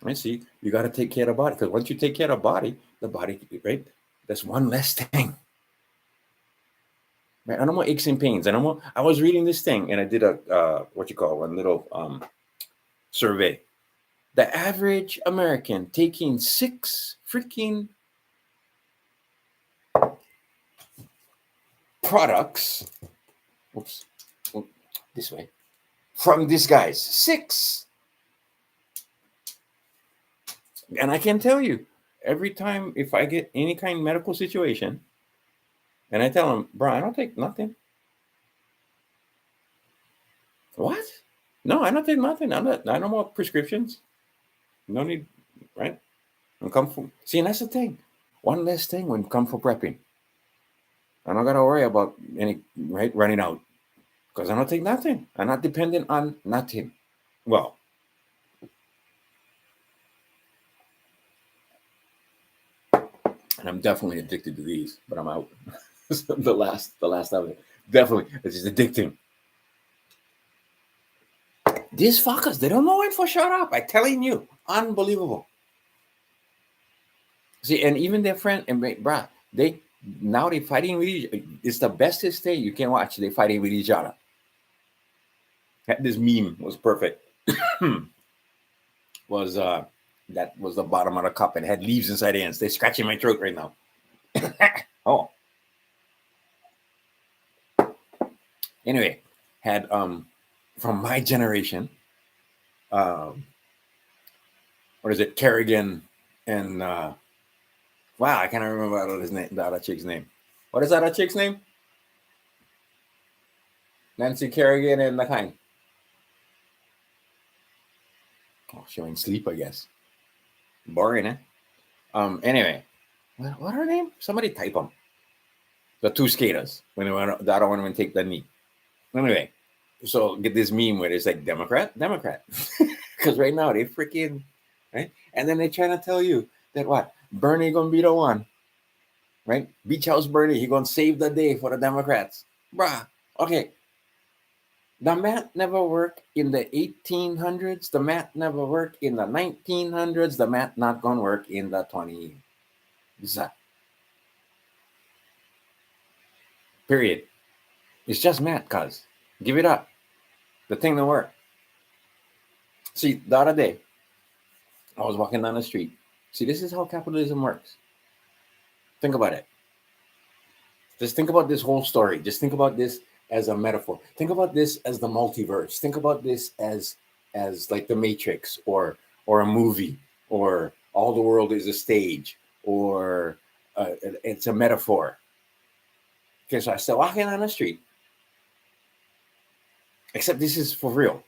I see. You got to take care of the body, because once you take care of the body, right? That's one less thing. Right? I no more aches and pains. I was reading this thing, and I did a one little survey. The average American taking 6 freaking products. Oops. This way. From these guys. 6. And I can tell you, every time if I get any kind of medical situation, and I tell them, bro, I don't take nothing. What? No, I don't take nothing. I no more prescriptions. No need, right? And come for, see, and that's the thing. One less thing when come for prepping. I don't gotta worry about any running out, because I don't take nothing. I'm not dependent on nothing. Well, and I'm definitely addicted to these, but I'm out. the last of it. Definitely, it's just addicting. These fuckers, they don't know when for shut up. I'm telling you, unbelievable. See, and even their friend and bruh, they fighting with each. It's the bestest thing you can watch. They fighting with each other. This meme was perfect. That was the bottom of the cup and had leaves inside the ends. They're scratching my throat right now. Oh. Anyway, had from my generation, what is it, Kerrigan and wow, I can't remember the other chick's name. What is that other chick's name? Nancy Kerrigan and the kind. Oh, showing sleep, I guess. Boring, eh? Anyway, what are her name? Somebody type them. The 2 skaters when the other one went take the knee. Anyway, so get this meme where it's like Democrat, because right now they freaking right, and then they're trying to tell you that what Bernie gonna be the one, right? Beach House Bernie, he gonna save the day for the Democrats, bruh. Okay, the math never worked in the 1800s. The math never worked in the 1900s. The math not gonna work in the 20s. Period. It's just math, cuz. Give it up. The thing don't work. See, the other day, I was walking down the street. See, this is how capitalism works. Think about it. Just think about this whole story. Just think about this as a metaphor. Think about this as the multiverse. Think about this as like the Matrix or a movie or all the world is a stage or it's a metaphor. Okay, so I started walking down the street. Except this is for real.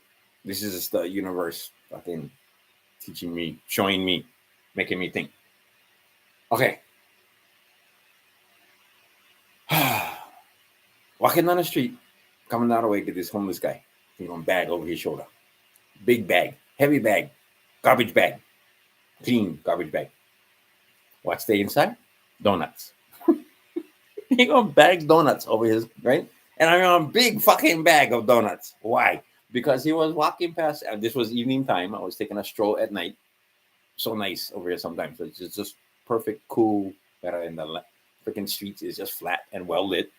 This is the universe fucking teaching me, showing me, making me think. Okay. Walking down the street, coming down the way to this homeless guy. Bag over his shoulder. Big bag, heavy bag, garbage bag, clean garbage bag. What's the inside? Donuts. He gonna bag donuts over his, right? And I'm on a big fucking bag of donuts. Why? Because he was walking past, and this was evening time. I was taking a stroll at night. So nice over here sometimes. It's just perfect, cool. Better in the freaking streets is just flat and well lit.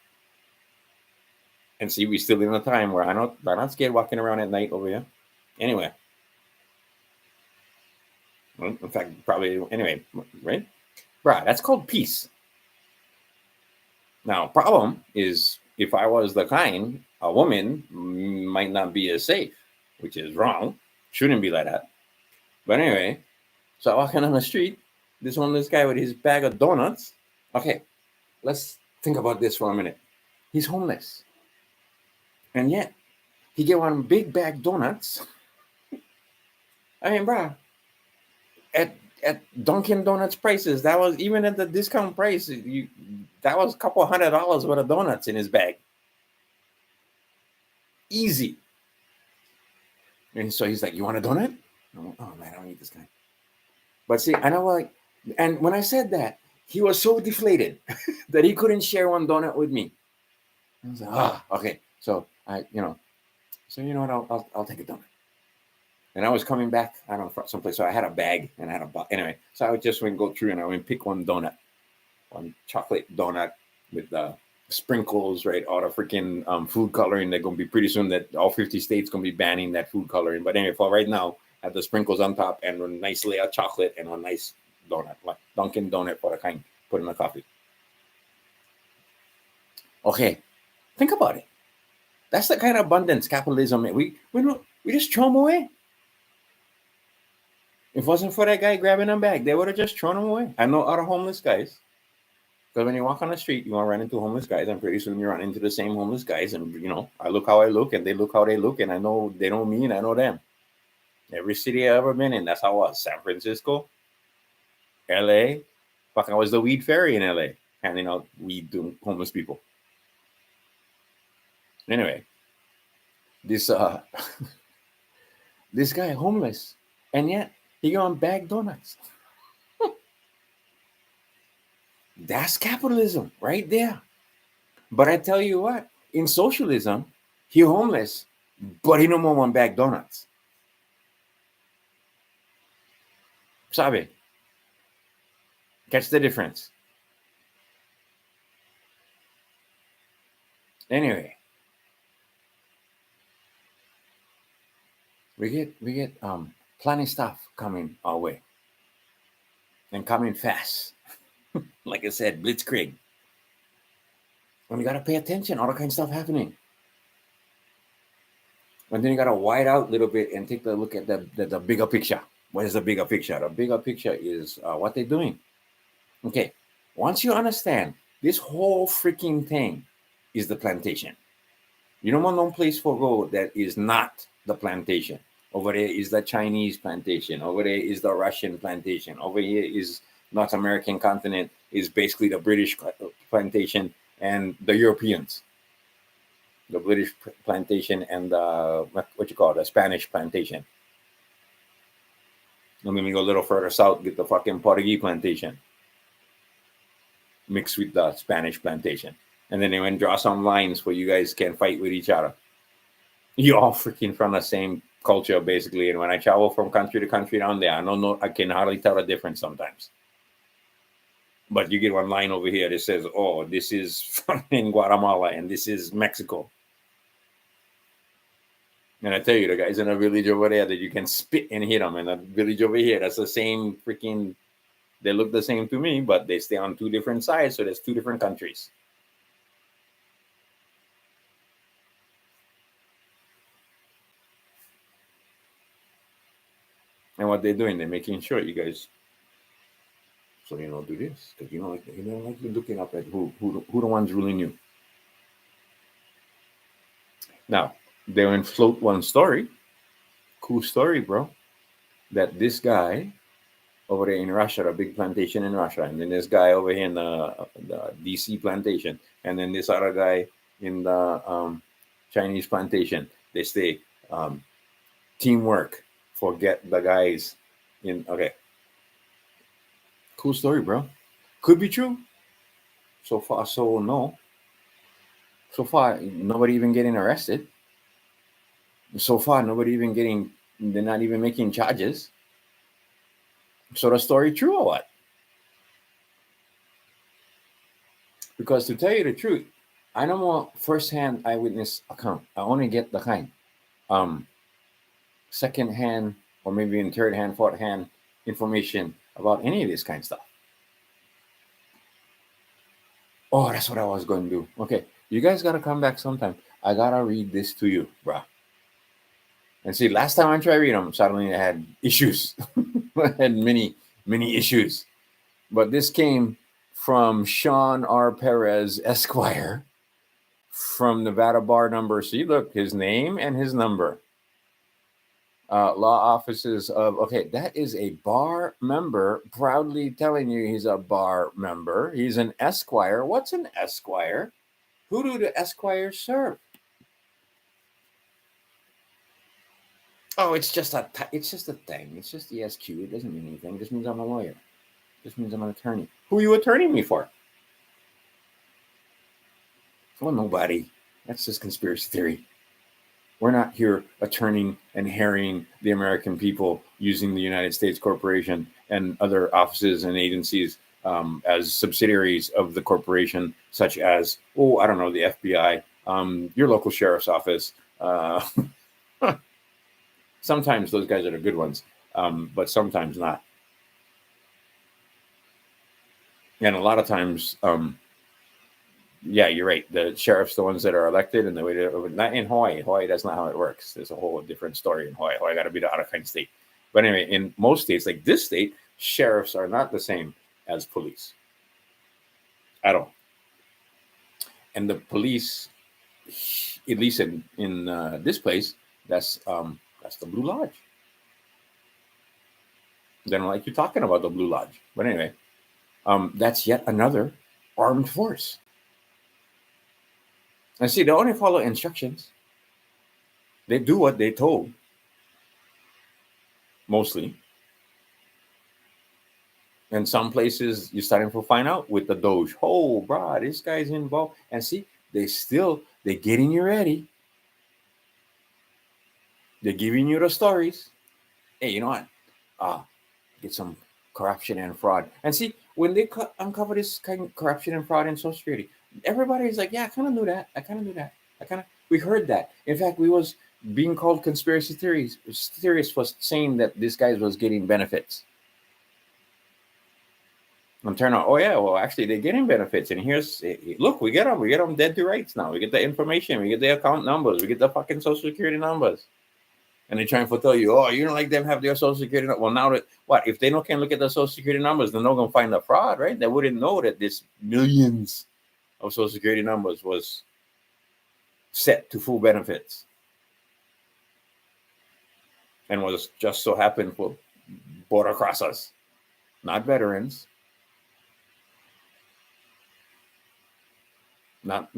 And see, we still in a time where I'm not scared walking around at night over here. Anyway. Well, in fact, probably, anyway, right? Bruh, that's called peace. Now, problem is, if I was the kind, a woman might not be as safe, which is wrong. Shouldn't be like that. But anyway, so walking on the street, this guy with his bag of donuts. Okay, let's think about this for a minute. He's homeless. And yet, he get one big bag donuts. I mean, bruh, at Dunkin' Donuts prices, that was even at the discount price, that was a couple $100 worth of donuts in his bag. Easy. And so he's like, "You want a donut?" Like, oh man, I don't need this guy. But see, I know, like, and when I said that, he was so deflated that he couldn't share one donut with me. I was like, okay. So you know what? I'll take a donut. And I was coming back, I don't know, someplace. So I had a bag and I had a box. Anyway, so I would just go through and I would pick one donut, one chocolate donut with the sprinkles, right? All the freaking food coloring. They're going to be pretty soon that all 50 states going to be banning that food coloring. But anyway, for right now, I have the sprinkles on top and a nice layer of chocolate and a nice donut, like Dunkin' Donut for the kind, put in the coffee. Okay, think about it. That's the kind of abundance capitalism. We just throw them away. If it wasn't for that guy grabbing them back, they would have just thrown them away. I know other homeless guys. Because when you walk on the street, you want to run into homeless guys, and pretty soon you run into the same homeless guys. And, I look how I look, and they look how they look, and I know they know me, and I know them. Every city I've ever been in, that's how I was. San Francisco, LA. Fucking, I was the weed fairy in LA, handing out weed to homeless people. Anyway, this this guy homeless, and yet he go and bag donuts. That's capitalism right there. But I tell you what, in socialism, he homeless, but he no more one bag donuts. Sabe? Catch the difference. Anyway, we get plenty stuff coming our way, and coming fast. Like I said, blitzkrieg. And you gotta pay attention, all the kind of stuff happening. And then you gotta wide out a little bit and take a look at the bigger picture. What is the bigger picture? The bigger picture is what they're doing. Okay, once you understand this whole freaking thing is the plantation. You don't want no place for go that is not the plantation. Over there is the Chinese plantation. Over there is the Russian plantation. Over here is North American continent, is basically the British plantation and the Europeans. The British plantation and the Spanish plantation. And then we go a little further south, get the fucking Portuguese plantation mixed with the Spanish plantation. And then they went draw some lines where you guys can fight with each other. You all freaking from the same culture, basically. And when I travel from country to country down there, I can hardly tell the difference sometimes. But you get one line over here that says, "Oh, this is from in Guatemala and this is Mexico." And I tell you, the guys in a village over there that you can spit and hit them, and a village over here that's the same freaking. They look the same to me, but they stay on two different sides, so there's two different countries. And what they're doing, they're making sure you guys, so you don't do this, because you don't like looking up at who the ones ruling you. Now, they will float one story, cool story, bro, that this guy over there in Russia, a big plantation in Russia, and then this guy over here in the DC plantation, and then this other guy in the Chinese plantation. They stay teamwork. Forget the guys in. Okay, cool story, bro. Could be true. So far, so no. So far, nobody even getting arrested. So far, nobody even getting. They're not even making charges. So the story true or what? Because to tell you the truth, I don't want first-hand eyewitness account. I only get the kind second-hand or maybe in third-hand, fourth-hand information about any of this kind of stuff. Oh, that's what I was going to do. Okay, you guys got to come back sometime. I got to read this to you, bruh. And see, last time I tried reading them, suddenly I had issues. I had many issues. But this came from Sean R. Perez, Esquire, from Nevada Bar number. See, look, his name and his number. Law offices of, okay, that is a bar member proudly telling you he's a bar member. He's an Esquire. What's an Esquire? Who do the Esquires serve? Oh, it's just a thing. It's just ESQ. It doesn't mean anything. It just means I'm a lawyer. It just means I'm an attorney. Who are you attorneying me for? Well, nobody. That's just conspiracy theory. We're not here attorneying and harrying the American people using the United States corporation and other offices and agencies as subsidiaries of the corporation, such as, I don't know, the FBI, your local sheriff's office. Sometimes those guys are the good ones, but sometimes not. And a lot of times, yeah, you're right. The sheriffs, the ones that are elected, and the way not in Hawaii. Hawaii, that's not how it works. There's a whole different story in Hawaii. Hawaii got to be the other kind of state. But anyway, in most states, like this state, sheriffs are not the same as police at all. And the police, at least in this place, that's the Blue Lodge. They don't like you talking about the Blue Lodge. But anyway, that's yet another armed force. And see, they only follow instructions. They do what they told, mostly. And some places you're starting to find out with the Doge. Oh, bro, this guy's involved. And see, they're getting you ready. They're giving you the stories. Hey, you know what? Get some corruption and fraud. And see, when they uncover this kind of corruption and fraud in Social Security, everybody's like, yeah, I kind of knew that. We heard that. In fact, we was being called conspiracy theorists for saying that this guy was getting benefits. And turn out, oh yeah, well actually they're getting benefits. And look, we get them dead to rights now. We get the information, we get the account numbers, we get the fucking Social Security numbers. And they try and tell you, oh, you don't like them have their Social Security number. Well, now what? If they can look at the Social Security numbers, they're not going to find the fraud, right? They wouldn't know that this millions of Social Security numbers was set to full benefits. And was just so happened for border crossers, not veterans. Not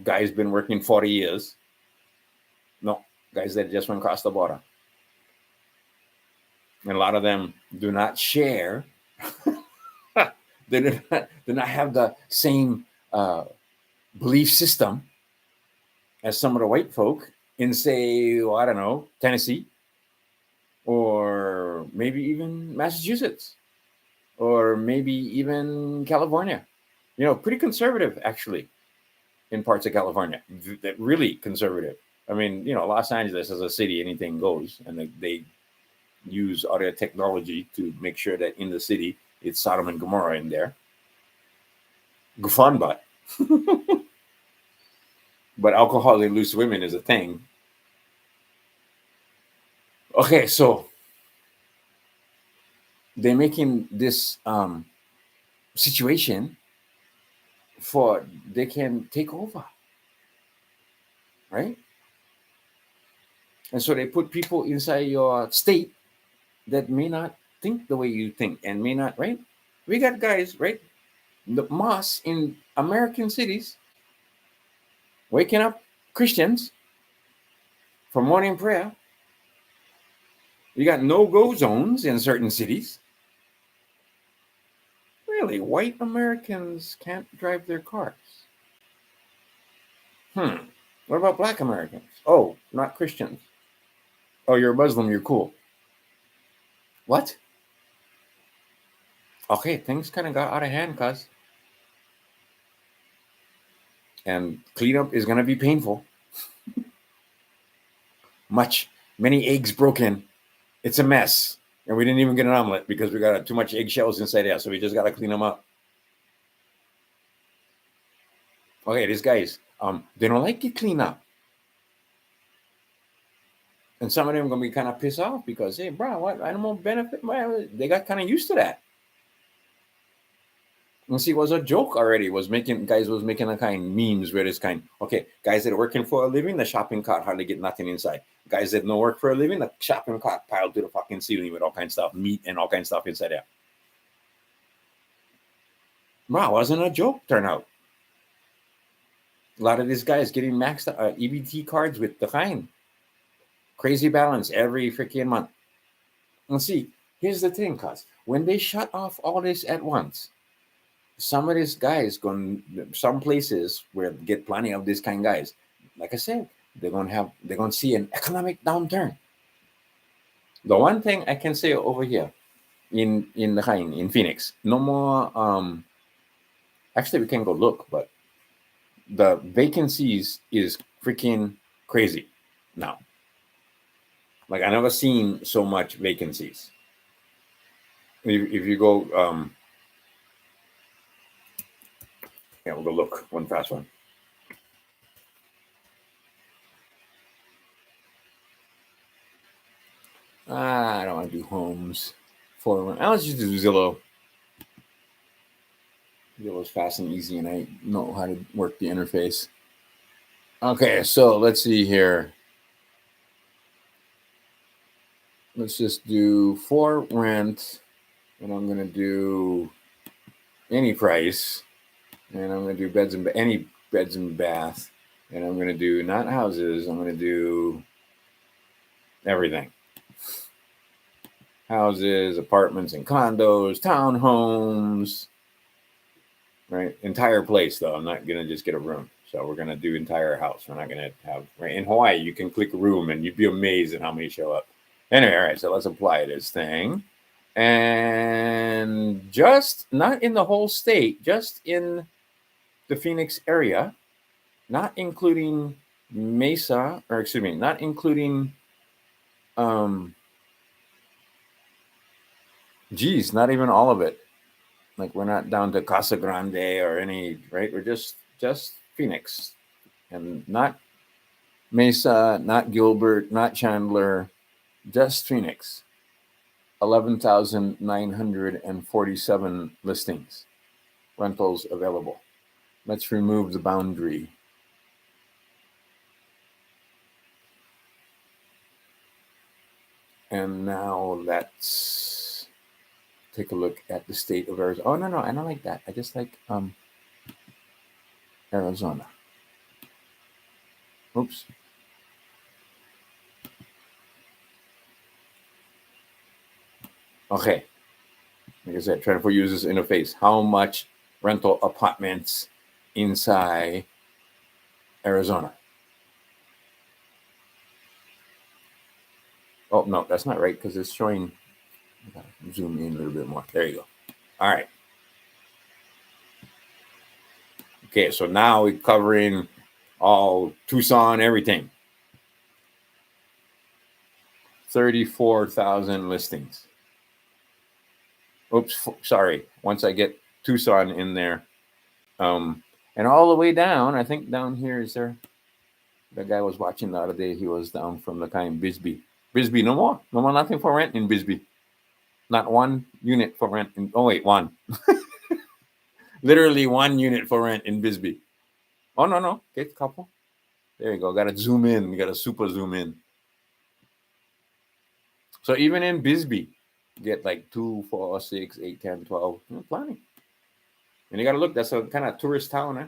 guys been working 40 years. No, guys that just went across the border. And a lot of them do not share. They do not have the same belief system as some of the white folk in, say, I don't know, Tennessee or maybe even Massachusetts or maybe even California. Pretty conservative actually in parts of California. Really conservative. I mean, Los Angeles as a city, anything goes, and they use audio technology to make sure that in the city it's Sodom and Gomorrah in there. Fun, but alcohol and loose women is a thing. Okay, so they're making this situation for they can take over, right? And so they put people inside your state that may not think the way you think and may not, right? We got guys, right? The mosques in American cities waking up Christians for morning prayer. You got no-go zones in certain cities. Really, white Americans can't drive their cars. What about black Americans? Oh, not Christians. Oh, you're a Muslim, you're cool. What? Okay, things kind of got out of hand, cuz. And cleanup is going to be painful. Many eggs broken. It's a mess. And we didn't even get an omelet because we got too much eggshells inside there. So we just got to clean them up. Okay, these guys, they don't like it clean up. And some of them are going to be kind of pissed off because, hey, bro, what animal benefit? Well, they got kind of used to that. And see, it was a joke already. Was making a kind memes where this kind. Okay, guys that are working for a living, the shopping cart hardly get nothing inside. Guys that no work for a living, the shopping cart piled to the fucking ceiling with all kinds of stuff, meat and all kinds of stuff inside there. Wow, wasn't a joke. Turn out. A lot of these guys getting maxed EBT cards with the kind. Crazy balance every freaking month. And see, here's the thing, cuz when they shut off all this at once, some of these guys some places where get plenty of these kind of guys, like I said, they're gonna see an economic downturn. The one thing I can say over here in Phoenix, no more actually we can go look, but the vacancies is freaking crazy now. Like I never seen so much vacancies. If you go yeah, we'll go look one fast one. I don't want to do homes. Let's just do Zillow. Zillow's fast and easy, and I know how to work the interface. Okay, so let's see here. Let's just do for rent, and I'm gonna do any price, and I'm gonna do any beds and bath, and I'm gonna do not houses. I'm gonna do everything. Houses, apartments and condos, townhomes, right? Entire place though. I'm not gonna just get a room. So we're gonna do entire house. We're not gonna have right in Hawaii. You can click a room and you'd be amazed at how many show up. Anyway, all right. So let's apply this thing, and just not in the whole state, just in the Phoenix area, not including Mesa, or excuse me, not including geez, not even all of it. Like we're not down to Casa Grande or any, right? We're just Phoenix, and not Mesa, not Gilbert, not Chandler, just Phoenix. 11,947 listings, rentals available. Let's remove the boundary. And now let's take a look at the state of Arizona. Oh, no, I don't like that. I just like Arizona. Oops. Okay. Like I said, trying to use this interface. How much rental apartments inside Arizona? Oh, no, that's not right because it's showing. Zoom in a little bit more. There you go. All right. Okay, so now we're covering all Tucson, everything. 34,000 listings. Oops, sorry. Once I get Tucson in there, and all the way down, I think down here is there. The guy was watching the other day. He was down from the kind Bisbee. Bisbee, no more, nothing for rent in Bisbee. Not one unit for rent. Oh wait, one. Literally one unit for rent in Bisbee. Oh no, get a couple. There you go. Got to zoom in. You got to super zoom in. So even in Bisbee, get like 2, 4, 6, 8, 10, 12. Plenty. And you got to look. That's a kind of tourist town, eh?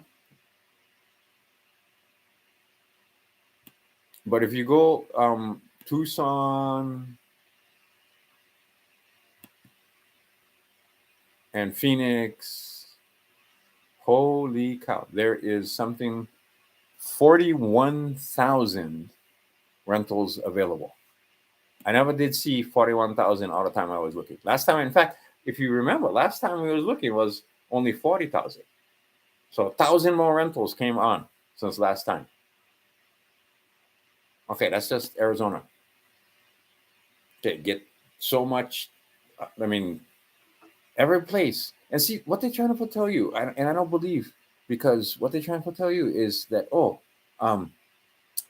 But if you go Tucson and Phoenix, holy cow, there is something 41,000 rentals available. I never did see 41,000 all the time I was looking. Last time, in fact, if you remember, last time we was looking was only 40,000. So 1,000 more rentals came on since last time. Okay, that's just Arizona. Okay, get so much. I mean, every place. And see, what they're trying to tell you, and I don't believe, because what they're trying to tell you is that,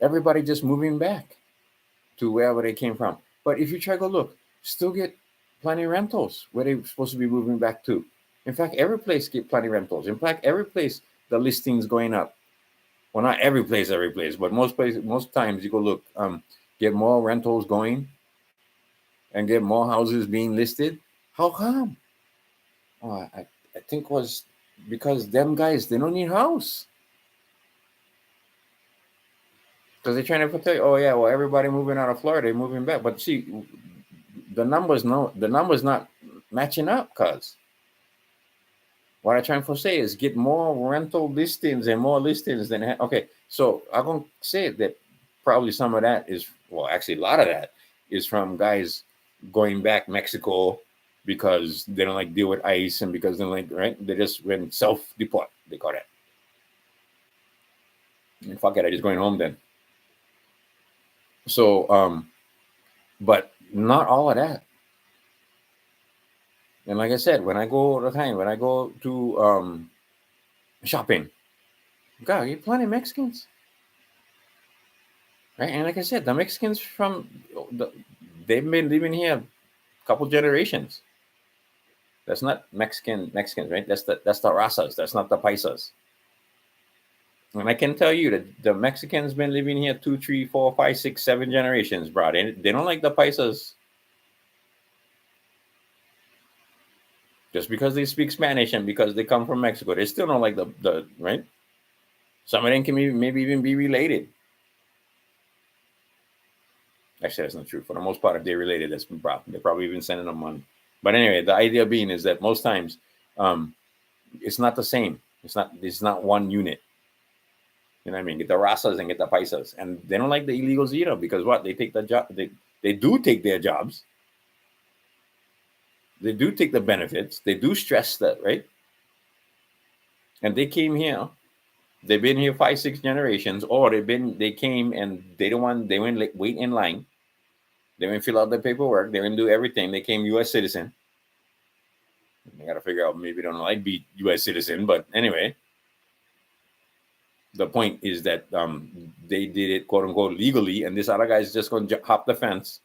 everybody just moving back to wherever they came from. But if you try to go look, still get plenty of rentals where they're supposed to be moving back to. In fact, every place get plenty of rentals. In fact, every place the listings going up. Well, not every place, but most places, most times you go look, get more rentals going and get more houses being listed. How come? Oh, I think it was because them guys, they don't need house. Because they're trying to tell you, oh yeah, well, everybody moving out of Florida, they're moving back. But see, the numbers not matching up, cuz what I'm trying to say is get more rental listings and more listings than okay. So I'm gonna say that probably some of that is, well, actually a lot of that is from guys going back Mexico because they don't like deal with ICE and because they don't like, right, they just went self-deport, they call it. And fuck it, I just going home then. So but not all of that. And like I said, when I go to shopping, God, you plenty of Mexicans, right? And like I said, the Mexicans they've been living here a couple generations. That's not Mexicans, right? That's the Razas. That's not the Paisas. And I can tell you that the Mexicans been living here 2, 3, 4, 5, 6, 7 generations, bro. They don't like the Paisas. Just because they speak Spanish and because they come from Mexico, they still don't like the right. Some of them can maybe even be related. Actually, that's not true. For the most part, if they're related, that's been problem. They're probably even sending them money. But anyway, the idea being is that most times, it's not the same. It's not one unit. You know what I mean? Get the Rasas and get the Paisas, and they don't like the illegals either because what? They take the job. They do take their jobs. They do take the benefits. They do stress that, right? And they came here. They've been here 5, 6 generations, or they came and they don't want. They went like wait in line. They went fill out the paperwork. They went do everything. They came U.S. citizen. They got to figure out maybe they don't like be U.S. citizen, but anyway. The point is that they did it quote unquote legally, and this other guy is just going to hop the fence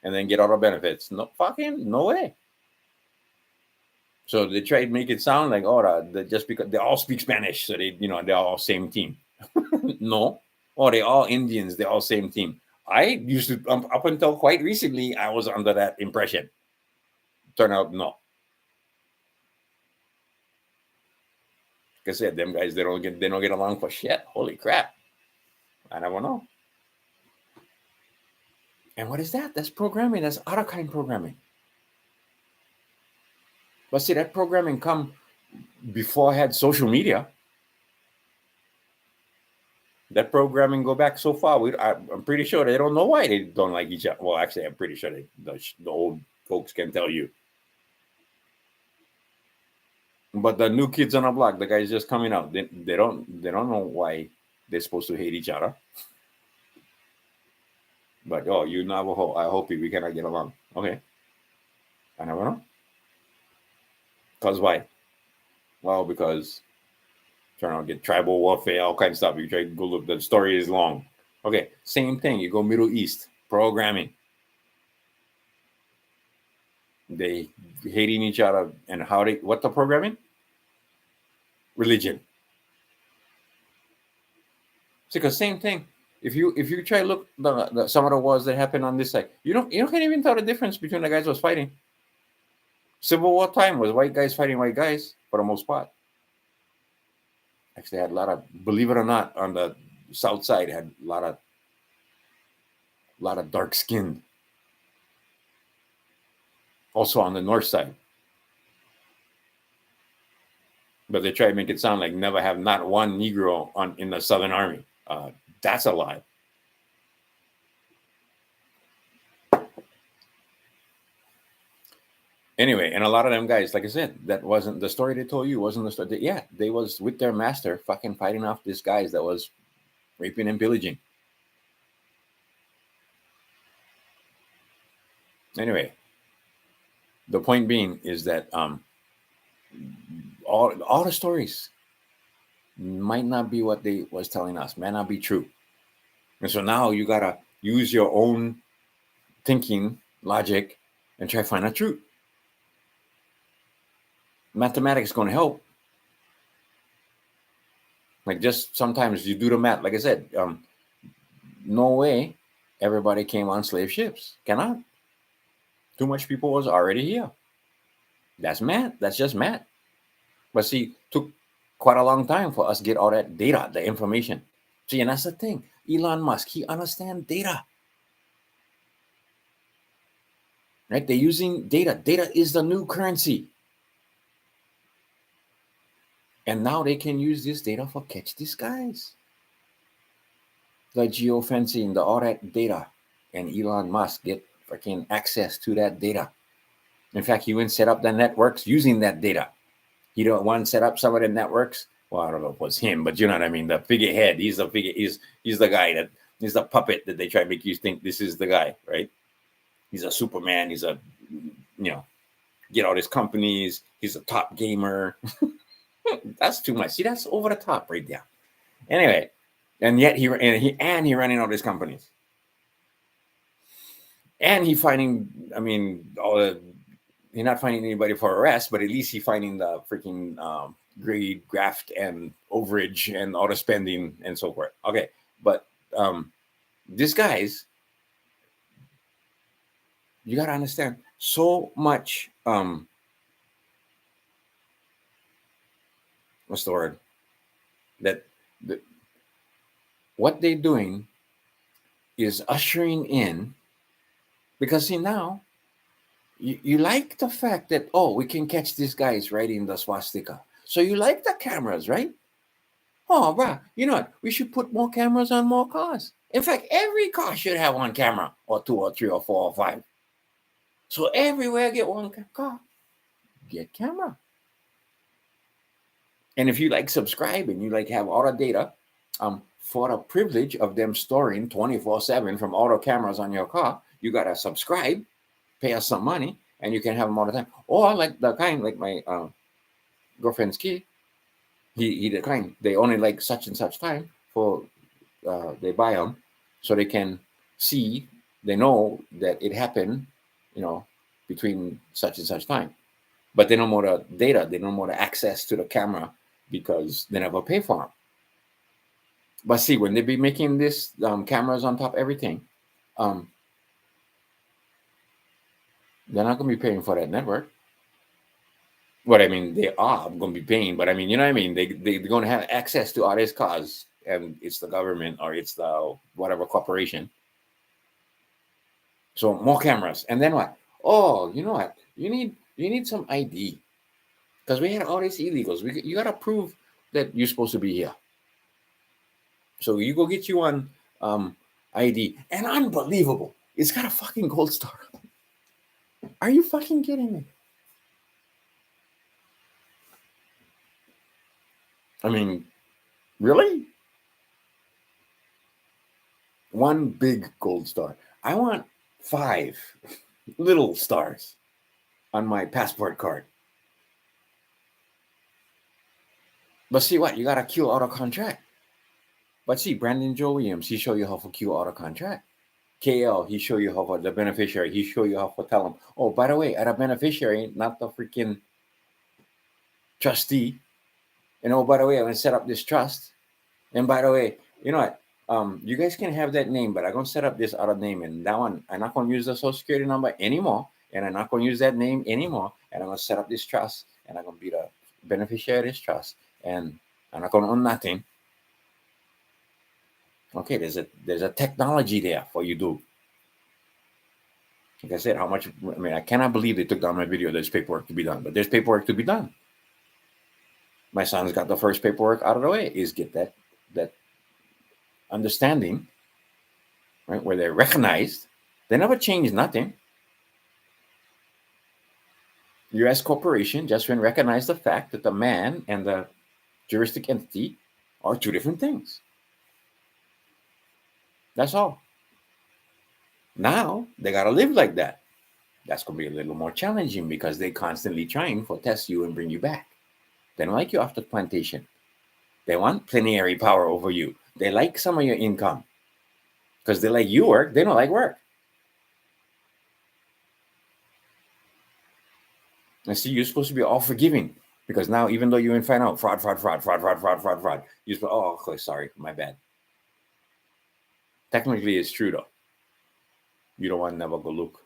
and then get all the benefits. No way. So they try to make it sound like just because they all speak Spanish, so they're all same team. No, they're all Indians. They're all same team. I used to up until quite recently, I was under that impression. Turn out no. Like I said, them guys they don't get along for shit. Holy crap! I never know. And what is that? That's programming. That's other kind programming. But see, that programming come before I had social media. That programming go back so far. I'm pretty sure they don't know why they don't like each other. Well, actually, I'm pretty sure the old folks can tell you. But the new kids on the block, the guys just coming out, they don't know why they're supposed to hate each other. But oh, you Navajo, I hope we cannot get along. Okay, I never know. Cause why? Well, because trying to get tribal warfare, all kinds of stuff. You try to go look. The story is long. Okay, same thing. You go Middle East programming. They hating each other and how they what the programming? Religion. See, because same thing. If you try to look some of the wars that happened on this side, you can't even tell the difference between the guys who was fighting. Civil War time was white guys fighting white guys for the most part. Actually, had a lot of, believe it or not, on the south side had a lot of dark skinned. Also on the north side, but they try to make it sound like never have not one Negro in the Southern Army. That's a lie. Anyway, and a lot of them guys, like I said, that wasn't the story they told you. Wasn't the story? Yeah, they was with their master, fucking fighting off these guys that was raping and pillaging. Anyway, the point being is that all the stories might not be what they was telling us, may not be true. And so now you gotta use your own thinking, logic, and try to find the truth. Mathematics is going to help. Like just sometimes you do the math. Like I said, no way everybody came on slave ships. Cannot. Too much people was already here. That's math. That's just math. But see, took quite a long time for us to get all that data, the information. See, and that's the thing. Elon Musk, he understands data. Right? They're using data. Data is the new currency. And now they can use this data for catch these guys. The geofencing, all that data. And Elon Musk get freaking access to that data. In fact, he went set up the networks using that data. He don't want to set up some of the networks. Well, I don't know if it was him, but you know what I mean. The figurehead. He's the figure. He's the guy he's the puppet that they try to make you think this is the guy, right? He's a Superman. He's get all his companies. He's a top gamer. That's too much. See, that's over the top right there. Anyway, and yet he running all these companies, and he finding. I mean, he's not finding anybody for arrest, but at least he finding the freaking greed, graft, and overage, and auto spending, and so forth. Okay, but these guys, you got to understand so much. What's the word? That what they're doing is ushering in, because see now. You like the fact that, we can catch these guys riding the swastika. So you like the cameras, right? Oh, bruh, you know what? We should put more cameras on more cars. In fact, every car should have one camera, or two, or three, or four, or five. So everywhere get one car, get camera. And if you like subscribe and you like have all the data, for the privilege of them storing 24/7 from all the cameras on your car, you gotta subscribe. Pay us some money, and you can have them all the time. Or like the kind, like my girlfriend's kid, he the kind, they only like such and such time for they buy them so they can see, they know that it happened, between such and such time. But they don't know the data, they don't know the access to the camera because they never pay for them. But see, when they be making this cameras on top of everything, they're not going to be paying for that network. What I mean, they are going to be paying, but I mean, you know what I mean? They're going to have access to all these cars, and it's the government or it's the whatever corporation. So more cameras. And then what? Oh, you know what? You need some ID. Because we had all these illegals. You got to prove that you're supposed to be here. So you go get you one ID. And unbelievable. It's got a fucking gold star. Are you fucking kidding me? I mean, really? One big gold star. I want 5 little stars on my passport card. But see what? You got to queue auto contract. But see, Brandon Joe Williams, he show you how to queue auto contract. KL, he show you how for the beneficiary. He show you how to tell him, oh, by the way, at a beneficiary, not the freaking trustee. And oh, by the way, I'm going to set up this trust. And by the way, you know what? You guys can have that name, but I'm going to set up this other name. And that one, I'm not going to use the social security number anymore. And I'm not going to use that name anymore. And I'm going to set up this trust. And I'm going to be the beneficiary of this trust. And I'm not going to own nothing. Okay, there's a technology there for you to. Like I said, I cannot believe they took down my video. There's paperwork to be done, but there's paperwork to be done. My son's got the first paperwork out of the way, is get that understanding, right, where they're recognized. They never changed nothing. U.S. corporation just when recognized the fact that the man and the juristic entity are 2 different things. That's all. Now they got to live like that. That's going to be a little more challenging because they constantly trying to test you and bring you back. They don't like you off the plantation. They want plenary power over you. They like some of your income because they like you work. They don't like work. And see, you're supposed to be all forgiving because now, even though you ain't find out fraud, you say, oh, okay, sorry, my bad. Technically, it's true though. You don't want to never go look.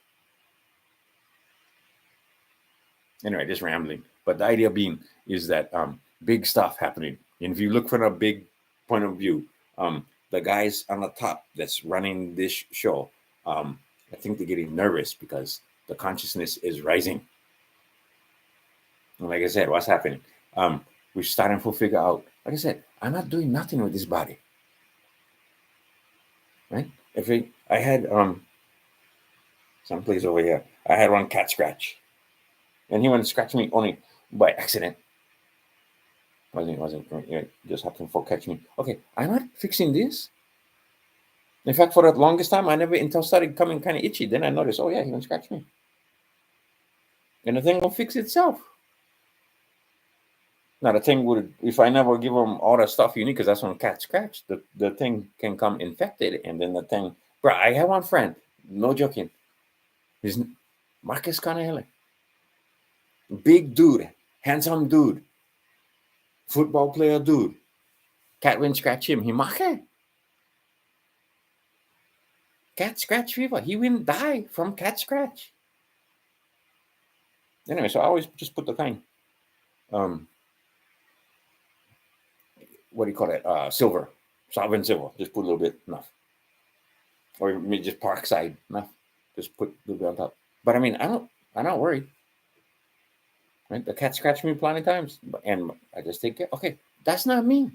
Anyway, just rambling. But the idea being is that big stuff happening. And if you look from a big point of view, the guys on the top that's running this show, I think they're getting nervous because the consciousness is rising. And like I said, what's happening? We're starting to figure out, like I said, I'm not doing nothing with this body. Right? I had someplace over here, I had one cat scratch. And he went and scratched me only by accident. Wasn't just happened for catch me. Okay, I'm not fixing this. In fact, for the longest time, I never until started coming kind of itchy. Then I noticed, oh yeah, he went scratch me. And the thing will fix itself. Now the thing would, if I never give them all the stuff you need, because that's when cats scratch, the thing can come infected, and then the thing. Bro, I have one friend, no joking. His Marcus Carnelli. Big dude, handsome dude, football player dude. Cat went scratch him. He Marcus. Cat scratch fever. He wouldn't die from cat scratch. Anyway, so I always just put the kind. What do you call it? Silver, sovereign silver. Just put a little bit, enough. Or maybe just Parkside, enough. Just put a little bit on top. But I mean, I'm not worried. Right? The cat scratched me plenty of times, and I just take care. Okay, that's not me.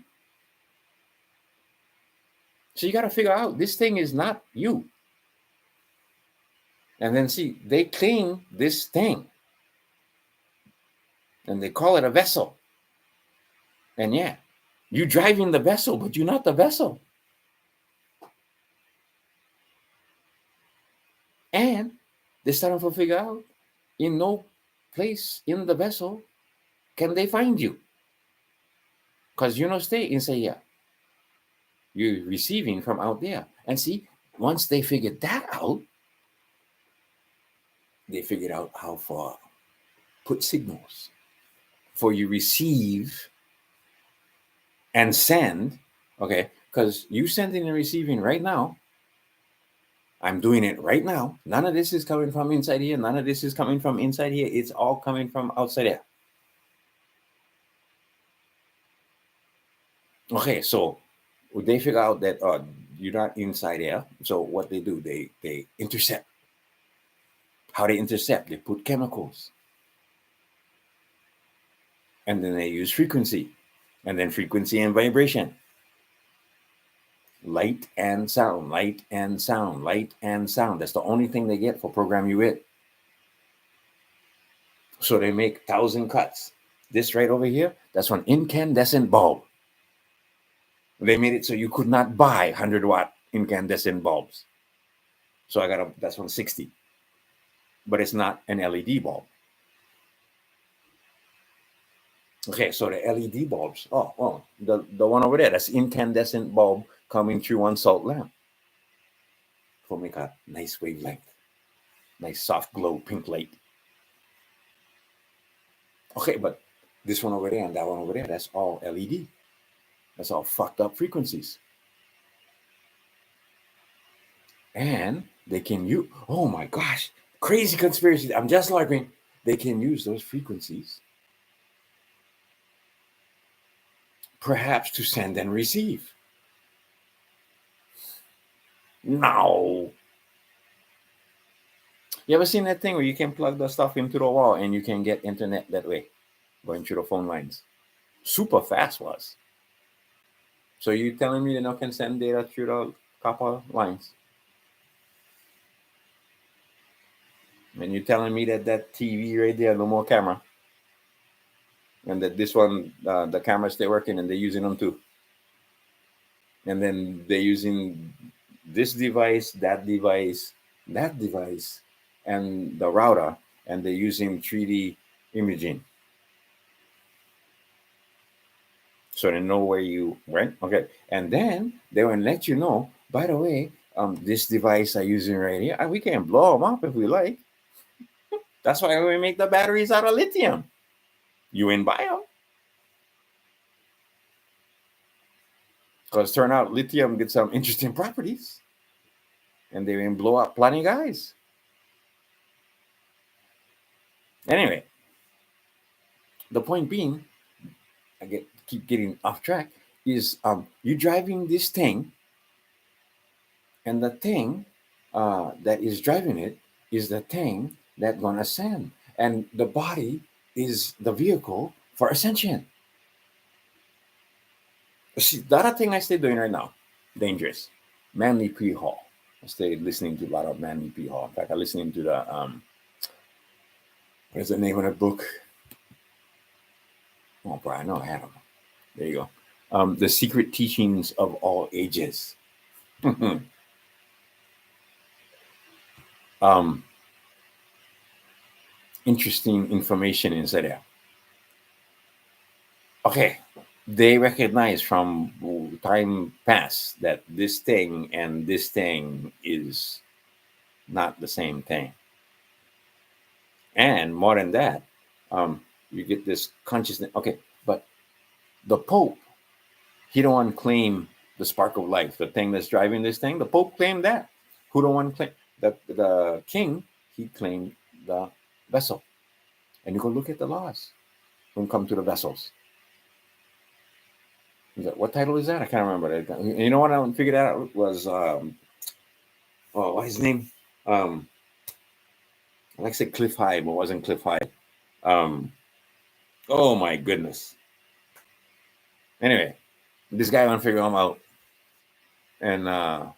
So you got to figure out this thing is not you. And then see, they claim this thing. And they call it a vessel. And yeah, you're driving the vessel, but you're not the vessel. And they're starting to figure out in no place in the vessel can they find you. Because you don't stay inside here. You're receiving from out there. And see, once they figured that out, they figured out how to put signals for you receive and send, okay? Because you sending and receiving right now, I'm doing it right now. None of this is coming from inside here. None of this is coming from inside here. It's all coming from outside here. Okay, so they figure out that you're not inside here. So what they do, they intercept. How they intercept? They put chemicals. And then they use frequency. And then frequency and vibration. Light and sound, light and sound, light and sound. That's the only thing they get for program you with. So they make 1,000 cuts. This right over here, that's an incandescent bulb. They made it so you could not buy 100-watt incandescent bulbs. So that's 160. But it's not an LED bulb. Okay, so the LED bulbs. Oh, the one over there, that's incandescent bulb coming through one salt lamp. For make a nice wavelength, nice soft glow, pink light. Okay, but this one over there and that one over there, that's all LED. That's all fucked up frequencies. And they can use, oh my gosh, crazy conspiracy. I'm just arguing. They can use those frequencies perhaps to send and receive. No. You ever seen that thing where you can plug the stuff into the wall and you can get internet that way, going through the phone lines? Super fast was. So you telling me they now can send data through the copper lines? And you telling me that TV right there, no more camera? And that this one, the cameras stay working and they're using them too. And then they're using this device, that device, and the router, and they're using 3D imaging. So they know where you went. Okay. And then they will let you know, by the way, this device I'm using right here, we can blow them up if we like. That's why we make the batteries out of lithium. You in bio. Because turn out lithium gets some interesting properties. And they will blow up plenty guys. Anyway, the point being, keep getting off track, is you driving this thing, and the thing that is driving it is the thing that gonna ascend, and the body is the vehicle for ascension. See, the other thing I stay doing right now, dangerous, Manly P. Hall. I stay listening to a lot of Manly P. Hall. In fact, I'm listening to the what's the name of the book? Oh, bro, I know I had them. There you go. The Secret Teachings of All Ages. Interesting information inside there. Okay, they recognize from time past that this thing and this thing is not the same thing. And more than that, you get this consciousness. Okay, but the Pope, he don't want to claim the spark of life, the thing that's driving this thing. The Pope claimed that. Who don't want to claim? The king, he claimed the vessel. And you go look at the laws when come to the vessels. What title is that? I can't remember. You know what I figured out was, what's his name? I like to say Cliff High, but it wasn't Cliff High. Oh my goodness. Anyway, this guy I want to figure him out. And I'll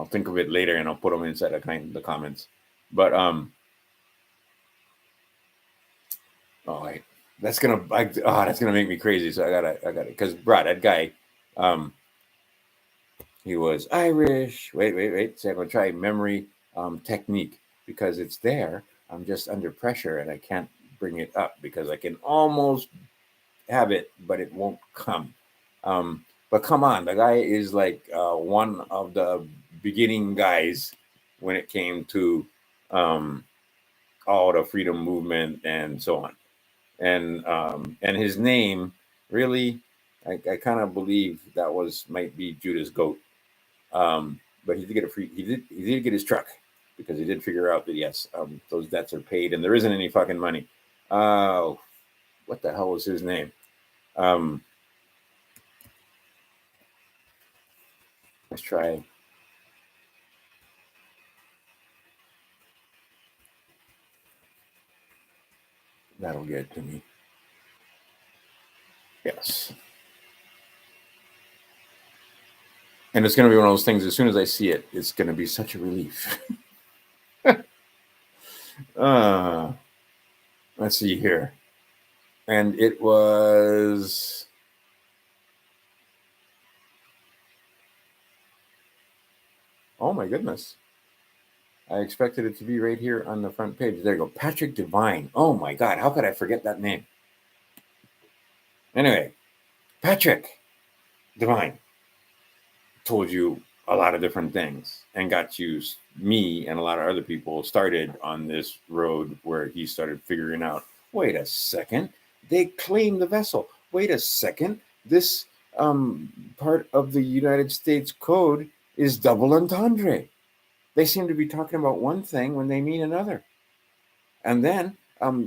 think of it later and I'll put them inside the comments. But wait. That's gonna make me crazy. So I gotta because bro, that guy, he was Irish. Wait. So I'm gonna try memory technique because it's there. I'm just under pressure and I can't bring it up because I can almost have it, but it won't come. But come on, the guy is like one of the beginning guys when it came to all the freedom movement and so on. And his name really, I kind of believe that might be Judas Goat. But he did get he did get his truck because he did figure out that yes, those debts are paid and there isn't any fucking money. What the hell was his name? Let's try. That'll get it to me. Yes. And it's going to be one of those things, as soon as I see it, it's going to be such a relief. Let's see here. And it was Oh my goodness. I expected it to be right here on the front page. There you go. Patrick Devine. Oh my God. How could I forget that name? Anyway, Patrick Devine told you a lot of different things and got you, me, and a lot of other people started on this road where he started figuring out, wait a second, they claim the vessel. Wait a second, this part of the United States Code is double entendre. They seem to be talking about one thing when they mean another. And then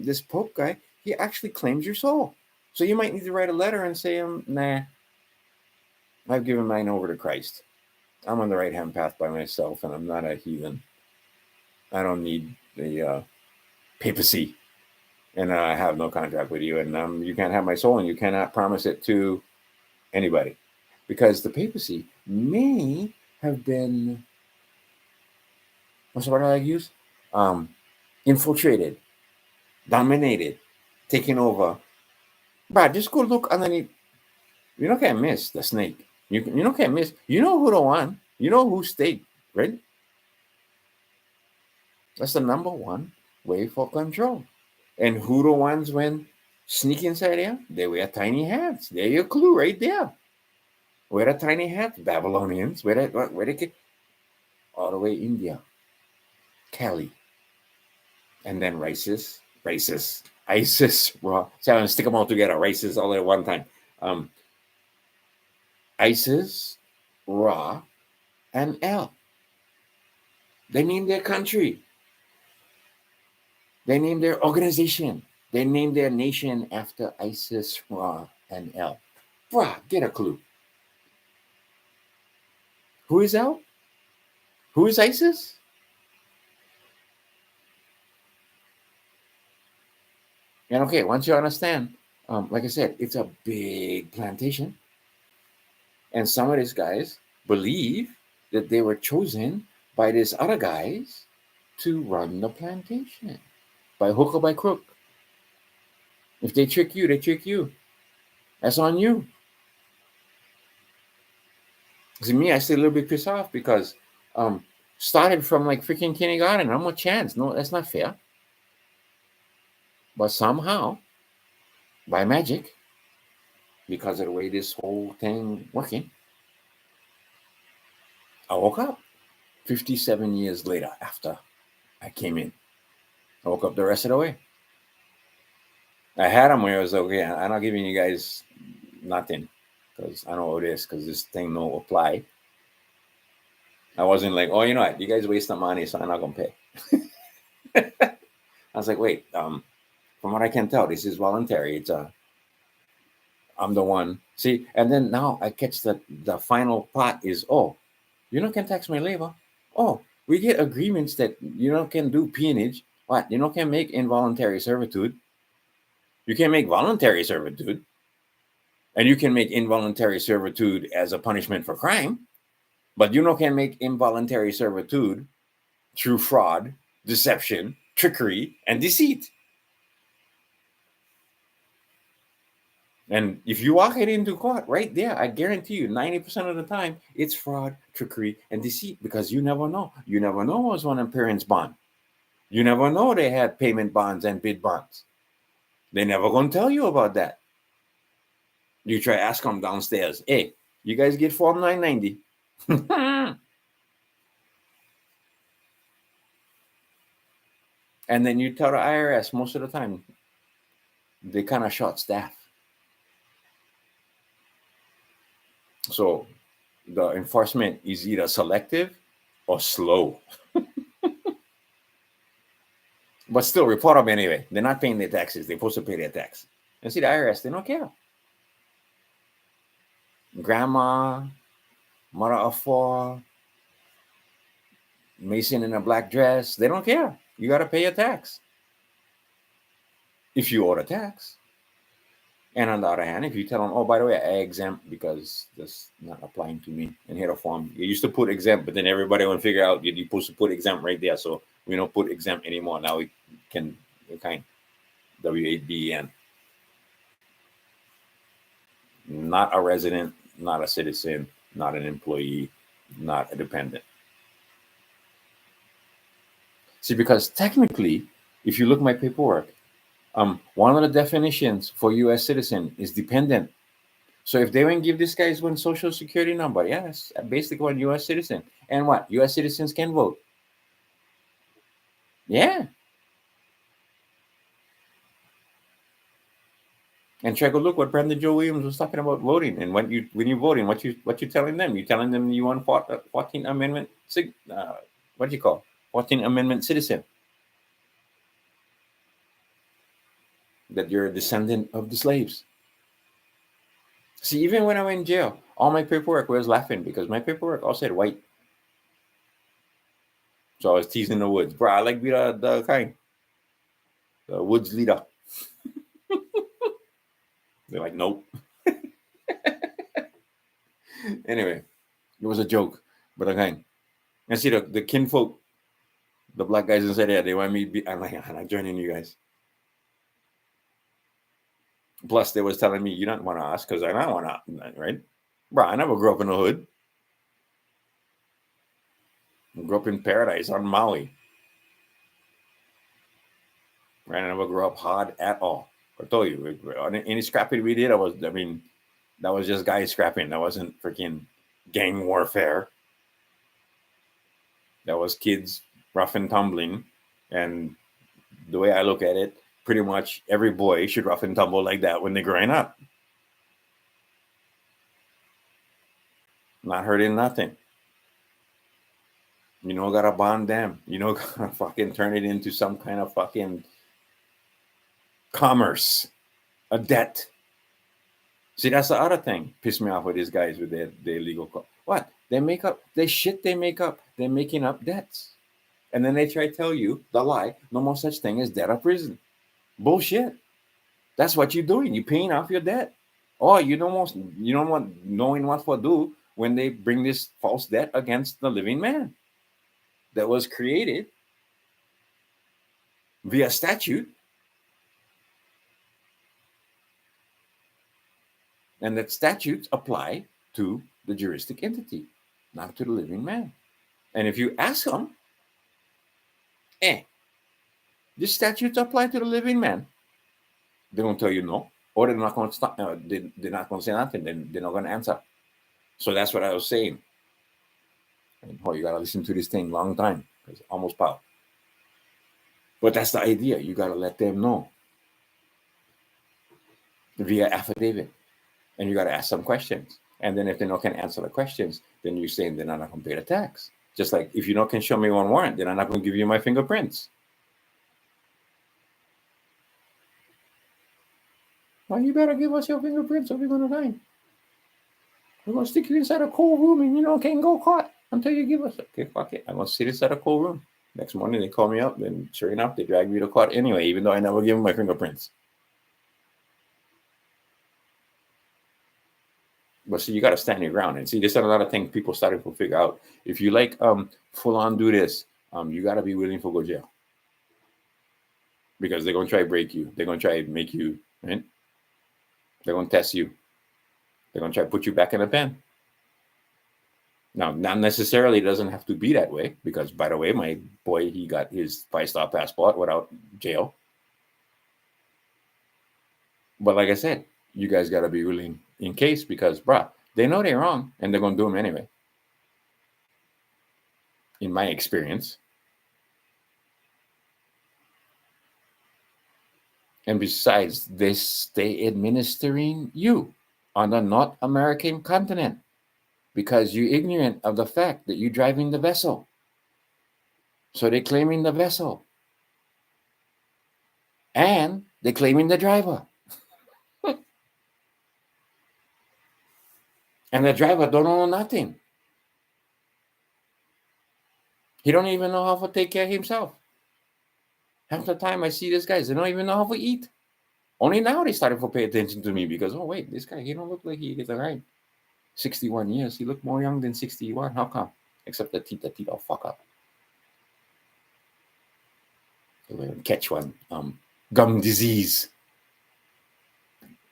this Pope guy, he actually claims your soul. So you might need to write a letter and say, nah, I've given mine over to Christ. I'm on the right hand path by myself, and I'm not a heathen. I don't need the papacy, and I have no contract with you. And you can't have my soul, and you cannot promise it to anybody, because the papacy may have been, what's the word I use? Infiltrated, dominated, taken over. But just go look underneath. You don't can't miss the snake. You don't can't miss. You know who the one. You know who stayed, right? That's the number one way for control. And who the ones when sneak inside there? They wear tiny hats. There's your clue right there. Wear the tiny hats, Babylonians. Where they get all the way India, Cali, and then racist, ISIS, raw. So I'm gonna stick them all together. Racist all at one time. ISIS, Ra, and L. They named their country. They named their organization. They named their nation after ISIS, Ra, and L. Bruh, get a clue. Who is L? Who is ISIS? And okay, once you understand, like I said, it's a big plantation. And some of these guys believe that they were chosen by these other guys to run the plantation by hook or by crook. If they trick you, they trick you. That's on you. See, me, I stay a little bit pissed off because started from like freaking kindergarten. I'm a chance. No, that's not fair. But somehow, by magic, because of the way this whole thing working, I woke up 57 years later after I came in. I woke up the rest of the way. I had them where I was okay. I'm not giving you guys nothing because I know what it is because this thing no apply. I wasn't like, oh, you know what? You guys waste the money, so I'm not gonna pay. I was like, wait, from what I can tell, this is voluntary. It's I'm the one. See, and then now I catch that the final part is, oh, you know, can tax my labor. Oh, we get agreements that you know can do peonage. What? You know, can make involuntary servitude. You can make voluntary servitude. And you can make involuntary servitude as a punishment for crime. But you know, can make involuntary servitude through fraud, deception, trickery, and deceit. And if you walk it into court right there, I guarantee you 90% of the time it's fraud, trickery, and deceit because you never know. You never know what's on a parent's bond. You never know they had payment bonds and bid bonds. They never gonna tell you about that. You try ask them downstairs, hey, you guys get Form 990. And then you tell the IRS most of the time, they kind of short staff. So the enforcement is either selective or slow. But still, report them anyway. They're not paying their taxes. They're supposed to pay their tax. And see, the IRS, they don't care. Grandma, mother of four, Mason in a black dress, they don't care. You got to pay your tax. If you owe the tax. And on the other hand, if you tell them, oh, by the way, I exempt because that's not applying to me, and here a form. You used to put exempt, but then everybody would figure out you're supposed to put exempt right there. So we don't put exempt anymore. Now we can kind W-A-D-N. Not a resident, not a citizen, not an employee, not a dependent. See, because technically, if you look at my paperwork, one of the definitions for U.S. citizen is dependent. So if they won't give this guy's one social security number, yes, basically one U.S. citizen. And what? U.S. citizens can vote. Yeah. And check a look what Brandon Joe Williams was talking about voting. And when you're voting, what you telling them? You telling them you want 14th Amendment what do you call 14th Amendment citizen. That you're a descendant of the slaves. See, even when I went in jail, all my paperwork was laughing because my paperwork all said white. So I was teasing the woods. Bro, I like be the kind. The woods leader. They're like, nope. Anyway, it was a joke. But again, I see the kinfolk, the black guys inside there, they want me to be, I'm like, I'm not joining you guys. Plus, they was telling me, you don't want to ask because I don't want to, right? Bro, I never grew up in the hood. I grew up in paradise on Maui. Right? I never grew up hard at all. I told you, any scrapping we did, that was just guys scrapping. That wasn't freaking gang warfare. That was kids rough and tumbling. And the way I look at it, pretty much every boy should rough and tumble like that when they're growing up. Not hurting nothing. You know, gotta bond them. You know, gotta fucking turn it into some kind of fucking commerce, a debt. See, that's the other thing. Piss me off with these guys with their illegal. What? They make up, they make up. They're making up debts. And then they try to tell you the lie, no more such thing as debt or prison. Bullshit. That's what you're doing. You're paying off your debt. Or you don't want knowing what to do when they bring this false debt against the living man that was created via statute. And that statutes apply to the juristic entity, not to the living man. And if you ask them, this statutes apply to the living man, they don't tell you no, or they're not going to stop. They're not going to say nothing. They're not going to answer. So that's what I was saying. And, you got to listen to this thing long time because almost power. But that's the idea. You got to let them know via affidavit, and you got to ask some questions. And then if they not can answer the questions, then you're saying they're not going to pay the tax. Just like if you not can show me one warrant, then I'm not going to give you my fingerprints. Well, you better give us your fingerprints or we're going to die. We're going to stick you inside a cold room and, can't go caught until you give us. Okay, fuck it. I'm going to sit inside a cold room. Next morning, they call me up, and sure enough, they drag me to court anyway, even though I never gave them my fingerprints. But see, you got to stand your ground. And see, there's a lot of things people started to figure out. If you like full on do this, you got to be willing to go to jail. Because they're going to try to break you. They're going to try to make you, right? They're going to test you. They're going to try to put you back in a pen. Now, not necessarily doesn't have to be that way. Because, by the way, my boy, he got his 5-star passport without jail. But like I said, you guys got to be willing in case because, they know they're wrong and they're going to do them anyway. In my experience. And besides, they stay administering you on the North American continent because you're ignorant of the fact that you're driving the vessel. So they're claiming the vessel. And they're claiming the driver. And the driver don't know nothing. He don't even know how to take care of himself. Half the time I see these guys, they don't even know how to eat. Only now they started to pay attention to me because, oh, wait, this guy, he don't look like he is all right. 61 years. He looked more young than 61. How come? Except the teeth all fuck up. Catch one. Gum disease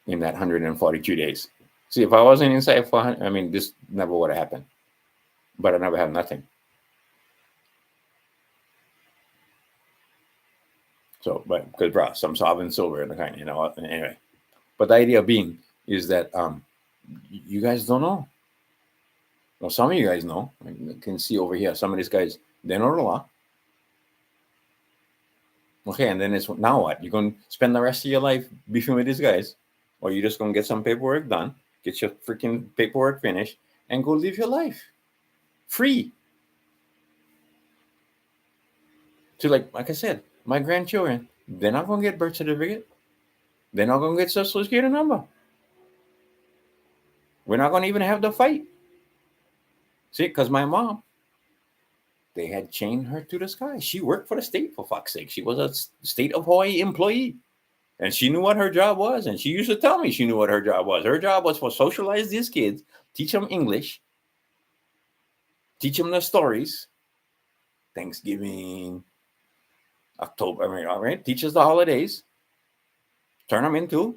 in that 142 days. See, if I wasn't inside for, this never would have happened. But I never had nothing. So, but because bro, some sovereign silver and the kind, anyway. But the idea being is that you guys don't know. Well, some of you guys know. I can see over here. Some of these guys, they know the law. Okay, and then it's now what? You're gonna spend the rest of your life beefing with these guys, or you're just gonna get some paperwork done, get your freaking paperwork finished, and go live your life free. So, like I said, my grandchildren, they're not gonna get birth certificate. They're not gonna get social security number. We're not gonna even have the fight. See, because my mom, they had chained her to the sky. She worked for the state, for fuck's sake. She was a state of Hawaii employee. And she knew what her job was. And she used to tell me she knew what her job was. Her job was for socialize these kids, teach them English, teach them the stories. Thanksgiving, October, all right, teach us the holidays, turn them into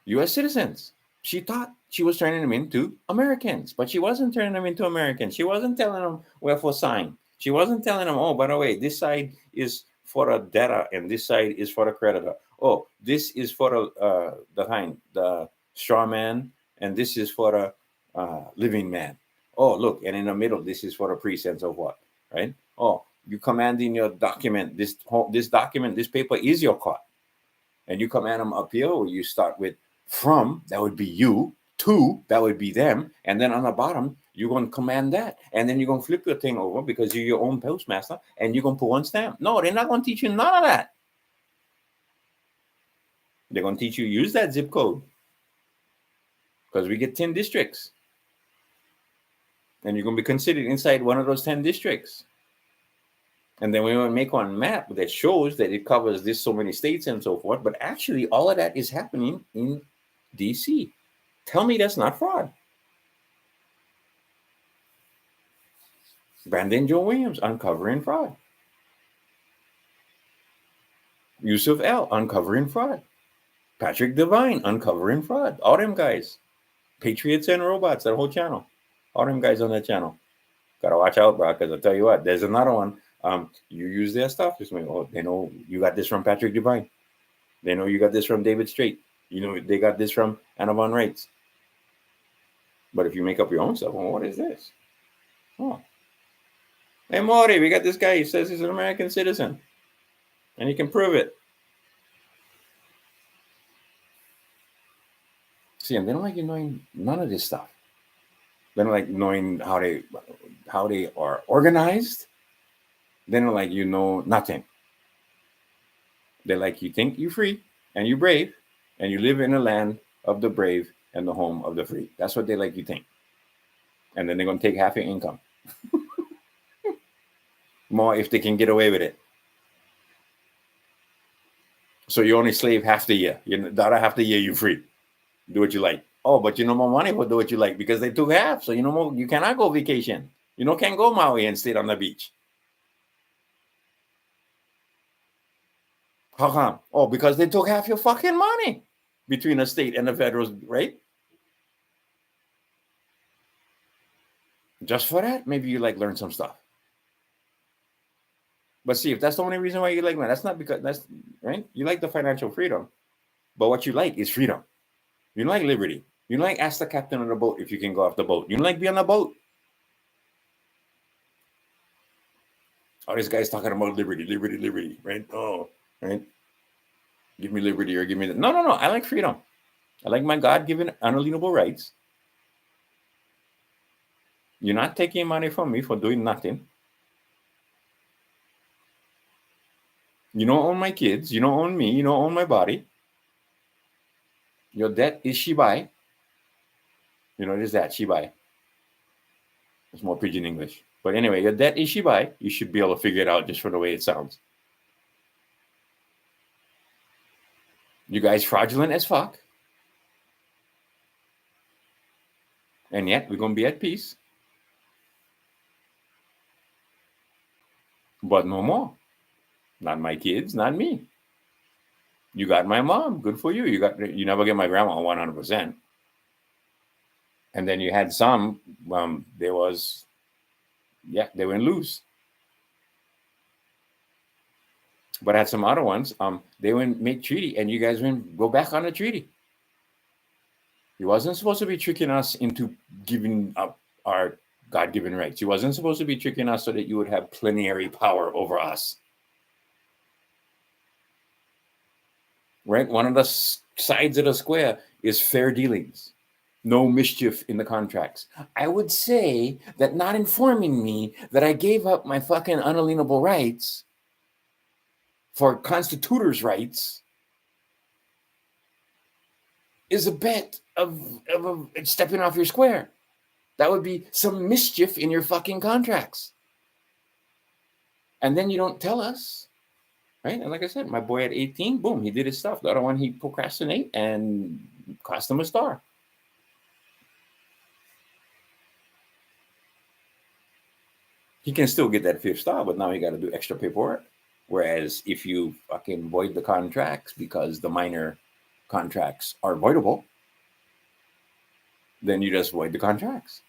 U.S. citizens. She thought she was turning them into Americans, but she wasn't turning them into Americans. She wasn't telling them where for sign. She wasn't telling them, oh, by the way, this side is for the debtor and this side is for the creditor. Oh, this is for the straw man, and this is for the living man. Oh, look, and in the middle, this is for the priest and so forth, right? Oh, you command in your document, this document, this paper is your court. And you command them up here, or you start with from, that would be you, to, that would be them, and then on the bottom, you're going to command that. And then you're going to flip your thing over because you're your own postmaster, and you're going to put one stamp. No, they're not going to teach you none of that. They're going to teach you use that zip code because we get 10 districts. And you're going to be considered inside one of those 10 districts. And then we want to make one map that shows that it covers this so many states and so forth. But actually, all of that is happening in DC. Tell me that's not fraud. Brandon Joe Williams, uncovering fraud. Yusuf L, uncovering fraud. Patrick Devine, uncovering fraud. All them guys. Patriots and Robots, that whole channel. All them guys on that channel. Gotta watch out, bro, because I'll tell you what, there's another one. You use their stuff. Just like, oh, they know you got this from Patrick Devine. They know you got this from David Strait. You know they got this from Anna Von Reitz. But if you make up your own stuff, well, what is this? Oh. Hey, Maury, we got this guy. He says he's an American citizen. And he can prove it. See, and they don't like you knowing none of this stuff. They don't like knowing how they are organized. They don't like you know nothing. They like you think you're free and you're brave and you live in a land of the brave and the home of the free. That's what they like you think. And then they're going to take half your income. More if they can get away with it. So you only slave half the year. The other half the year you're free. Do what you like. Oh, but you know more money for do what you like because they took half. So you know more, you cannot go vacation. You know can't go Maui and stay on the beach. How come? Oh, because they took half your fucking money between the state and the federal, right? Just for that, maybe you like learn some stuff. But see, if that's the only reason why you like man, that's not because that's right. You like the financial freedom, but what you like is freedom. You don't like liberty. You don't like ask the captain of the boat if you can go off the boat. You don't like be on the boat. Oh, this guy's talking about liberty, right? Oh, right. Give me liberty or give me that. No. I like freedom. I like my God-given unalienable rights. You're not taking money from me for doing nothing. You don't own my kids. You don't own me. You don't own my body. Your debt is shibai. You know, it is that shibai. It's more pidgin English. But anyway, your debt is shibai. You should be able to figure it out just for the way it sounds. You guys fraudulent as fuck. And yet we're going to be at peace. But no more. Not my kids, not me. You got my mom. Good for you. You never get my grandma 100%. And then you had some, they went loose. But I had some other ones. They wouldn't make treaty, and you guys wouldn't go back on the treaty. He wasn't supposed to be tricking us into giving up our God-given rights. He wasn't supposed to be tricking us so that you would have plenary power over us. Right? One of the sides of the square is fair dealings. No mischief in the contracts. I would say that not informing me that I gave up my fucking unalienable rights for constitutors' rights is a bit of stepping off your square. That would be some mischief in your fucking contracts. And then you don't tell us, right? And like I said, my boy at 18, boom, he did his stuff. The other one, he procrastinate and cost him a star. He can still get that 5th star, but now he got to do extra paperwork. Whereas if you fucking void the contracts because the minor contracts are voidable, then you just void the contracts.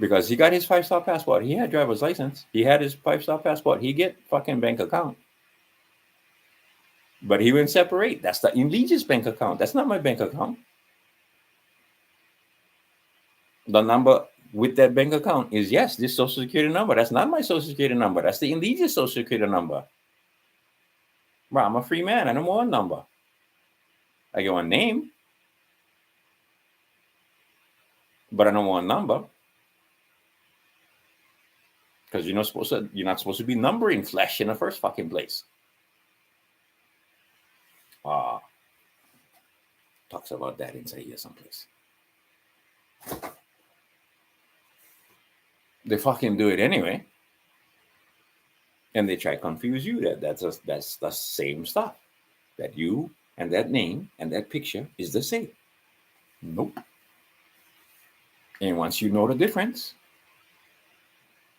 Because he got his 5-star passport. He had driver's license. He had his 5-star passport. He get fucking bank account. But he wouldn't separate. That's the Inlegious bank account. That's not my bank account. The number with that bank account is, yes, this social security number. That's not my social security number. That's the Inlegious social security number. Bro, I'm a free man. I don't want one number. I get one name. But I don't want a number. Because you're not supposed to be numbering flesh in the first fucking place. Talks about that inside here someplace. They fucking do it anyway. And they try to confuse you that's the same stuff. That you and that name and that picture is the same. Nope. And once you know the difference,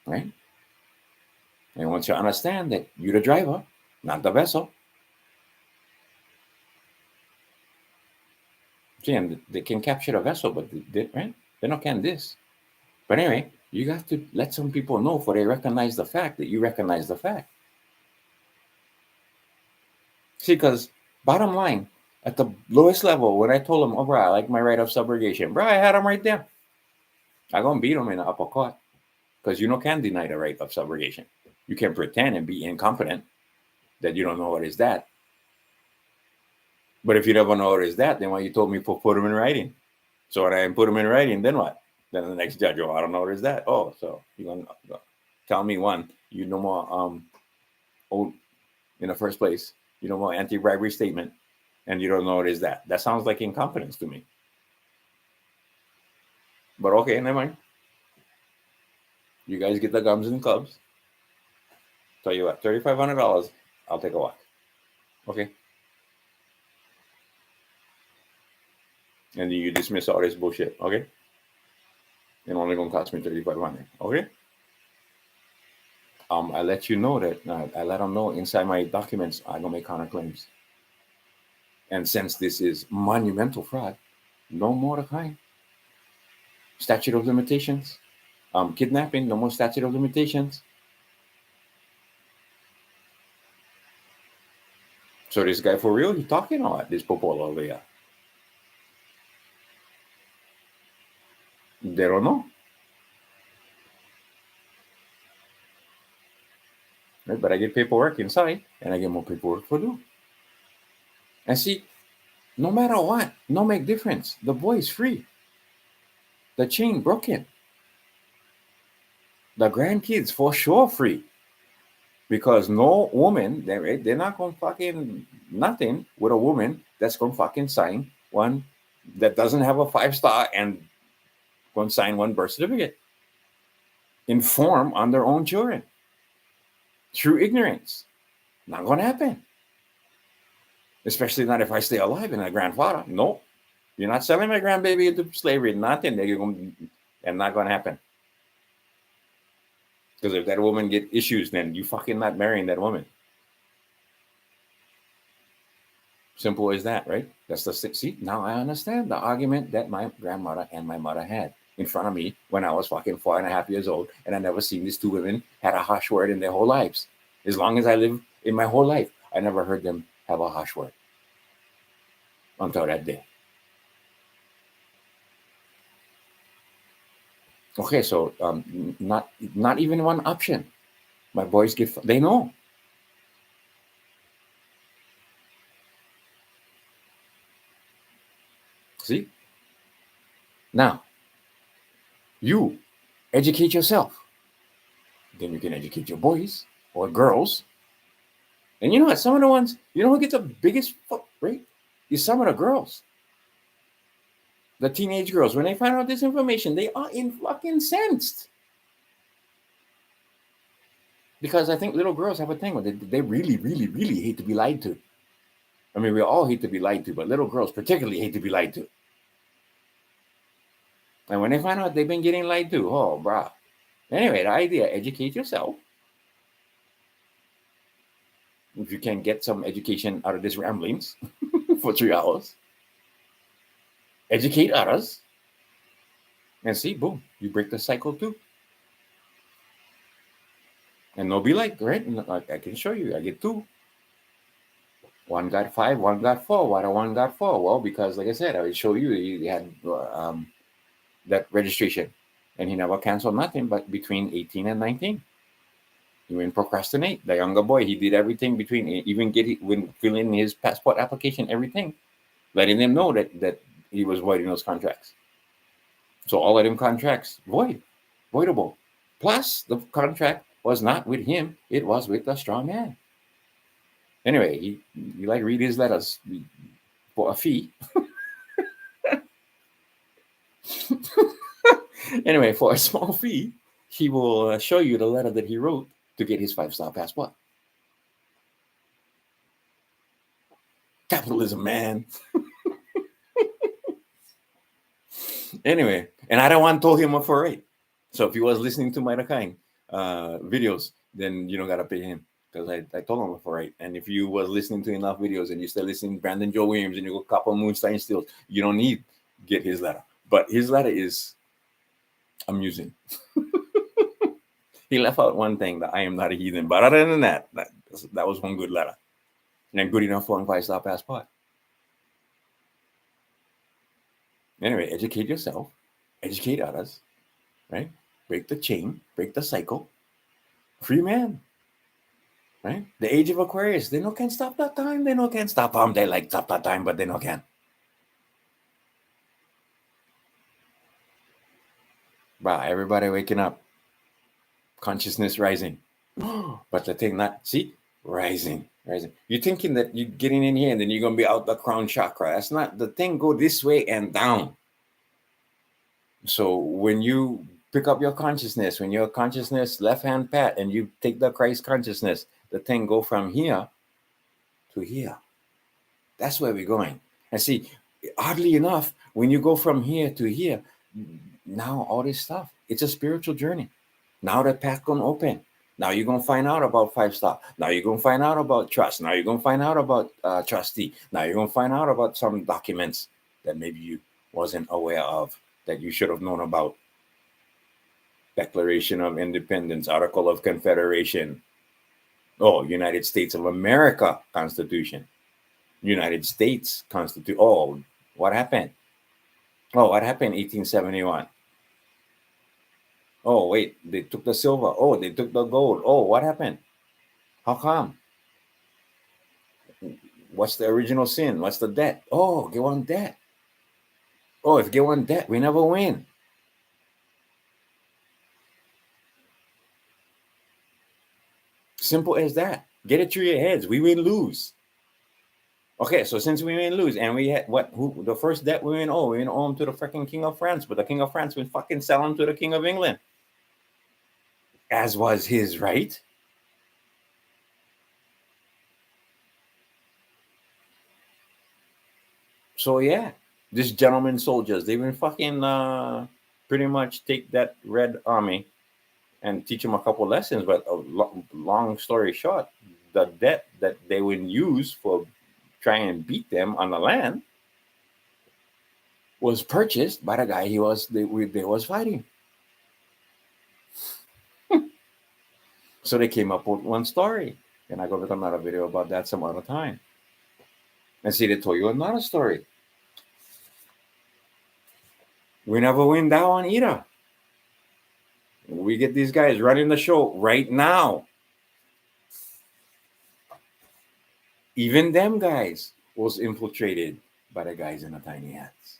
right? And once you understand that you're the driver, not the vessel. See, and they can capture the vessel, but right? They not can this. But anyway, you have to let some people know for they recognize the fact that you recognize the fact. See, because bottom line, at the lowest level, when I told them, oh, bro, I like my right of subrogation, bro, I had them right there. I'm going to beat them in the upper court because you can deny the right of subrogation. You can pretend and be incompetent that you don't know what is that. But if you never know what is that, then why you told me put them in writing? So when I put them in writing, then what? Then the next judge, I don't know what is that. Oh, so you're going to tell me one, you no more old in the first place. You no more anti-bribery statement, and you don't know what is that. That sounds like incompetence to me. But okay, never mind. You guys get the gums and clubs. Tell you what, $3,500, I'll take a walk. Okay. And you dismiss all this bullshit, okay? It's only gonna cost me $3,500, okay? I let you know that I let them know inside my documents I'm gonna make counterclaims. And since this is monumental fraud, no more to crime. Statute of limitations. Kidnapping, no more statute of limitations. So this guy for real, he talking a lot, this Popolo over here. They don't know. Right? But I get paperwork inside, and I get more paperwork for do. And see, no matter what, no make difference. The boy is free. The chain broken. The grandkids for sure free. Because no woman, they're not going to fucking nothing with a woman that's going to fucking sign one that doesn't have a 5-star and going to sign one birth certificate. Inform on their own children. Through ignorance. Not going to happen. Especially not if I stay alive and a grandfather. No. You're not selling my grandbaby into slavery. Nothing. And not going to happen. Because if that woman get issues, then you fucking not marrying that woman. Simple as that, right? That's the see. Now I understand the argument that my grandmother and my mother had in front of me when I was fucking 4.5 years old, and I never seen these two women had a harsh word in their whole lives. As long as I live in my whole life, I never heard them have a harsh word until that day. Okay, so not even one option. My boys they know. See? Now, you educate yourself. Then you can educate your boys or girls. And you know what? Some of the ones, you know who gets the biggest fuck rate? Is some of the girls. The teenage girls. When they find out this information, they are in fucking incensed. Because I think little girls have a thing with it. They really, really, really hate to be lied to. I mean, we all hate to be lied to, but little girls particularly hate to be lied to. And when they find out they've been getting lied to, oh, brah. Anyway, the idea, educate yourself. If you can get some education out of this ramblings for 3 hours, educate others, and see, boom, you break the cycle too. And they'll be like, right, I can show you, I get 2. One got 5, one got 4. Why the one got 4? Well, because like I said, I would show you, he had that registration, and he never canceled nothing but between 18 and 19. He wouldn't procrastinate. The younger boy, he did everything between, even when filling his passport application, everything, letting them know that he was voiding those contracts. So all of them contracts voidable. Plus, the contract was not with him; it was with the strong man. Anyway, he like read his letters for a fee. Anyway, for a small fee, he will show you the letter that he wrote to get his 5-star passport. Capitalism, man. Anyway, and I don't want to told him up for rate. So if he was listening to my kind videos, then you don't gotta pay him because I told him for rate. And if you was listening to enough videos and you still listening to Brandon Joe Williams and you go couple Moonstein Stills, you don't need get his letter. But his letter is amusing. He left out one thing, that I am not a heathen. But other than that was one good letter. And good enough for a 5-star passport. Anyway, educate yourself, educate others, right? Break the chain, break the cycle. Free man, right? The age of Aquarius, they no can stop that time. They no can stop them. They like stop that time, but they no can. Bah, everybody waking up. Consciousness rising. But the thing not, see, rising. You're thinking that you're getting in here and then you're going to be out the crown chakra. That's not the thing. Go this way and down. So when you pick up your consciousness, when your consciousness left hand pat and you take the Christ consciousness, the thing go from here to here. That's where we're going. And see, oddly enough, when you go from here to here, now all this stuff, it's a spiritual journey. Now the path gonna open. Now you're gonna find out about 5-star. Now you're gonna find out about trust. Now you're gonna find out about trustee. Now you're gonna find out about some documents that maybe you wasn't aware of, that you should have known about. Declaration of Independence, Article of Confederation. Oh, United States of America Constitution. United States Constitution. Oh, what happened? Oh, what happened in 1871? Oh, wait, they took the silver. Oh, they took the gold. Oh, what happened? How come? What's the original sin? What's the debt? Oh, get one debt. Oh, if get one debt, we never win. Simple as that. Get it through your heads. We win, lose. Okay, so since we win, lose, and we had the first debt we win owe him to the freaking King of France, but the King of France would fucking sell him to the King of England, as was his right. So yeah, this gentleman soldiers, they've been fucking pretty much take that Red Army and teach them a couple lessons. But long story short, the debt that they would use for trying and beat them on the land was purchased by the guy they was fighting. So they came up with one story. And I go make another video about that some other time. And see, they told you another story. We never win that one either. We get these guys running the show right now. Even them guys was infiltrated by the guys in the tiny hats.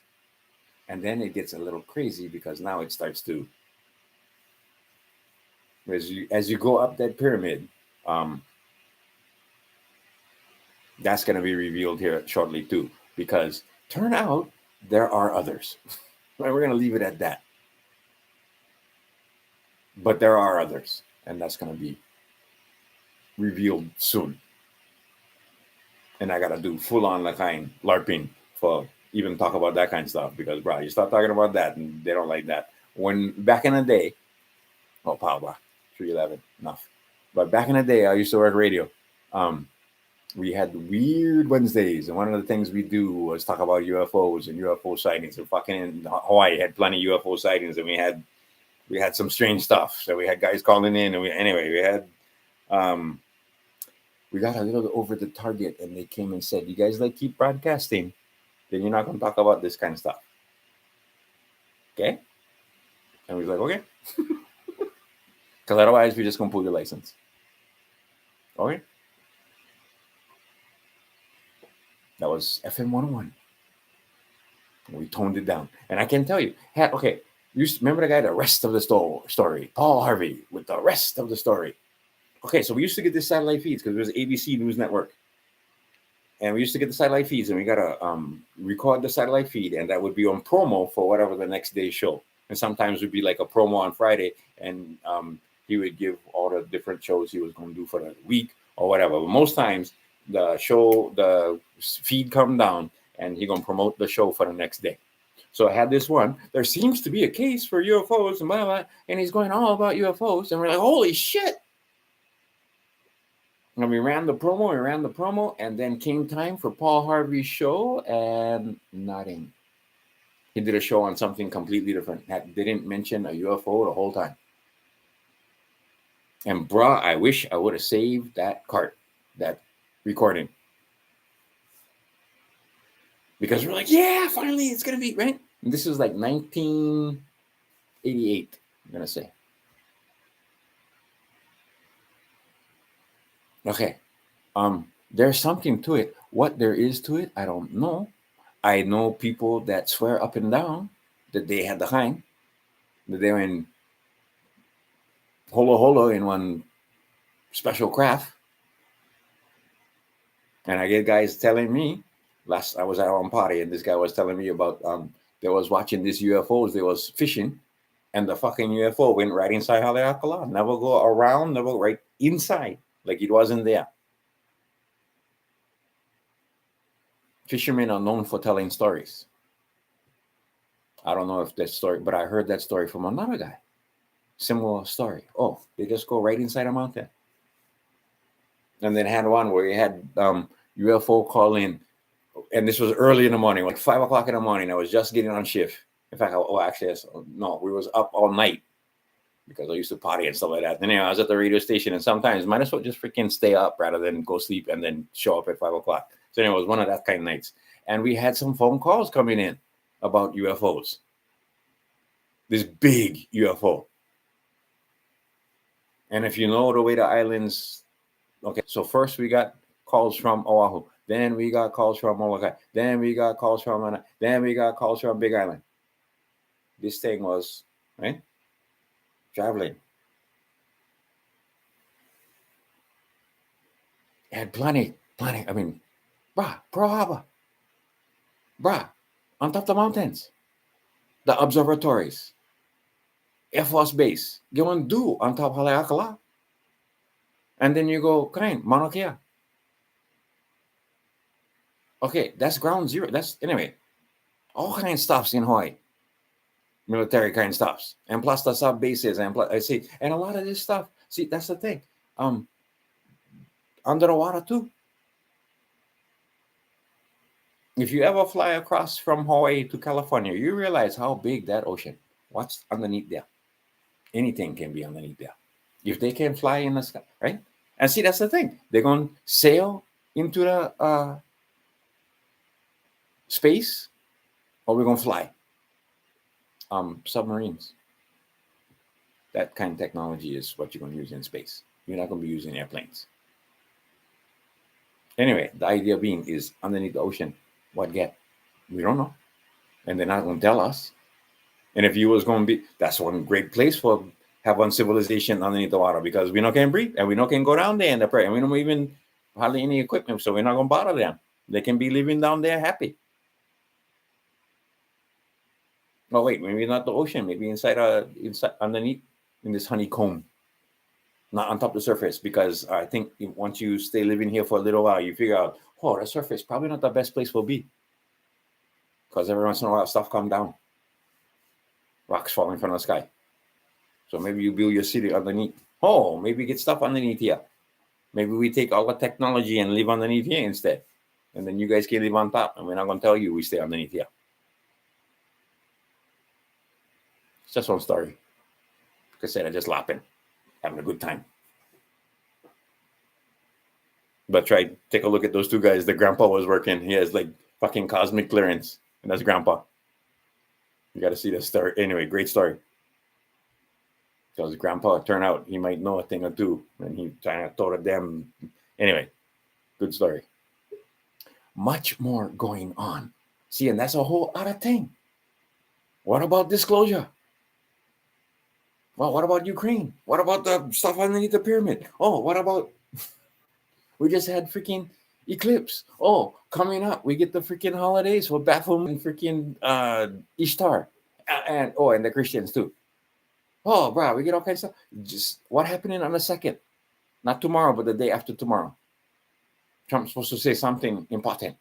And then it gets a little crazy because now it starts to, as you go up that pyramid, that's going to be revealed here shortly too. Because turn out there are others. We're going to leave it at that. But there are others, and that's going to be revealed soon. And I got to do full on like kind LARPing for even talk about that kind of stuff because, bro, you start talking about that and they don't like that. When back in the day, oh, power, 311, enough. But back in the day, I used to work radio. We had weird Wednesdays, and one of the things we do was talk about UFOs and UFO sightings. And fucking in Hawaii had plenty of UFO sightings, and we had some strange stuff. So we had guys calling in, and we had we got a little over the target, and they came and said, "You guys like keep broadcasting, then you're not going to talk about this kind of stuff." Okay, and we was like, okay, because otherwise we just gonna pull your license. Okay. That was FM 101. We toned it down. And I can tell you, okay, you remember the guy, the rest of the story, Paul Harvey with the rest of the story. Okay, so we used to get the satellite feeds because it was ABC News Network. And we used to get the satellite feeds and we got to record the satellite feed and that would be on promo for whatever the next day's show. And sometimes it would be like a promo on Friday and he would give all the different shows he was going to do for the week or whatever. But most times, the feed come down and he gonna promote the show for the next day. So I had this one. There seems to be a case for UFOs and blah blah, and he's going all about UFOs, and we're like, holy shit! And we ran the promo, and then came time for Paul Harvey's show, and nothing. He did a show on something completely different. That didn't mention a UFO the whole time. And bruh, I wish I would have saved that recording. Because we're like, yeah, finally it's going to be, right? And this is like 1988, I'm going to say. Okay. There's something to it. What there is to it, I don't know. I know people that swear up and down that they had the hang, that they were in holo in one special craft. And I get guys telling me, I was at one party and this guy was telling me about they was watching these UFOs, they was fishing, and the fucking UFO went right inside Haleakala. Never go around, never right inside, like it wasn't there. Fishermen are known for telling stories. I don't know if that story, but I heard that story from another guy. Similar story. Oh, they just go right inside a mountain. And then had one where he had UFO call in, and this was early in the morning, like 5 o'clock in the morning. I was just getting on shift. In fact, we was up all night because I used to party and stuff like that. And anyway, I was at the radio station, and sometimes might as well just freaking stay up rather than go sleep and then show up at 5 o'clock. So anyway, it was one of that kind of nights. And we had some phone calls coming in about UFOs. This big UFO. And if you know the way the islands, okay, so first we got calls from Oahu. Then we got calls from Molokai. Then we got calls from Mana. Then we got calls from Big Island. This thing was, right, traveling. It had plenty. I mean, Pearl Harbor. On top of the mountains. The observatories. Air Force Base. Going do on top of Haleakala. And then you go, Mauna Kea. Okay, that's ground zero. That's, anyway, all kind of stuffs in Hawaii. Military kind of stuffs. And plus the sub bases. And plus, I see, and a lot of this stuff, see, that's the thing. Under the water too. If you ever fly across from Hawaii to California, you realize how big that ocean. What's underneath there? Anything can be underneath there. If they can fly in the sky, right? And see, that's the thing. They're going to sail into the space, or we're going to fly. Submarines. That kind of technology is what you're going to use in space. You're not going to be using airplanes. Anyway, the idea being is underneath the ocean, what get? We don't know. And they're not going to tell us. And if you was going to be, that's one great place for have one civilization underneath the water, because we not can breathe and we not can go down there in the prairie. And we don't even hardly any equipment, so we're not going to bother them. They can be living down there happy. Oh wait, maybe not the ocean, maybe inside underneath in this honeycomb, not on top of the surface, because I think once you stay living here for a little while, you figure out, oh, the surface probably not the best place will be, because every once in a while stuff come down, rocks falling from the sky. So maybe you build your city underneath. Oh, maybe get stuff underneath here. Maybe we take all the technology and live underneath here instead, and then you guys can live on top, and we're not going to tell you we stay underneath here. It's just one story. Like I said, I'm just laughing, having a good time. But take a look at those two guys. The grandpa was working. He has like fucking cosmic clearance, and that's grandpa. You got to see this story. Anyway, great story. Because grandpa turned out he might know a thing or two, and he kind of thought of them. Anyway, good story. Much more going on. See, and that's a whole other thing. What about disclosure? Well, what about Ukraine? What about the stuff underneath the pyramid? Oh, what about we just had freaking eclipse? Oh, coming up, we get the freaking holidays for Baphomet and freaking Ishtar, and the Christians too. Oh, bro, we get all kinds of stuff. Just what happening on the 2nd? Not tomorrow, but the day after tomorrow. Trump's supposed to say something important.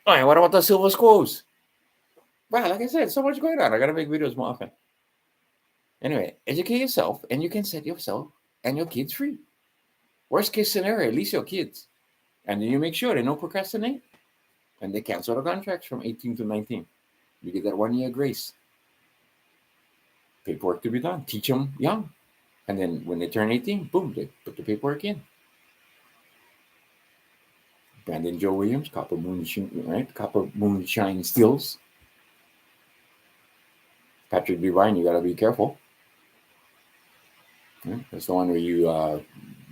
All right, what about the silver Sqooze? Wow, like I said, so much going on. I gotta make videos more often. Anyway, educate yourself, and you can set yourself and your kids free. Worst case scenario, at least your kids. And then you make sure they don't procrastinate. And they cancel the contracts from 18 to 19. You get that 1 year grace. Paperwork to be done. Teach them young. And then when they turn 18, boom, they put the paperwork in. Brandon Joe Williams, Copper Moonshine, right? Copper Moonshine Stills. Patrick Devine, you gotta be careful. Right? That's the one where you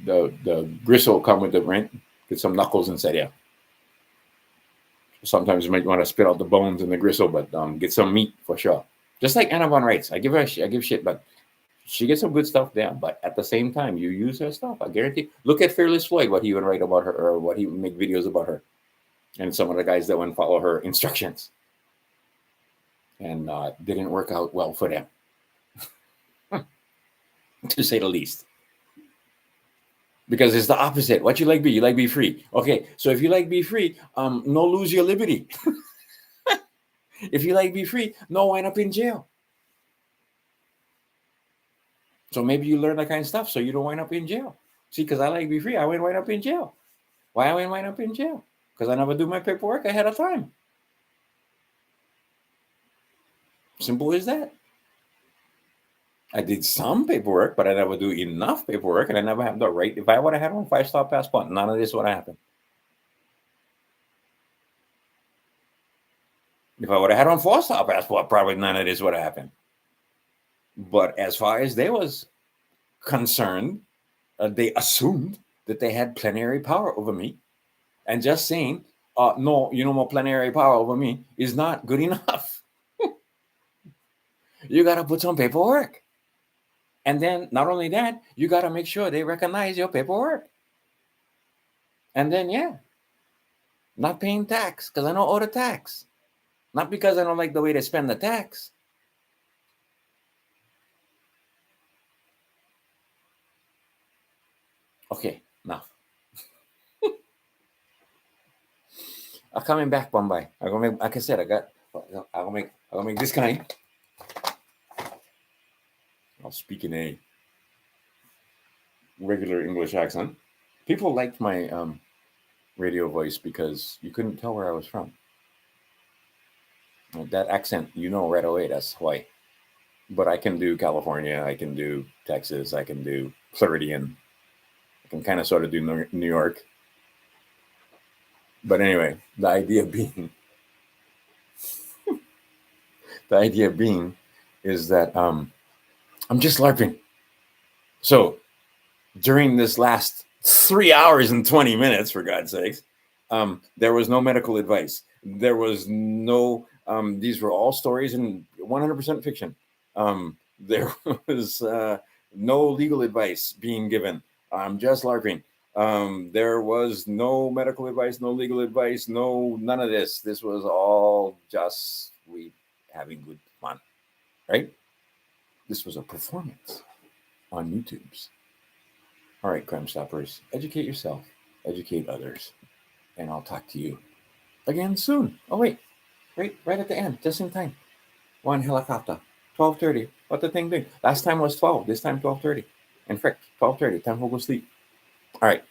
the gristle come with the rent. Get some knuckles inside there. Sometimes you might want to spit out the bones and the gristle, but get some meat for sure. Just like Anna Von Reitz, I give shit, but she gets some good stuff there. But at the same time, you use her stuff. I guarantee. Look at Fearless Floyd, what he would write about her, or what he would make videos about her, and some of the guys that wouldn't follow her instructions, and didn't work out well for them, to say the least. Because it's the opposite. What you like be? You like be free. Okay, so if you like be free, no lose your liberty. If you like be free, no wind up in jail. So maybe you learn that kind of stuff so you don't wind up in jail. See, because I like be free, I wouldn't wind up in jail. Why I wouldn't wind up in jail? Because I never do my paperwork ahead of time. Simple as that. I did some paperwork, but I never do enough paperwork, and I never have the right. If I would have had one 5-star passport, none of this would have happened. If I would have had one 4-star passport, probably none of this would have happened. But as far as they was concerned, they assumed that they had plenary power over me, and just saying, no, you know, more plenary power over me is not good enough. You got to put some paperwork. And then not only that, you got to make sure they recognize your paperwork. And then, not paying tax because I don't owe the tax. Not because I don't like the way they spend the tax. Okay, now. I'm coming back, Bombay. I'm gonna make, like I said, I'm gonna make this kind. I'll speak in a regular English accent. People liked my radio voice because you couldn't tell where I was from. That accent, you know right away, that's why. but I can do California, I can do Texas, I can do Floridian, I can kind of sort of do New York. But anyway, the idea being, is that I'm just LARPing. So during this last 3 hours and 20 minutes, for God's sakes, there was no medical advice. There was no, these were all stories and 100% fiction. There was no legal advice being given. I'm just LARPing. There was no medical advice, no legal advice, none of this. This was all just we having good fun, right? This was a performance on YouTube's. All right, Crime Stoppers, educate yourself, educate others, and I'll talk to you again soon. Oh wait, right at the end, just in time. One helicopter, 12:30. What the thing doing? Last time was 12. This time 12:30. And frick, 12:30. Time to go sleep. All right.